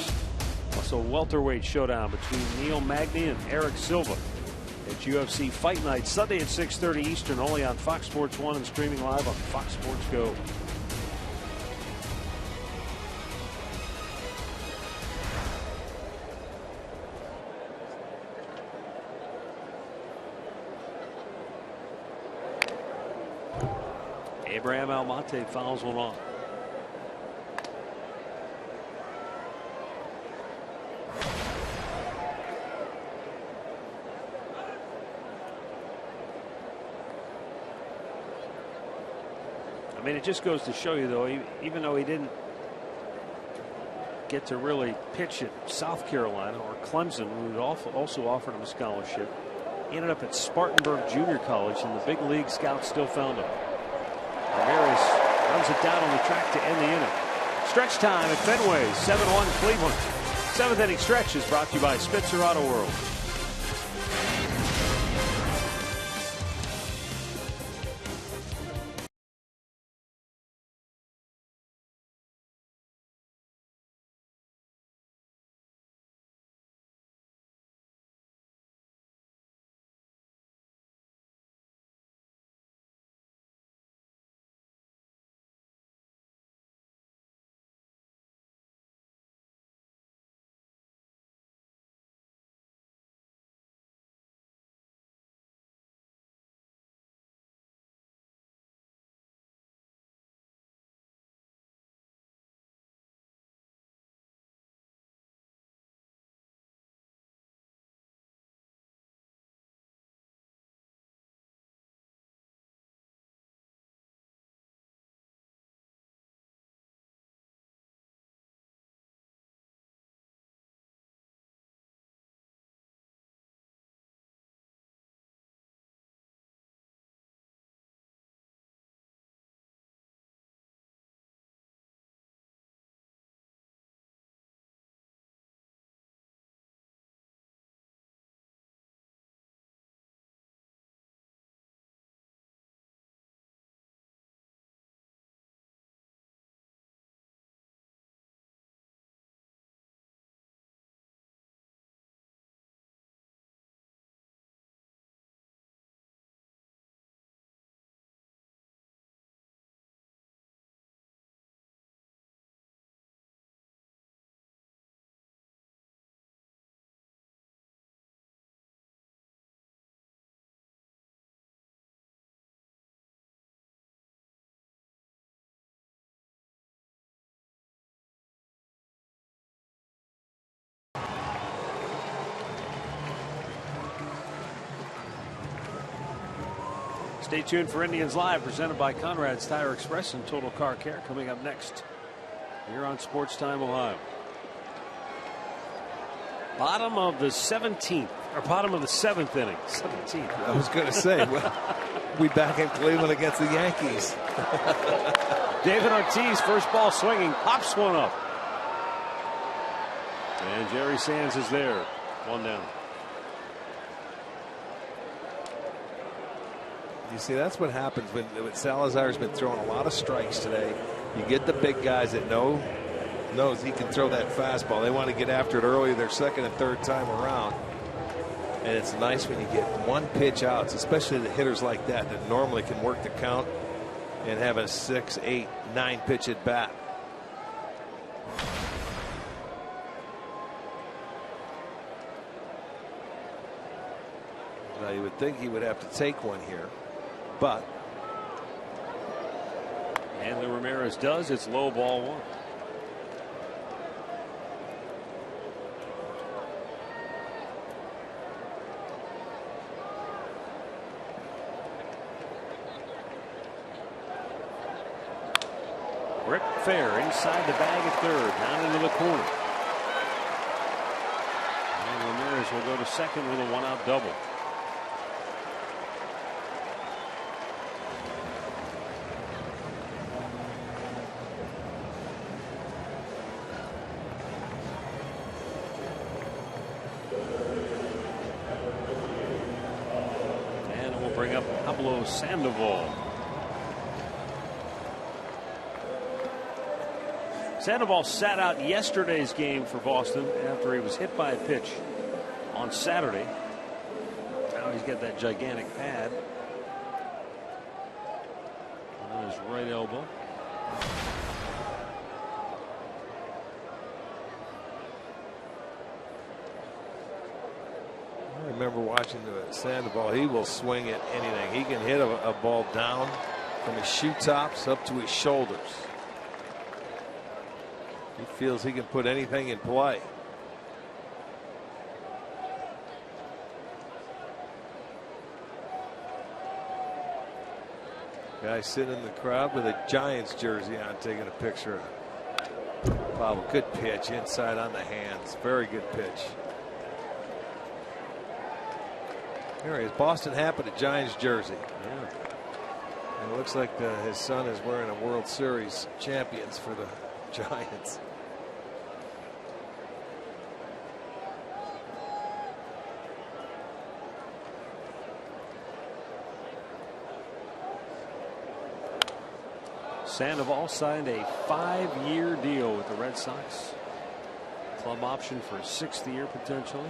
Also, welterweight showdown between Neil Magny and Eric Silva. It's UFC Fight Night Sunday at 6:30 Eastern, only on Fox Sports 1 and streaming live on Fox Sports Go. Abraham Almonte fouls one off. I mean, it just goes to show you, though, even though he didn't get to really pitch at South Carolina or Clemson, who also offered him a scholarship, he ended up at Spartanburg Junior College, and the big league scouts still found him. Ramirez runs it down on the track to end the inning. Stretch time at Fenway, 7-1 Cleveland. 7th inning stretch is brought to you by Spitzer Auto World. Stay tuned for Indians Live, presented by Conrad's Tire Express and Total Car Care, coming up next here on Sports Time Ohio. Bottom of the 17th, or bottom of the 7th inning. 17th. I was going to say, well, we back in Cleveland against the Yankees. David Ortiz, first ball swinging, pops one up. And Jerry Sands is there. One down. You see, that's what happens when Salazar's been throwing a lot of strikes today. You get the big guys that knows he can throw that fastball. They want to get after it early their second and third time around. And it's nice when you get one pitch outs, especially the hitters like that normally can work the count and have a 6, 8, 9 pitch at bat. Now you would think he would have to take one here, but. And Ramirez does. It's low, ball one. Rick Fair inside the bag at third, down into the corner. And Ramirez will go to second with a one-out double. And it will bring up Pablo Sandoval. Sandoval sat out yesterday's game for Boston after he was hit by a pitch on Saturday. Now he's got that gigantic pad on his right elbow. I remember watching the Sandoval. He will swing at anything. He can hit a ball down from his shoe tops up to his shoulders. He feels he can put anything in play. Guy sitting in the crowd with a Giants jersey on, taking a picture. Pablo, good pitch inside on the hands. Very good pitch. Here he is. Boston Happy, a Giants jersey. Yeah. And it looks like his son is wearing a World Series champions for the Giants. Sandoval signed a 5-year deal with the Red Sox. Club option for a 6th year potentially.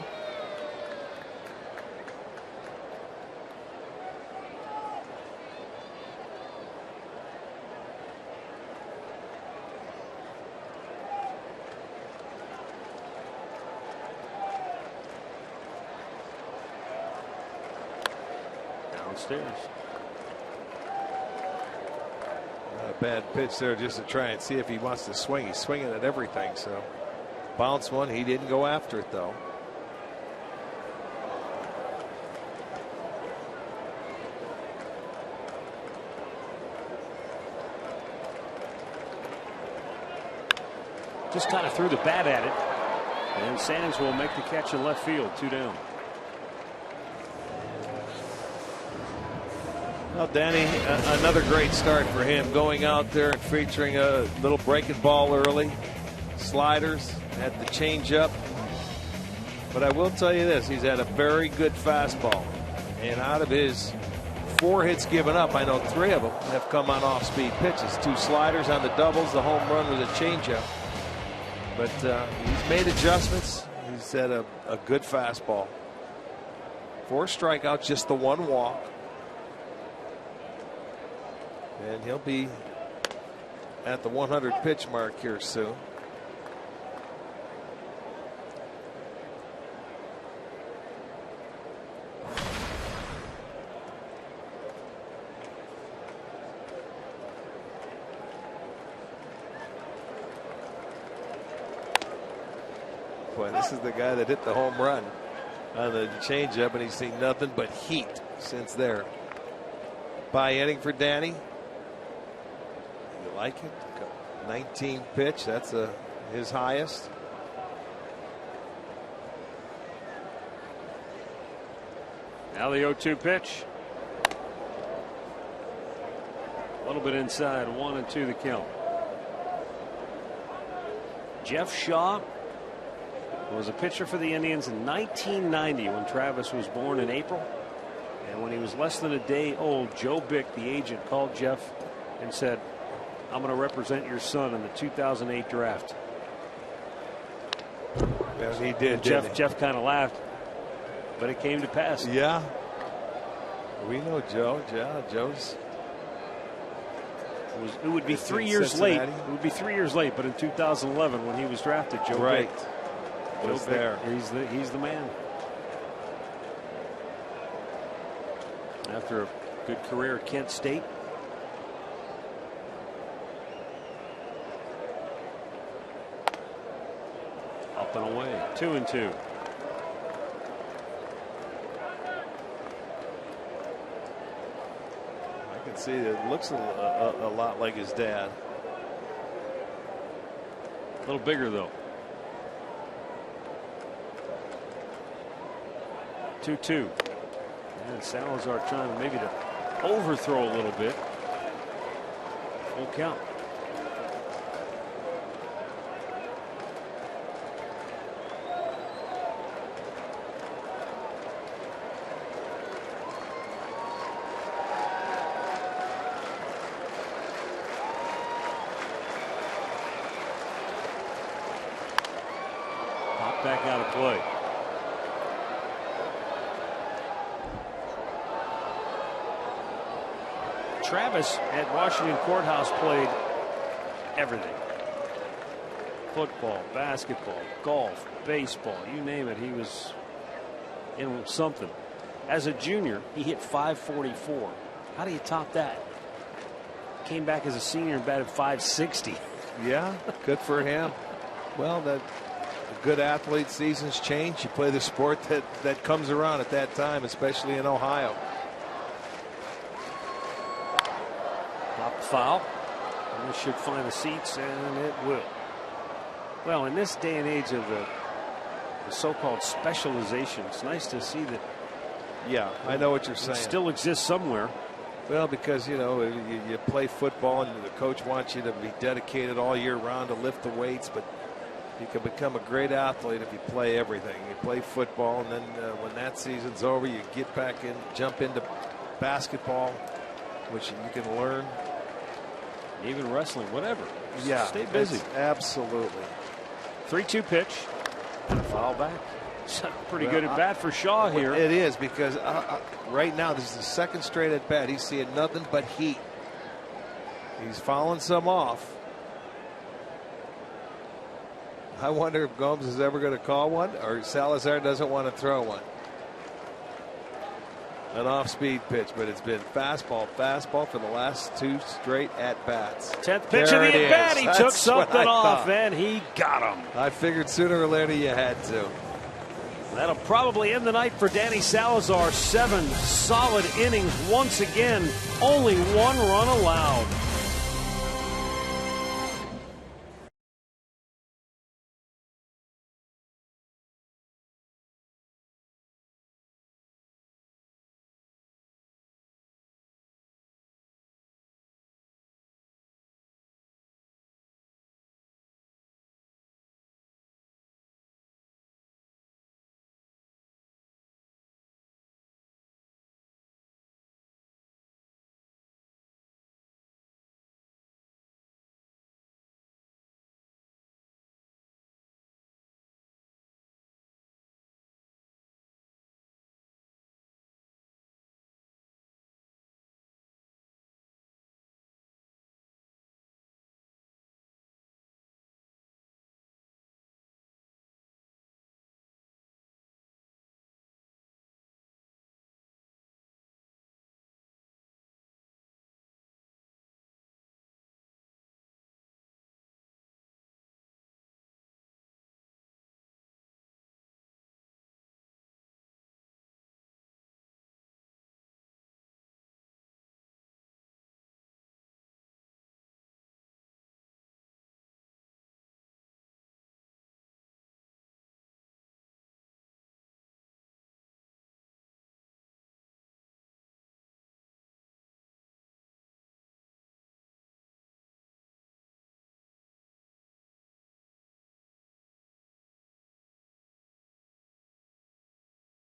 Downstairs. Bad pitch there just to try and see if he wants to swing. He's swinging at everything, so bounce one. He didn't go after it though. Just kind of threw the bat at it, and Sands will make the catch in left field. 2 down. Well, Danny, another great start for him, going out there and featuring a little breaking ball early, sliders, had the changeup. But I will tell you this, he's had a very good fastball. And out of his 4 hits given up, I know 3 of them have come on off-speed pitches. 2 sliders on the doubles, the home run was a changeup. But he's made adjustments. He's had a good fastball. 4 strikeouts, just the 1 walk. And he'll be at the 100 pitch mark here soon. Boy, this is the guy that hit the home run on the changeup, and he's seen nothing but heat since there. by inning for Danny. You like it? 19 pitch. That's his highest. Now the 0-2 pitch. A little bit inside, 1-2 the count. Jeff Shaw was a pitcher for the Indians in 1990 when Travis was born in April. And when he was less than a day old, Joe Bick, the agent, called Jeff and said, I'm going to represent your son in the 2008 draft. Yes, he did. Jeff kind of laughed, but it came to pass. Yeah. We know Joe. Yeah, Joe's. It would be 3 years late. It would be 3 years late, but in 2011 when he was drafted, Joe right. Bick Was there. He's the man. After a good career at Kent State. Up and away. 2-2. I can see it looks a lot like his dad. A little bigger though. 2-2. And Salazar trying maybe to overthrow a little bit. Full count. Pop back out of play. Travis at Washington Courthouse played everything. Football, basketball, golf, baseball, you name it. He was in something. As a junior, he hit .544. How do you top that? Came back as a senior and batted .560. Yeah, good for him. Well, that good athlete, seasons change. You play the sport that comes around at that time, especially in Ohio. Foul. And this should find the seats, and it will. Well, in this day and age of the so-called specialization, it's nice to see that. Yeah, I know what you're saying. It still exists somewhere. Well, because you play football and the coach wants you to be dedicated all year round to lift the weights, but you can become a great athlete if you play everything. You play football, and then when that season's over, you get back in, jump into basketball, which you can learn. Even wrestling, whatever. Yeah, stay busy. Absolutely. 3-2 pitch. And a foul back. Pretty good at bat for Shaw here. It is, because right now this is the second straight at bat. He's seeing nothing but heat. He's fouling some off. I wonder if Gomes is ever going to call one, or Salazar doesn't want to throw one. An off-speed pitch, but it's been fastball for the last two straight at-bats. 10th pitch of the at-bat. He took something off, and he got him. I figured sooner or later you had to. That'll probably end the night for Danny Salazar. 7 solid innings once again. Only 1 run allowed.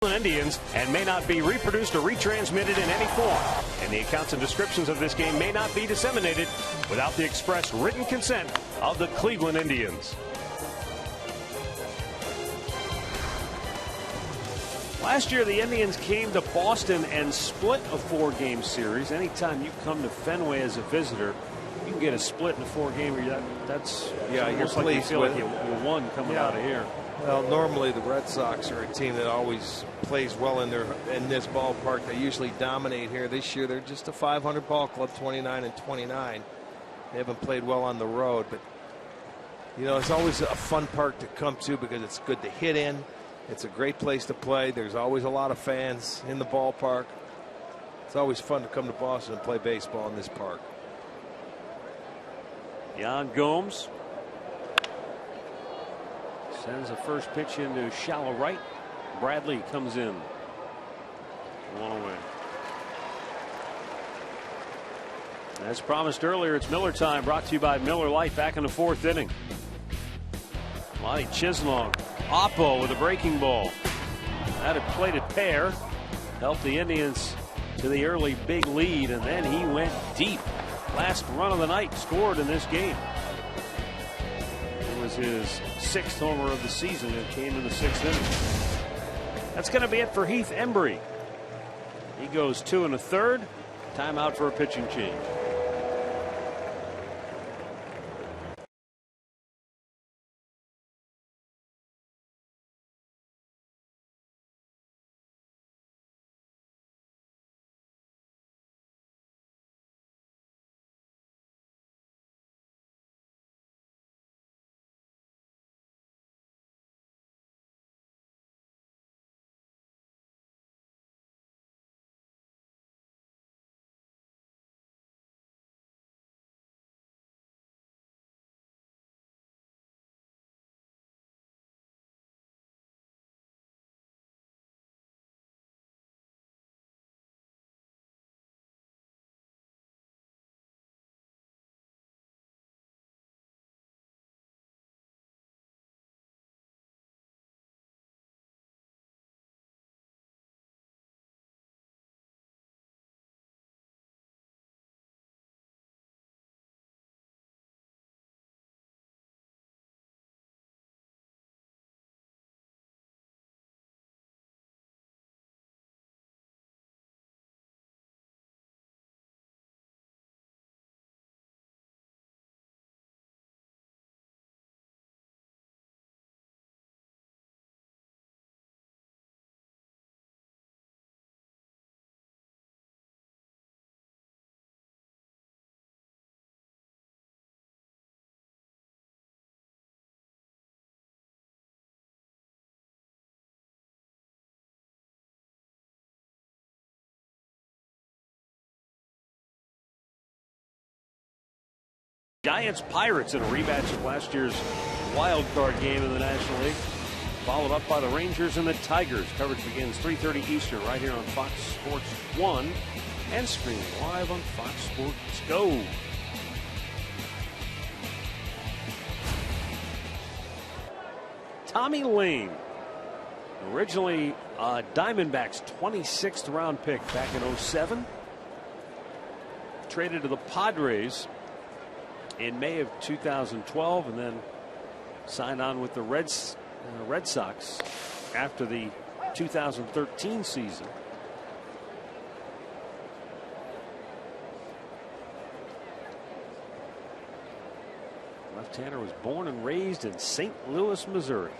Indians and may not be reproduced or retransmitted in any form, and the accounts and descriptions of this game may not be disseminated without the express written consent of the Cleveland Indians. Last year, the Indians came to Boston and split a 4-game series. Anytime you come to Fenway as a visitor, you can get a split in a 4-gamer. That's you're almost like you pleased feel with like you won coming out of here. Well, normally the Red Sox are a team that always plays well in this ballpark. They usually dominate here. This year they're just a 500 ball club, 29-29. They haven't played well on the road, but you know, it's always a fun park to come to because it's good to hit in. It's a great place to play. There's always a lot of fans in the ballpark. It's always fun to come to Boston and play baseball in this park. Yan Gomes sends a first pitch into shallow right. Bradley comes in. 1 away. As promised earlier, it's Miller time, brought to you by Miller Lite, back in the 4th inning. Lonnie Chislong, Oppo with a breaking ball. That had played a pair, helped the Indians to the early big lead, and then he went deep. Last run of the night scored in this game. It was his 6th homer of the season. It came in the 6th inning. That's going to be it for Heath Embry. He goes 2 1/3. Timeout for a pitching change. Giants Pirates in a rematch of last year's wild card game in the National League, followed up by the Rangers and the Tigers. Coverage begins 3:30 Eastern right here on Fox Sports 1 and streaming live on Fox Sports Go. Tommy Lane, originally Diamondbacks 26th round pick back in 2007, traded to the Padres in May of 2012 and then signed on with the Red Sox after the 2013 season. Left-hander was born and raised in St. Louis, Missouri.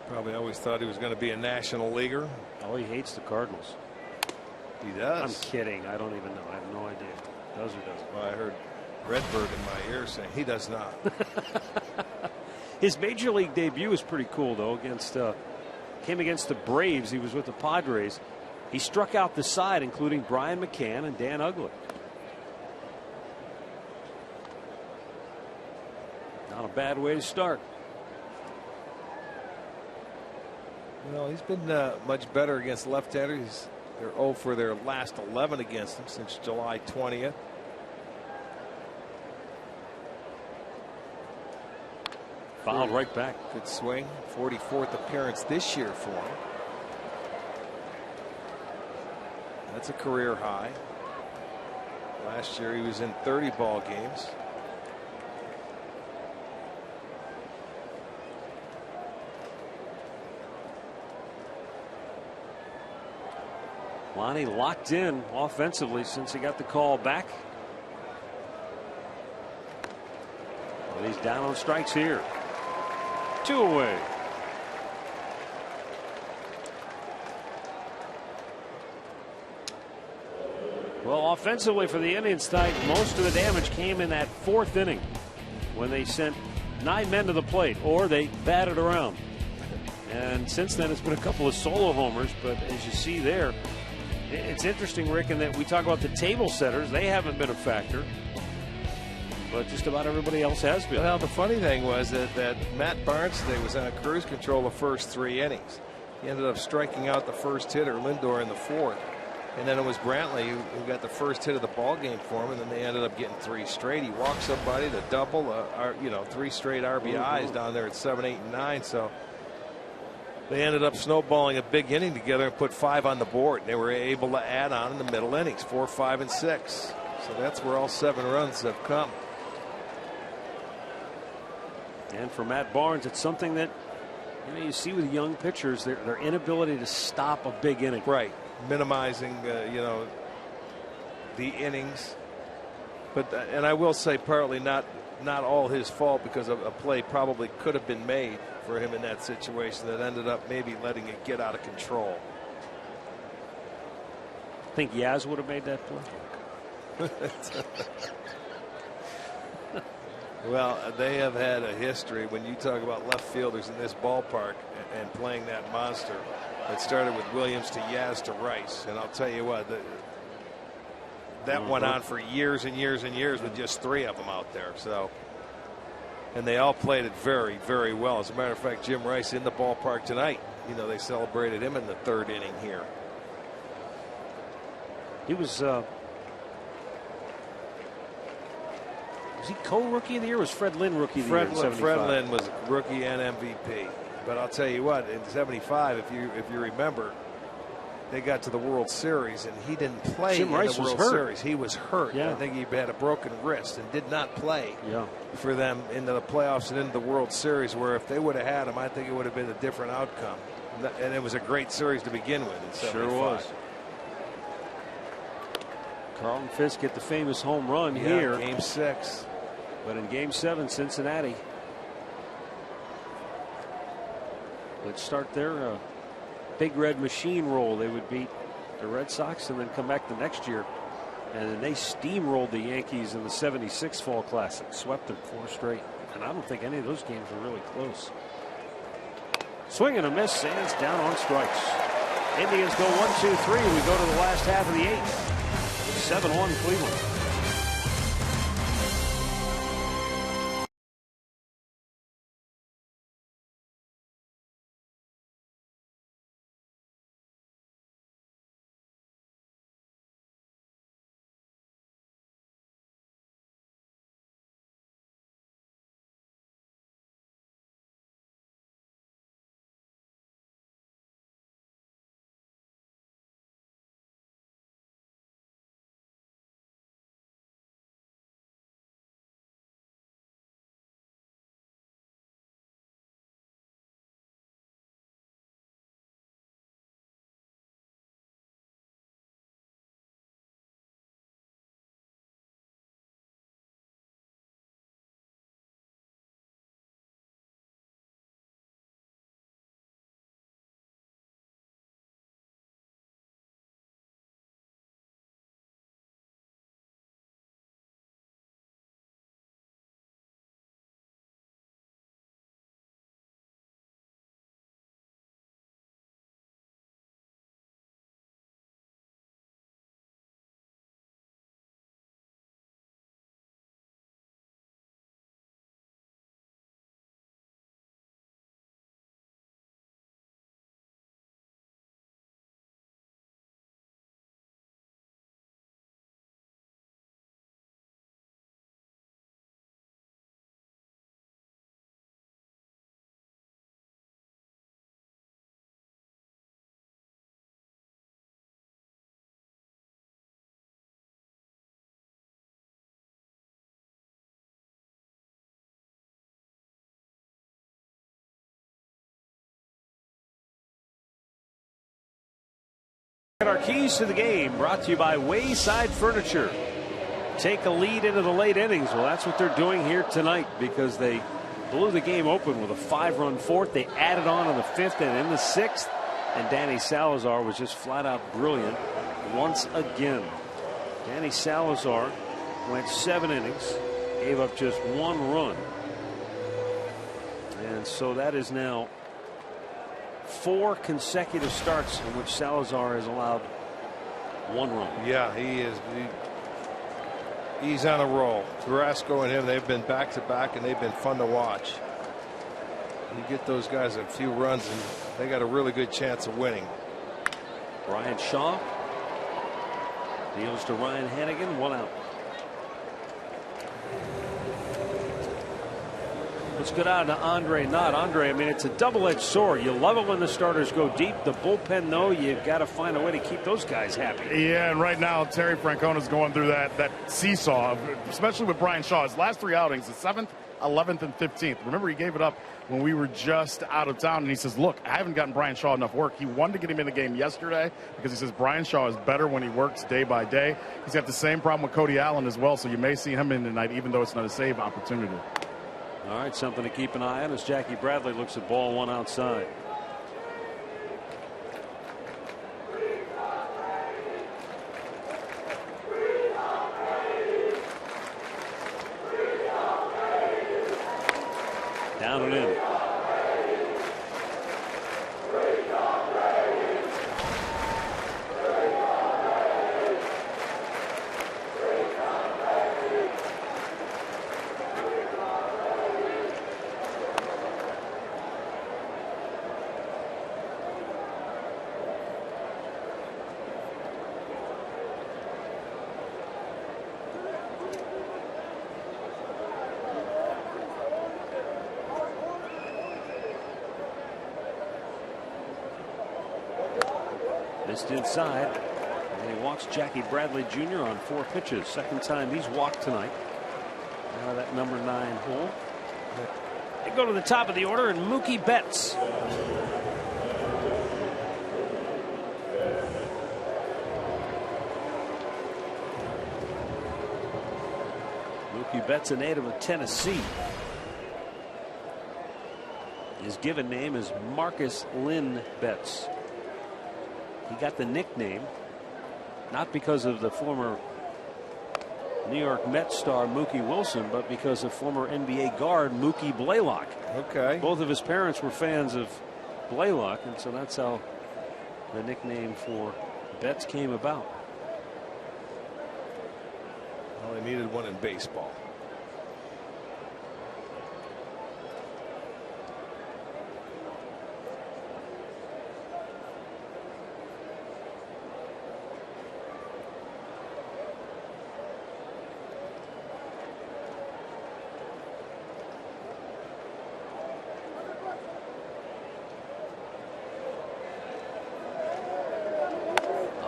Probably always thought he was going to be a national leaguer. Oh, he hates the Cardinals. He does. I'm kidding. I don't even know. I have no idea. Does or doesn't? Well, I heard Redbird in my ear saying he does not. His major league debut was pretty cool, though. Came against the Braves. He was with the Padres. He struck out the side, including Brian McCann and Dan Uggla. Not a bad way to start. Well, he's been much better against left-handers. They're 0 for their last 11 against him since July 20th. Fouled right back. Good swing. 44th appearance this year for him. That's a career high. Last year he was in 30 ball games. Lonnie locked in offensively since he got the call back. Well, he's down on strikes here. 2 away. Well, offensively for the Indians tonight, most of the damage came in that 4th inning when they sent 9 men to the plate, or they batted around. And since then, it's been a couple of solo homers, but as you see there, it's interesting, Rick, in that we talk about the table setters. They haven't been a factor, but just about everybody else has been. Well, the funny thing was that Matt Barnes today was on cruise control the first 3 innings. He ended up striking out the first hitter, Lindor, in the 4th. And then it was Brantley who got the first hit of the ball game for him, and then they ended up getting 3 straight. He walked somebody to double, 3 straight RBIs down there at 7, 8, and 9. So they ended up snowballing a big inning together and put 5 on the board. They were able to add on in the middle innings, 4, 5, and 6. So that's where all 7 runs have come. And for Matt Barnes, it's something that you see with young pitchers, their inability to stop a big inning. Right, minimizing the innings. But and I will say partly not all his fault, because a play probably could have been made for him in that situation that ended up maybe letting it get out of control. Think Yaz would have made that play? Well, they have had a history when you talk about left fielders in this ballpark and playing that monster. It started with Williams to Yaz to Rice, and I'll tell you what, that went on for years and years and years with just 3 of them out there. So, and they all played it very, very well. As a matter of fact, Jim Rice in the ballpark tonight. They celebrated him in the 3rd inning here. He was he co-rookie of the year? Or was Fred Lynn rookie of the year? Fred Lynn was rookie and MVP. But I'll tell you what, in '75, if you remember, they got to the World Series and he didn't play Jim in Rice the World was hurt. Series. He was hurt. Yeah. I think he had a broken wrist and did not play for them into the playoffs and into the World Series, where if they would have had him, I think it would have been a different outcome. And it was a great series to begin with in '75. Sure was. Carlton Fisk hit the famous home run here. Game 6. But in Game 7, Cincinnati would start their Big Red Machine roll. They would beat the Red Sox and then come back the next year. And then they steamrolled the Yankees in the '76 Fall Classic, swept them 4 straight. And I don't think any of those games were really close. Swing and a miss. Sands down on strikes. Indians go 1-2-3. We go to the last half of the 8th. 7-1 Cleveland. at our keys to the game, brought to you by Wayside Furniture. Take a lead into the late innings. Well, that's what they're doing here tonight, because they blew the game open with a 5-run fourth. They added on in the 5th and in the 6th. And Danny Salazar was just flat out brilliant once again. Danny Salazar went 7 innings, gave up just 1 run. And so that is now 4 consecutive starts in which Salazar has allowed 1 run. Yeah, he is. He's on a roll. Carrasco and him, they've been back to back, and they've been fun to watch. You get those guys a few runs, and they got a really good chance of winning. Brian Shaw deals to Ryan Hannigan, 1 out. Let's go down to Andre Knott. Andre, I mean, it's a double-edged sword. You love it when the starters go deep. The bullpen, though, you've got to find a way to keep those guys happy. Yeah, and right now, Terry Francona's going through that seesaw, especially with Brian Shaw. His last 3 outings, the 7th, 11th, and 15th. Remember, he gave it up when we were just out of town, and he says, look, I haven't gotten Brian Shaw enough work. He wanted to get him in the game yesterday because he says Brian Shaw is better when he works day by day. He's got the same problem with Cody Allen as well, so you may see him in tonight, even though it's not a save opportunity. All right, something to keep an eye on as Jackie Bradley looks at ball 1 outside. Down and in. Missed inside, and he walks Jackie Bradley Jr. on 4 pitches. 2nd time he's walked tonight. Now that number 9 hole. They go to the top of the order, and Mookie Betts. Mookie Betts, a native of Tennessee. His given name is Marcus Lynn Betts. He got the nickname not because of the former New York Mets star Mookie Wilson, but because of former NBA guard Mookie Blaylock. Okay. Both of his parents were fans of Blaylock, and so that's how the nickname for Betts came about. Well, they needed one in baseball.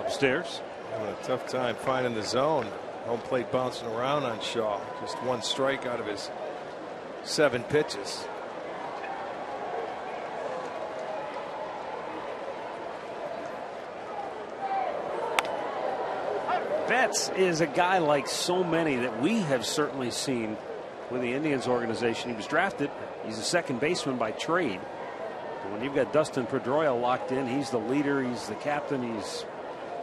Upstairs. Having a tough time finding the zone. Home plate bouncing around on Shaw. Just 1 strike out of his 7 pitches. Betts is a guy like so many that we have certainly seen with the Indians organization. He was drafted. He's a second baseman by trade. But when you've got Dustin Pedroia locked in, he's the leader, he's the captain, he's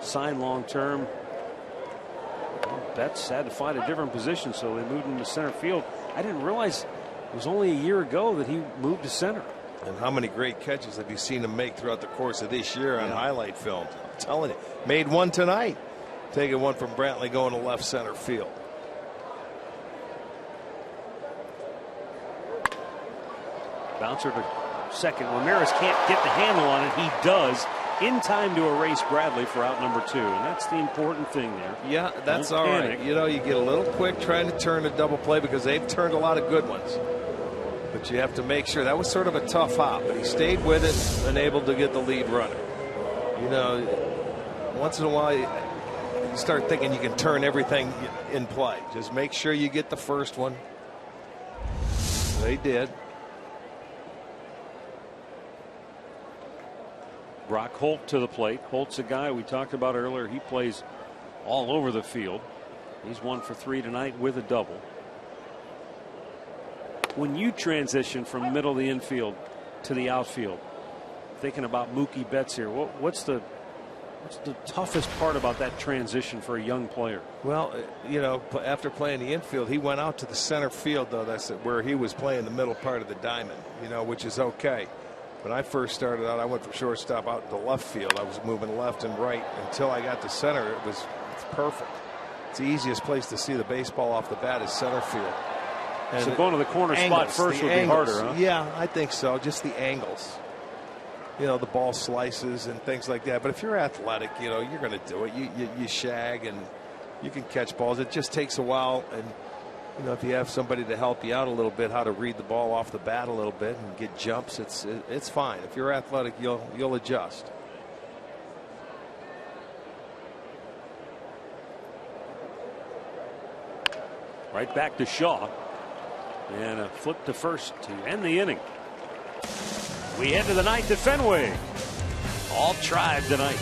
signed long term. Betts had to find a different position, so they moved him to center field. I didn't realize it was only a year ago that he moved to center. And how many great catches have you seen him make throughout the course of this year on highlight film? I'm telling you, made one tonight. Taking one from Brantley going to left center field. Bouncer to second. Ramirez can't get the handle on it. He does in time to erase Bradley for out number 2, and that's the important thing there. Yeah, that's all right. You know, you get a little quick trying to turn a double play because they've turned a lot of good ones. But you have to make sure. That was sort of a tough hop, but he stayed with it and able to get the lead runner. You know, once in a while you start thinking you can turn everything in play. Just make sure you get the first one. They did. Brock Holt to the plate. Holt's a guy we talked about earlier. He plays all over the field. He's 1 for 3 tonight with a double. When you transition from middle of the infield to the outfield, thinking about Mookie Betts here, what's the toughest part about that transition for a young player? Well, you know, after playing the infield, he went out to the center field, though. That's where he was playing the middle part of the diamond, you know, which is okay. When I first started out, I went from shortstop out to left field. I was moving left and right until I got to center. It's perfect. It's the easiest place to see the baseball off the bat is center field. And so going to the corner spot first would be harder, huh? Yeah, I think so. Just the angles. You know, the ball slices and things like that. But if you're athletic, you know, you're going to do it. You shag and you can catch balls. It just takes a while. And, you know, if you have somebody to help you out a little bit, how to read the ball off the bat a little bit and get jumps, it's fine. If you're athletic, you'll adjust. Right back to Shaw. And a flip to first to end the inning. We head to the ninth at Fenway. All Tribe tonight.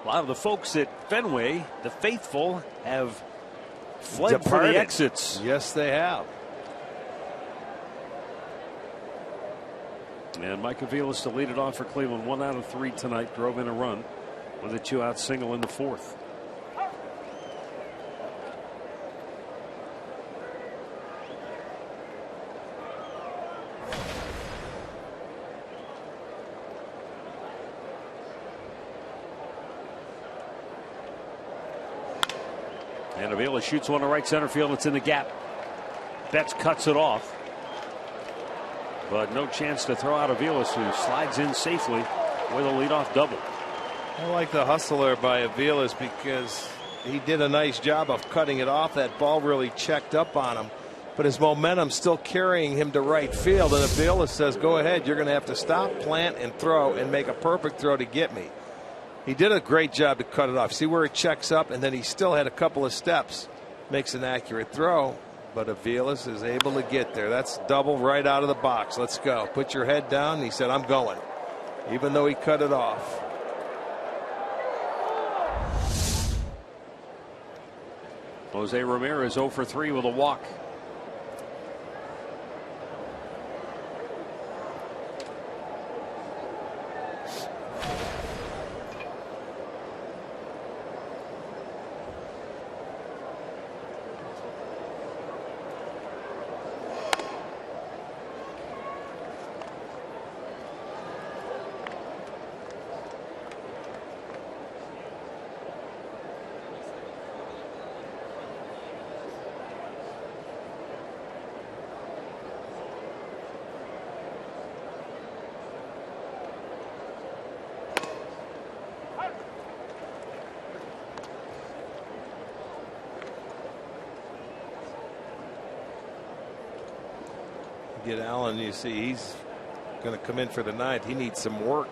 A lot of the folks at Fenway, the faithful, have fled for the exits. Yes, they have. And Mike Aviles to lead it off for Cleveland. 1 out of 3 tonight. Drove in a run with a 2-out single in the 4th. And Aviles shoots one to right center field. It's in the gap. Betts cuts it off. But no chance to throw out Aviles, who slides in safely with a leadoff double. I like the hustler by Aviles because he did a nice job of cutting it off. That ball really checked up on him. But his momentum still carrying him to right field. And Aviles says, go ahead. You're going to have to stop, plant, and throw and make a perfect throw to get me. He did a great job to cut it off. See where it checks up, and then he still had a couple of steps. Makes an accurate throw, but Aviles is able to get there. That's double right out of the box. Let's go. Put your head down. And he said, I'm going, even though he cut it off. Jose Ramirez 0 for 3 with a walk. Get Allen, you see he's going to come in for the ninth. He needs some work.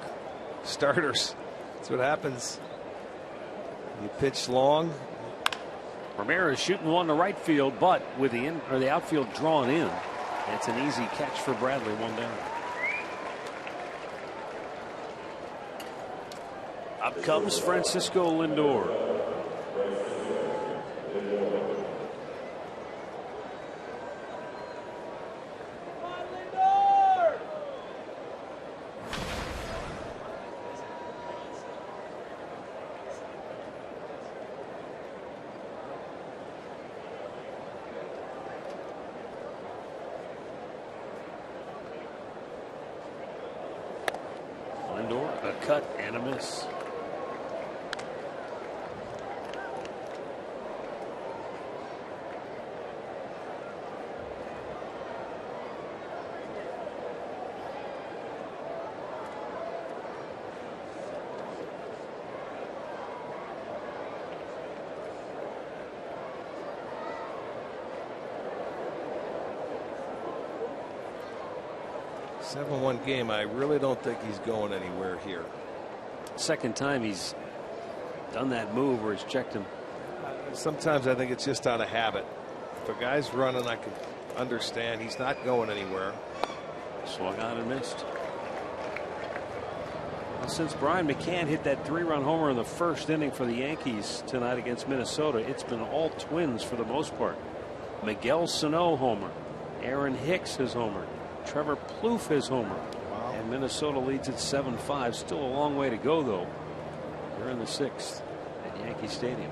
Starters. That's what happens. You pitch long. Ramirez shooting one to right field, but with the outfield drawn in. It's an easy catch for Bradley, one down. Up comes Francisco Lindor. A cut and a miss. Seven-1 game. I really don't think he's going anywhere here. Second time he's done that move where he's checked him. Sometimes I think it's just out of habit. If a guy's running, I can understand. He's not going anywhere. Swung on and missed. Well, since Brian McCann hit that 3-run homer in the first inning for the Yankees tonight against Minnesota, it's been all Twins for the most part. Miguel Sano homer. Aaron Hicks his homer. Trevor Plouffe his homer. Wow. And Minnesota leads at 7-5. Still a long way to go, though. They're in the 6th at Yankee Stadium.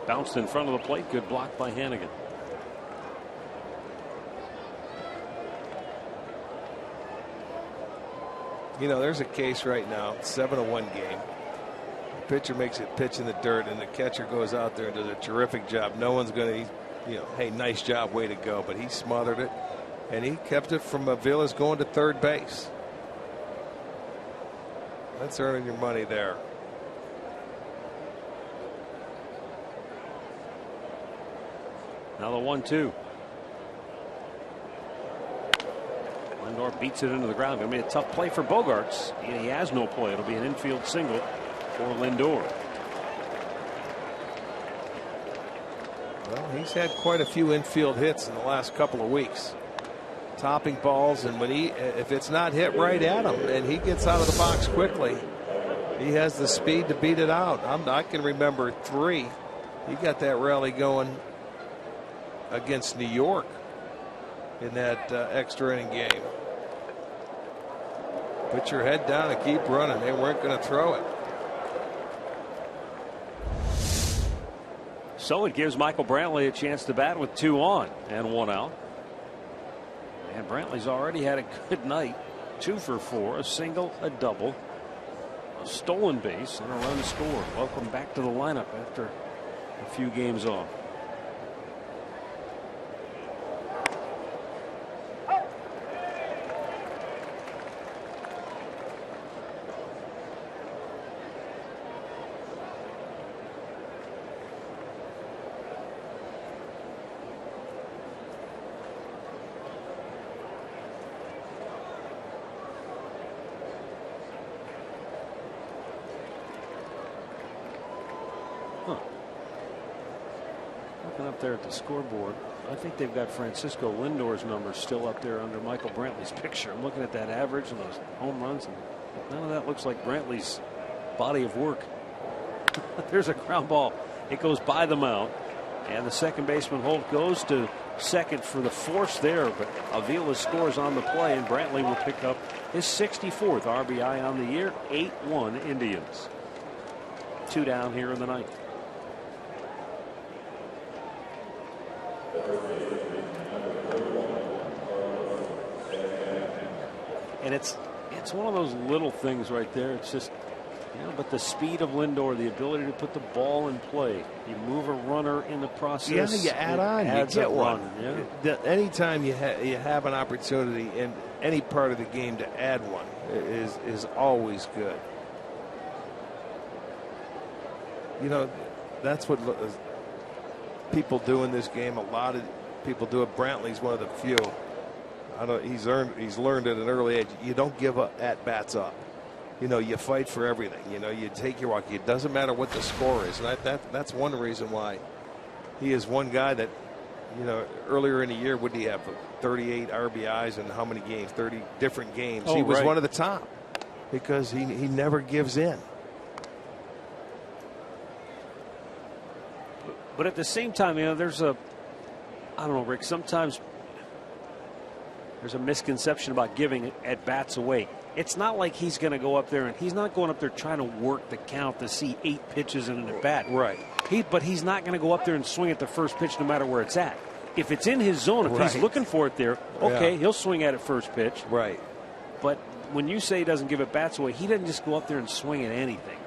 Bounced in front of the plate. Good block by Hannigan. You know, there's a case right now, 7-1 game. The pitcher makes it pitch in the dirt, and the catcher goes out there and does a terrific job. No one's going to, you know, hey, nice job, way to go. But he smothered it, and he kept it from Avila's going to third base. That's earning your money there. Now the 1-2. Lindor beats it into the ground. Going to be a tough play for Bogarts. He has no play. It'll be an infield single for Lindor. Well, he's had quite a few infield hits in the last couple of weeks. Topping balls, and when if it's not hit right at him and he gets out of the box quickly, he has the speed to beat it out. I can remember 3. He got that rally going against New York in that extra inning game. Put your head down and keep running. They weren't going to throw it. So it gives Michael Brantley a chance to bat with 2 on and 1 out. And Brantley's already had a good night. 2 for 4, a single, a double, a stolen base, and a run scored. Welcome back to the lineup after a few games off. Up there at the scoreboard, I think they've got Francisco Lindor's numbers still up there under Michael Brantley's picture. I'm looking at that average and those home runs, and none of that looks like Brantley's body of work. There's a ground ball. It goes by the mound, and the second baseman Holt goes to second for the force there, but Avila scores on the play, and Brantley will pick up his 64th RBI on the year. 8-1 Indians. 2 down here in the ninth. And it's one of those little things right there. It's just Yeah, but the speed of Lindor, the ability to put the ball in play, you move a runner in the process. Yeah, you add on, you adds get a one. run. Yeah. Anytime you have an opportunity in any part of the game to add one is always good. You know, that's what people do in this game. A lot of people do it. Brantley's one of the few. He's learned at an early age. You don't give up at bats up. You know, you fight for everything. You know, you take your walk. It doesn't matter what the score is, and that's one reason why he is one guy that, you know, earlier in the year, would he have 38 RBIs in how many games? 30 different games. Oh, he was right. one of the top because he never gives in. But at the same time, you know, I don't know, Rick, sometimes there's a misconception about giving at bats away. It's not like he's going to go up there, and he's not going up there trying to work the count to see 8 pitches in an at bat. Right. But he's not going to go up there and swing at the first pitch no matter where it's at. If it's in his zone, if he's looking for it there, okay, he'll swing at it first pitch. Right. But when you say he doesn't give at bats away, he doesn't just go up there and swing at anything.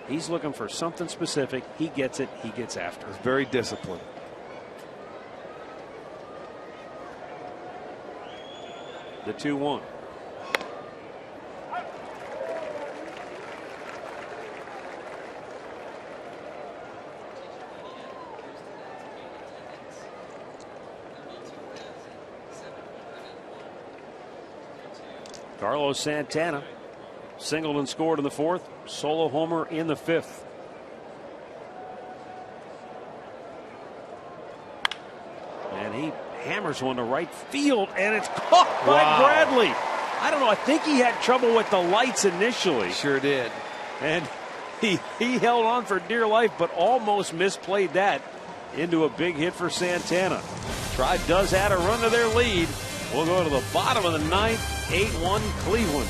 He's looking for something specific. He gets it. He gets after it. He's very disciplined. The 2-1. Carlos Santana singled and scored in the 4th. Solo homer in the 5th. And he hammers one to right field, and it's caught by Bradley. I don't know. I think he had trouble with the lights initially. Sure did. And he held on for dear life, but almost misplayed that into a big hit for Santana. Tribe does add a run to their lead. We'll go to the bottom of the 9th, 8-1 Cleveland.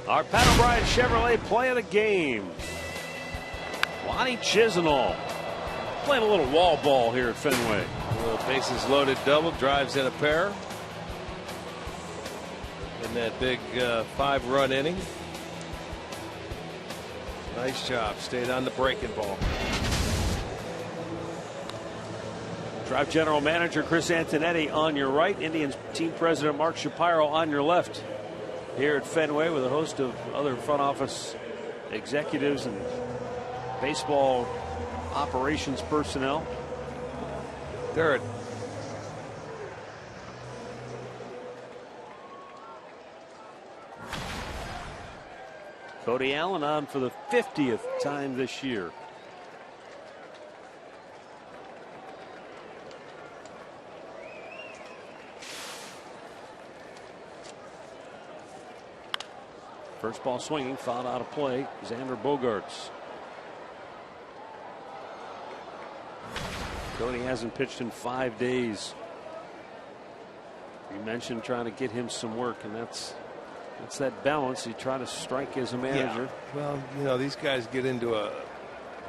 Our Pat O'Brien Chevrolet play of the game. Lonnie Chisenhall playing a little wall ball here at Fenway. A little bases loaded double, drives in a pair in that big 5-run inning. Nice job, stayed on the breaking ball. Tribe General Manager Chris Antonetti on your right, Indians Team President Mark Shapiro on your left. Here at Fenway with a host of other front office executives and baseball operations personnel. They're Cody Allen on for the 50th time this year. First ball swinging, fouled out of play. Xander Bogaerts. Cody hasn't pitched in 5 days. You mentioned trying to get him some work, and that's that balance you try to strike as a manager. Yeah. Well, you know, these guys get into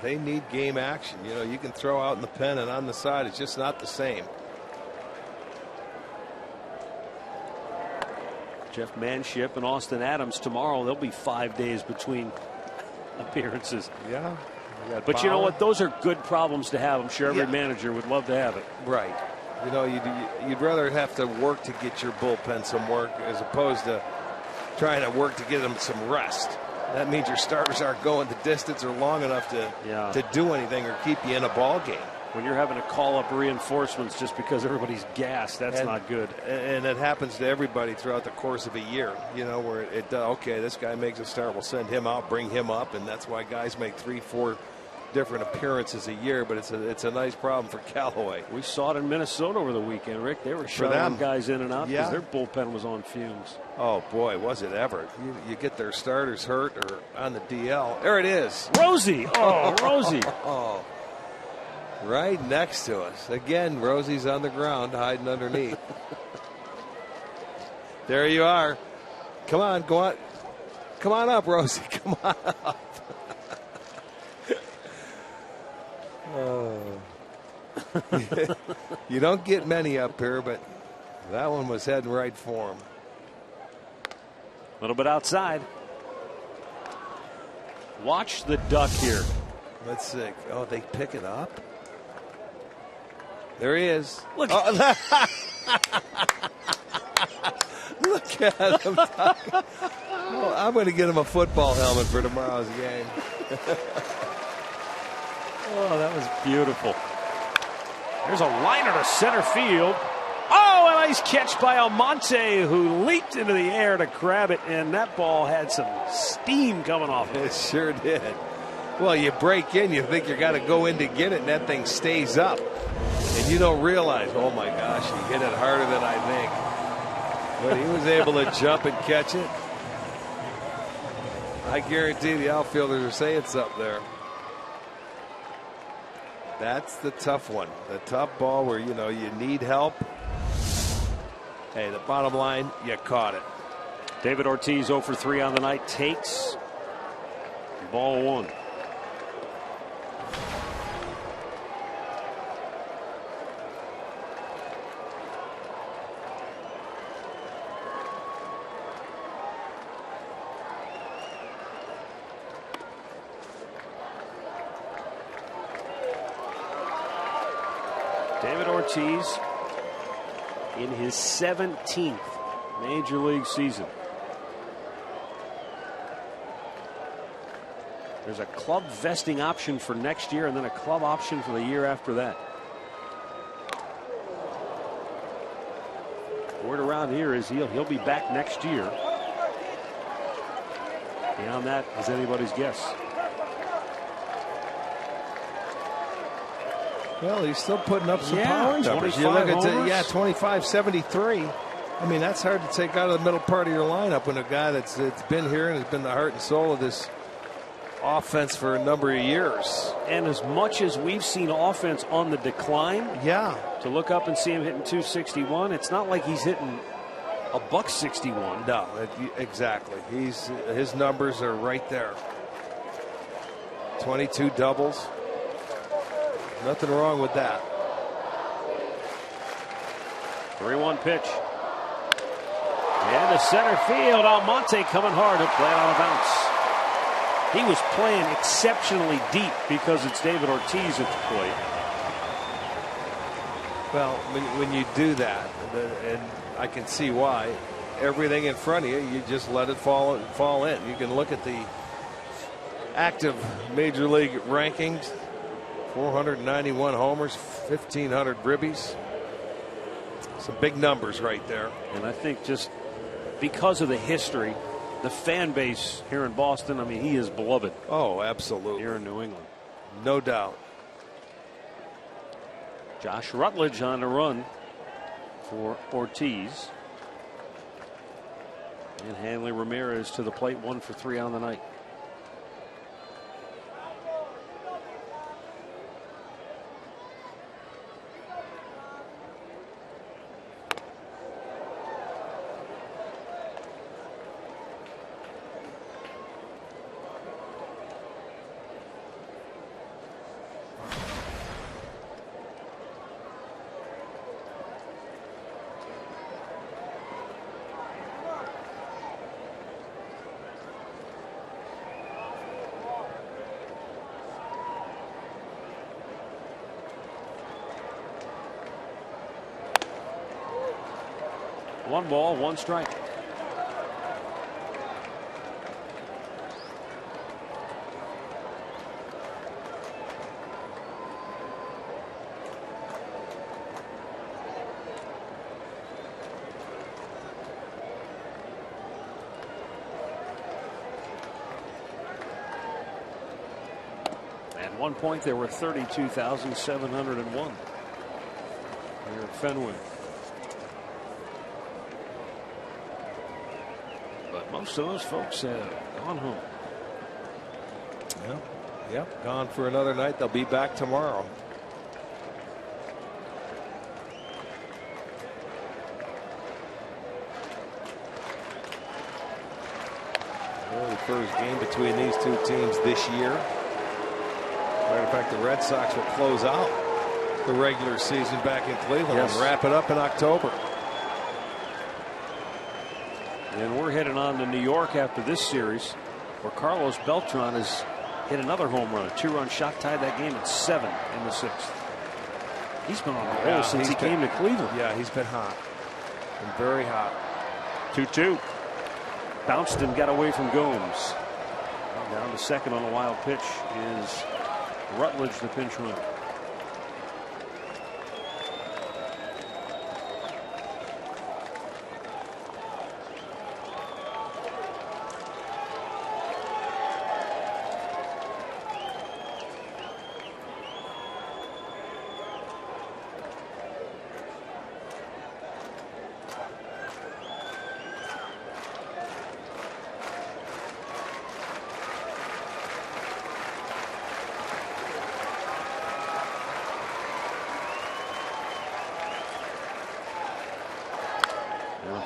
they need game action. You know, you can throw out in the pen and on the side, it's just not the same. Jeff Manship and Austin Adams tomorrow. There'll be 5 days between appearances. Yeah. But you know what? Those are good problems to have. I'm sure every manager would love to have it. Right. You know, you'd rather have to work to get your bullpen some work as opposed to trying to work to get them some rest. That means your starters aren't going the distance or long enough to do anything or keep you in a ball game. When you're having to call up reinforcements just because everybody's gassed, that's not good. And it happens to everybody throughout the course of a year, you know, where okay, this guy makes a start, we'll send him out, bring him up, and that's why guys make 3-4 different appearances a year. But it's a nice problem for Callaway. We saw it in Minnesota over the weekend, Rick. They were shuttling guys in and out because their bullpen was on fumes. Oh boy, was it ever. You get their starters hurt or on the DL. There it is. Rosie. Oh, Rosie. Oh. Right next to us. Again, Rosie's on the ground hiding underneath. There you are. Come on, go on. Come on up, Rosie. Come on up. Oh. You don't get many up here, but that one was heading right for him. A little bit outside. Watch the duck here. Let's see. Oh, they pick it up. There he is. Look, Look at him. Well, I'm going to get him a football helmet for tomorrow's game. Oh, that was beautiful. There's a liner to center field. Oh, a nice catch by Almonte, who leaped into the air to grab it, and that ball had some steam coming off of it. It sure did. Well, you break in, you think you got to go in to get it, and that thing stays up. And you don't realize, oh my gosh, he hit it harder than I think. But he was able to jump and catch it. I guarantee the outfielders are saying something there. That's the tough one. The tough ball where, you know, you need help. Hey, the bottom line, you caught it. David Ortiz 0 for 3 on the night, takes ball 1. David Ortiz in his 17th major league season. There's a club vesting option for next year and then a club option for the year after that. Word around here is he'll be back next year. Beyond that is anybody's guess. Well, he's still putting up some power numbers. 25 You look homers. 25-73. I mean, that's hard to take out of the middle part of your lineup when a guy that's been here and has been the heart and soul of this offense for a number of years. And as much as we've seen offense on the decline, to look up and see him hitting 261, it's not like he's hitting a $161. No, exactly. His numbers are right there. 22 doubles. Nothing wrong with that. 3-1 pitch. And to center field, Almonte coming hard to play it on a bounce. He was playing exceptionally deep because it's David Ortiz at the plate. Well, when you do that, and I can see why, everything in front of you, you just let it fall in. You can look at the active major league rankings. 491 homers, 1,500 ribbies. Some big numbers right there. And I think just because of the history, the fan base here in Boston, I mean, he is beloved. Oh, absolutely. Here in New England. No doubt. Josh Rutledge on the run for Ortiz. And Hanley Ramirez to the plate, 1 for 3 on the night. One ball, one strike. At one point, there were 32,701 here at Fenway. Most of those folks have gone home. Yeah, gone for another night. They'll be back tomorrow. Well, the first game between these two teams this year. Matter of fact, the Red Sox will close out the regular season back in Cleveland and wrap it up in October. And we're heading on to New York after this series, where Carlos Beltran has hit another home run. A 2-run shot tied that game at 7 in the 6th. He's been on a roll since he came to Cleveland. Yeah, he's been hot. Been very hot. 2-2. Bounced and got away from Gomes. Down to second on a wild pitch is Rutledge, the pinch runner.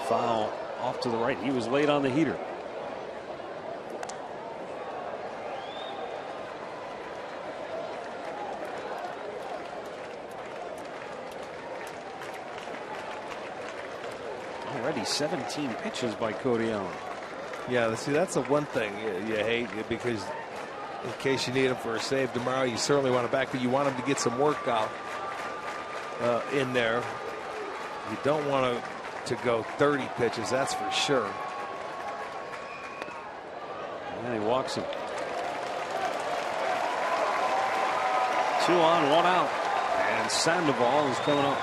Foul off to the right. He was late on the heater. Already 17 pitches by Cody Allen. Yeah, see, that's the one thing you hate, because in case you need him for a save tomorrow, you certainly want to back, but you want him to get some work out in there. You don't want to go 30 pitches, that's for sure. And he walks him. 2 on, 1 out. And Sandoval is coming up.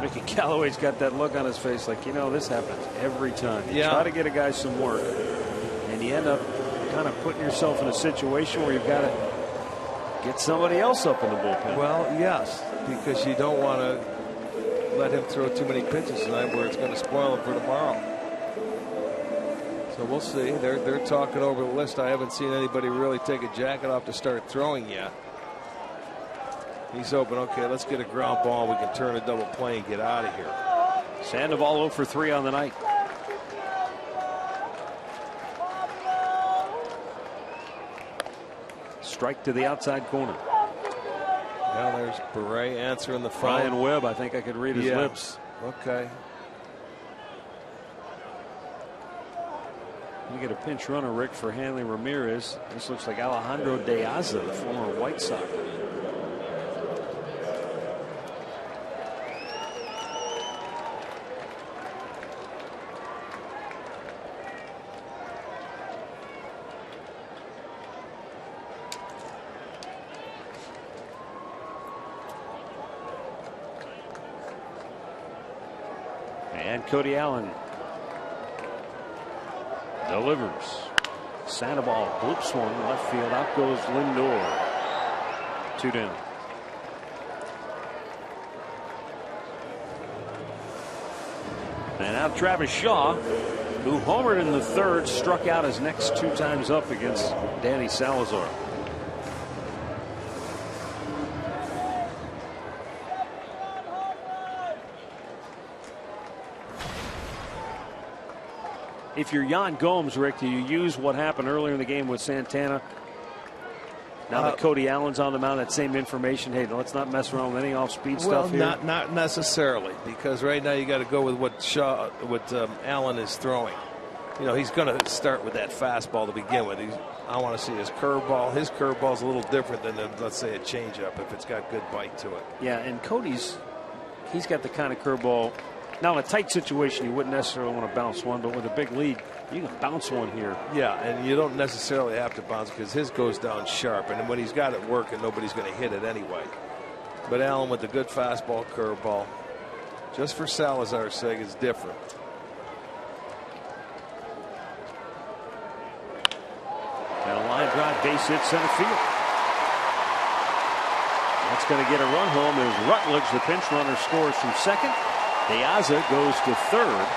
Mickey Callaway's got that look on his face like, this happens every time. You try to get a guy some work, and you end up kind of putting yourself in a situation where you've got to get somebody else up in the bullpen. Well, yes, because you don't want to let him throw too many pitches tonight where it's going to spoil him for tomorrow. So we'll see. They're talking over the list. I haven't seen anybody really take a jacket off to start throwing yet. He's open. Okay, let's get a ground ball. We can turn a double play and get out of here. Sandoval 0 for 3 on the night. Strike to the outside corner. Now there's Beret answering the phone. Brian Webb, I think I could read his lips. Okay. You get a pinch runner, Rick, for Hanley Ramirez. This looks like Alejandro De Aza, the former White Sox. And Cody Allen delivers. Sandoval bloops one left field. Out goes Lindor. 2 down. And now Travis Shaw, who homered in the third, struck out his next 2 times up against Danny Salazar. If you're Yan Gomes, Rick, do you use what happened earlier in the game with Santana? Now that Cody Allen's on the mound, that same information. Hey, let's not mess around with any off-speed stuff here. Well, not necessarily, because right now you got to go with what Allen is throwing. You know, he's going to start with that fastball to begin with. I want to see his curveball. His curveball's a little different than, let's say, a changeup if it's got good bite to it. Yeah, and he's got the kind of curveball. Now, in a tight situation, you wouldn't necessarily want to bounce one, but with a big lead, you can bounce one here. Yeah, and you don't necessarily have to bounce because his goes down sharp, and when he's got it working, nobody's going to hit it anyway. But Allen with the good fastball, curveball, just for Salazar's sake, is different. And a line drive, base hit, center field. That's going to get a run home as Rutledge, the pinch runner, scores from second. Diaza goes to third.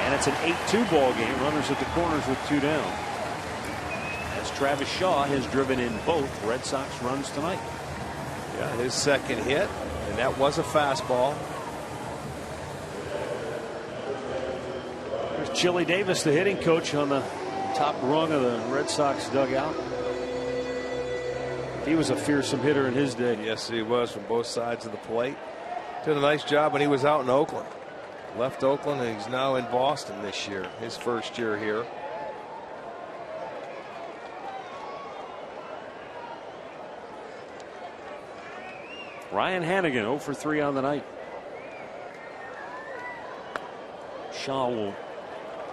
And it's an 8-2 ball game. Runners at the corners with 2 down. As Travis Shaw has driven in both Red Sox runs tonight. Yeah, his second hit, and that was a fastball. There's Chili Davis, the hitting coach, on the top rung of the Red Sox dugout. He was a fearsome hitter in his day. Yes, he was, from both sides of the plate. Did a nice job when he was out in Oakland. Left Oakland, and he's now in Boston this year, his first year here. Ryan Hannigan 0 for 3 on the night. Shaw will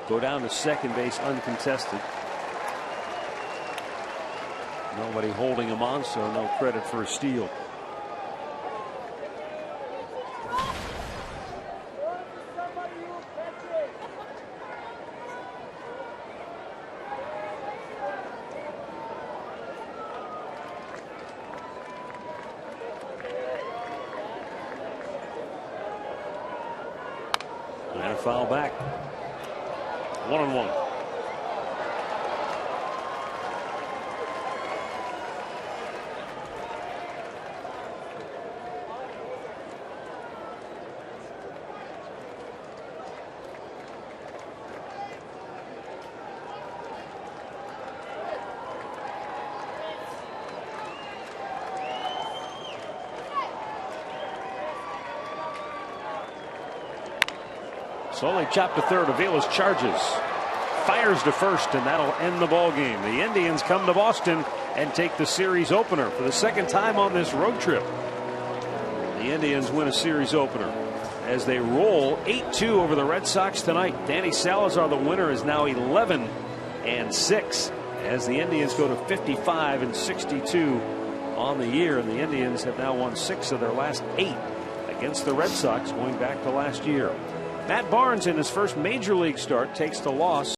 go down to second base uncontested. Nobody holding him on, so no credit for a steal. And a foul back. 1-1. Slowly chopped to third. Avila's charges. Fires to first, and that'll end the ball game. The Indians come to Boston and take the series opener for the second time on this road trip. The Indians win a series opener as they roll 8-2 over the Red Sox tonight. Danny Salazar, the winner, is now 11-6 as the Indians go to 55-62 on the year, and the Indians have now won 6 of their last 8 against the Red Sox going back to last year. Matt Barnes, in his first major league start, takes the loss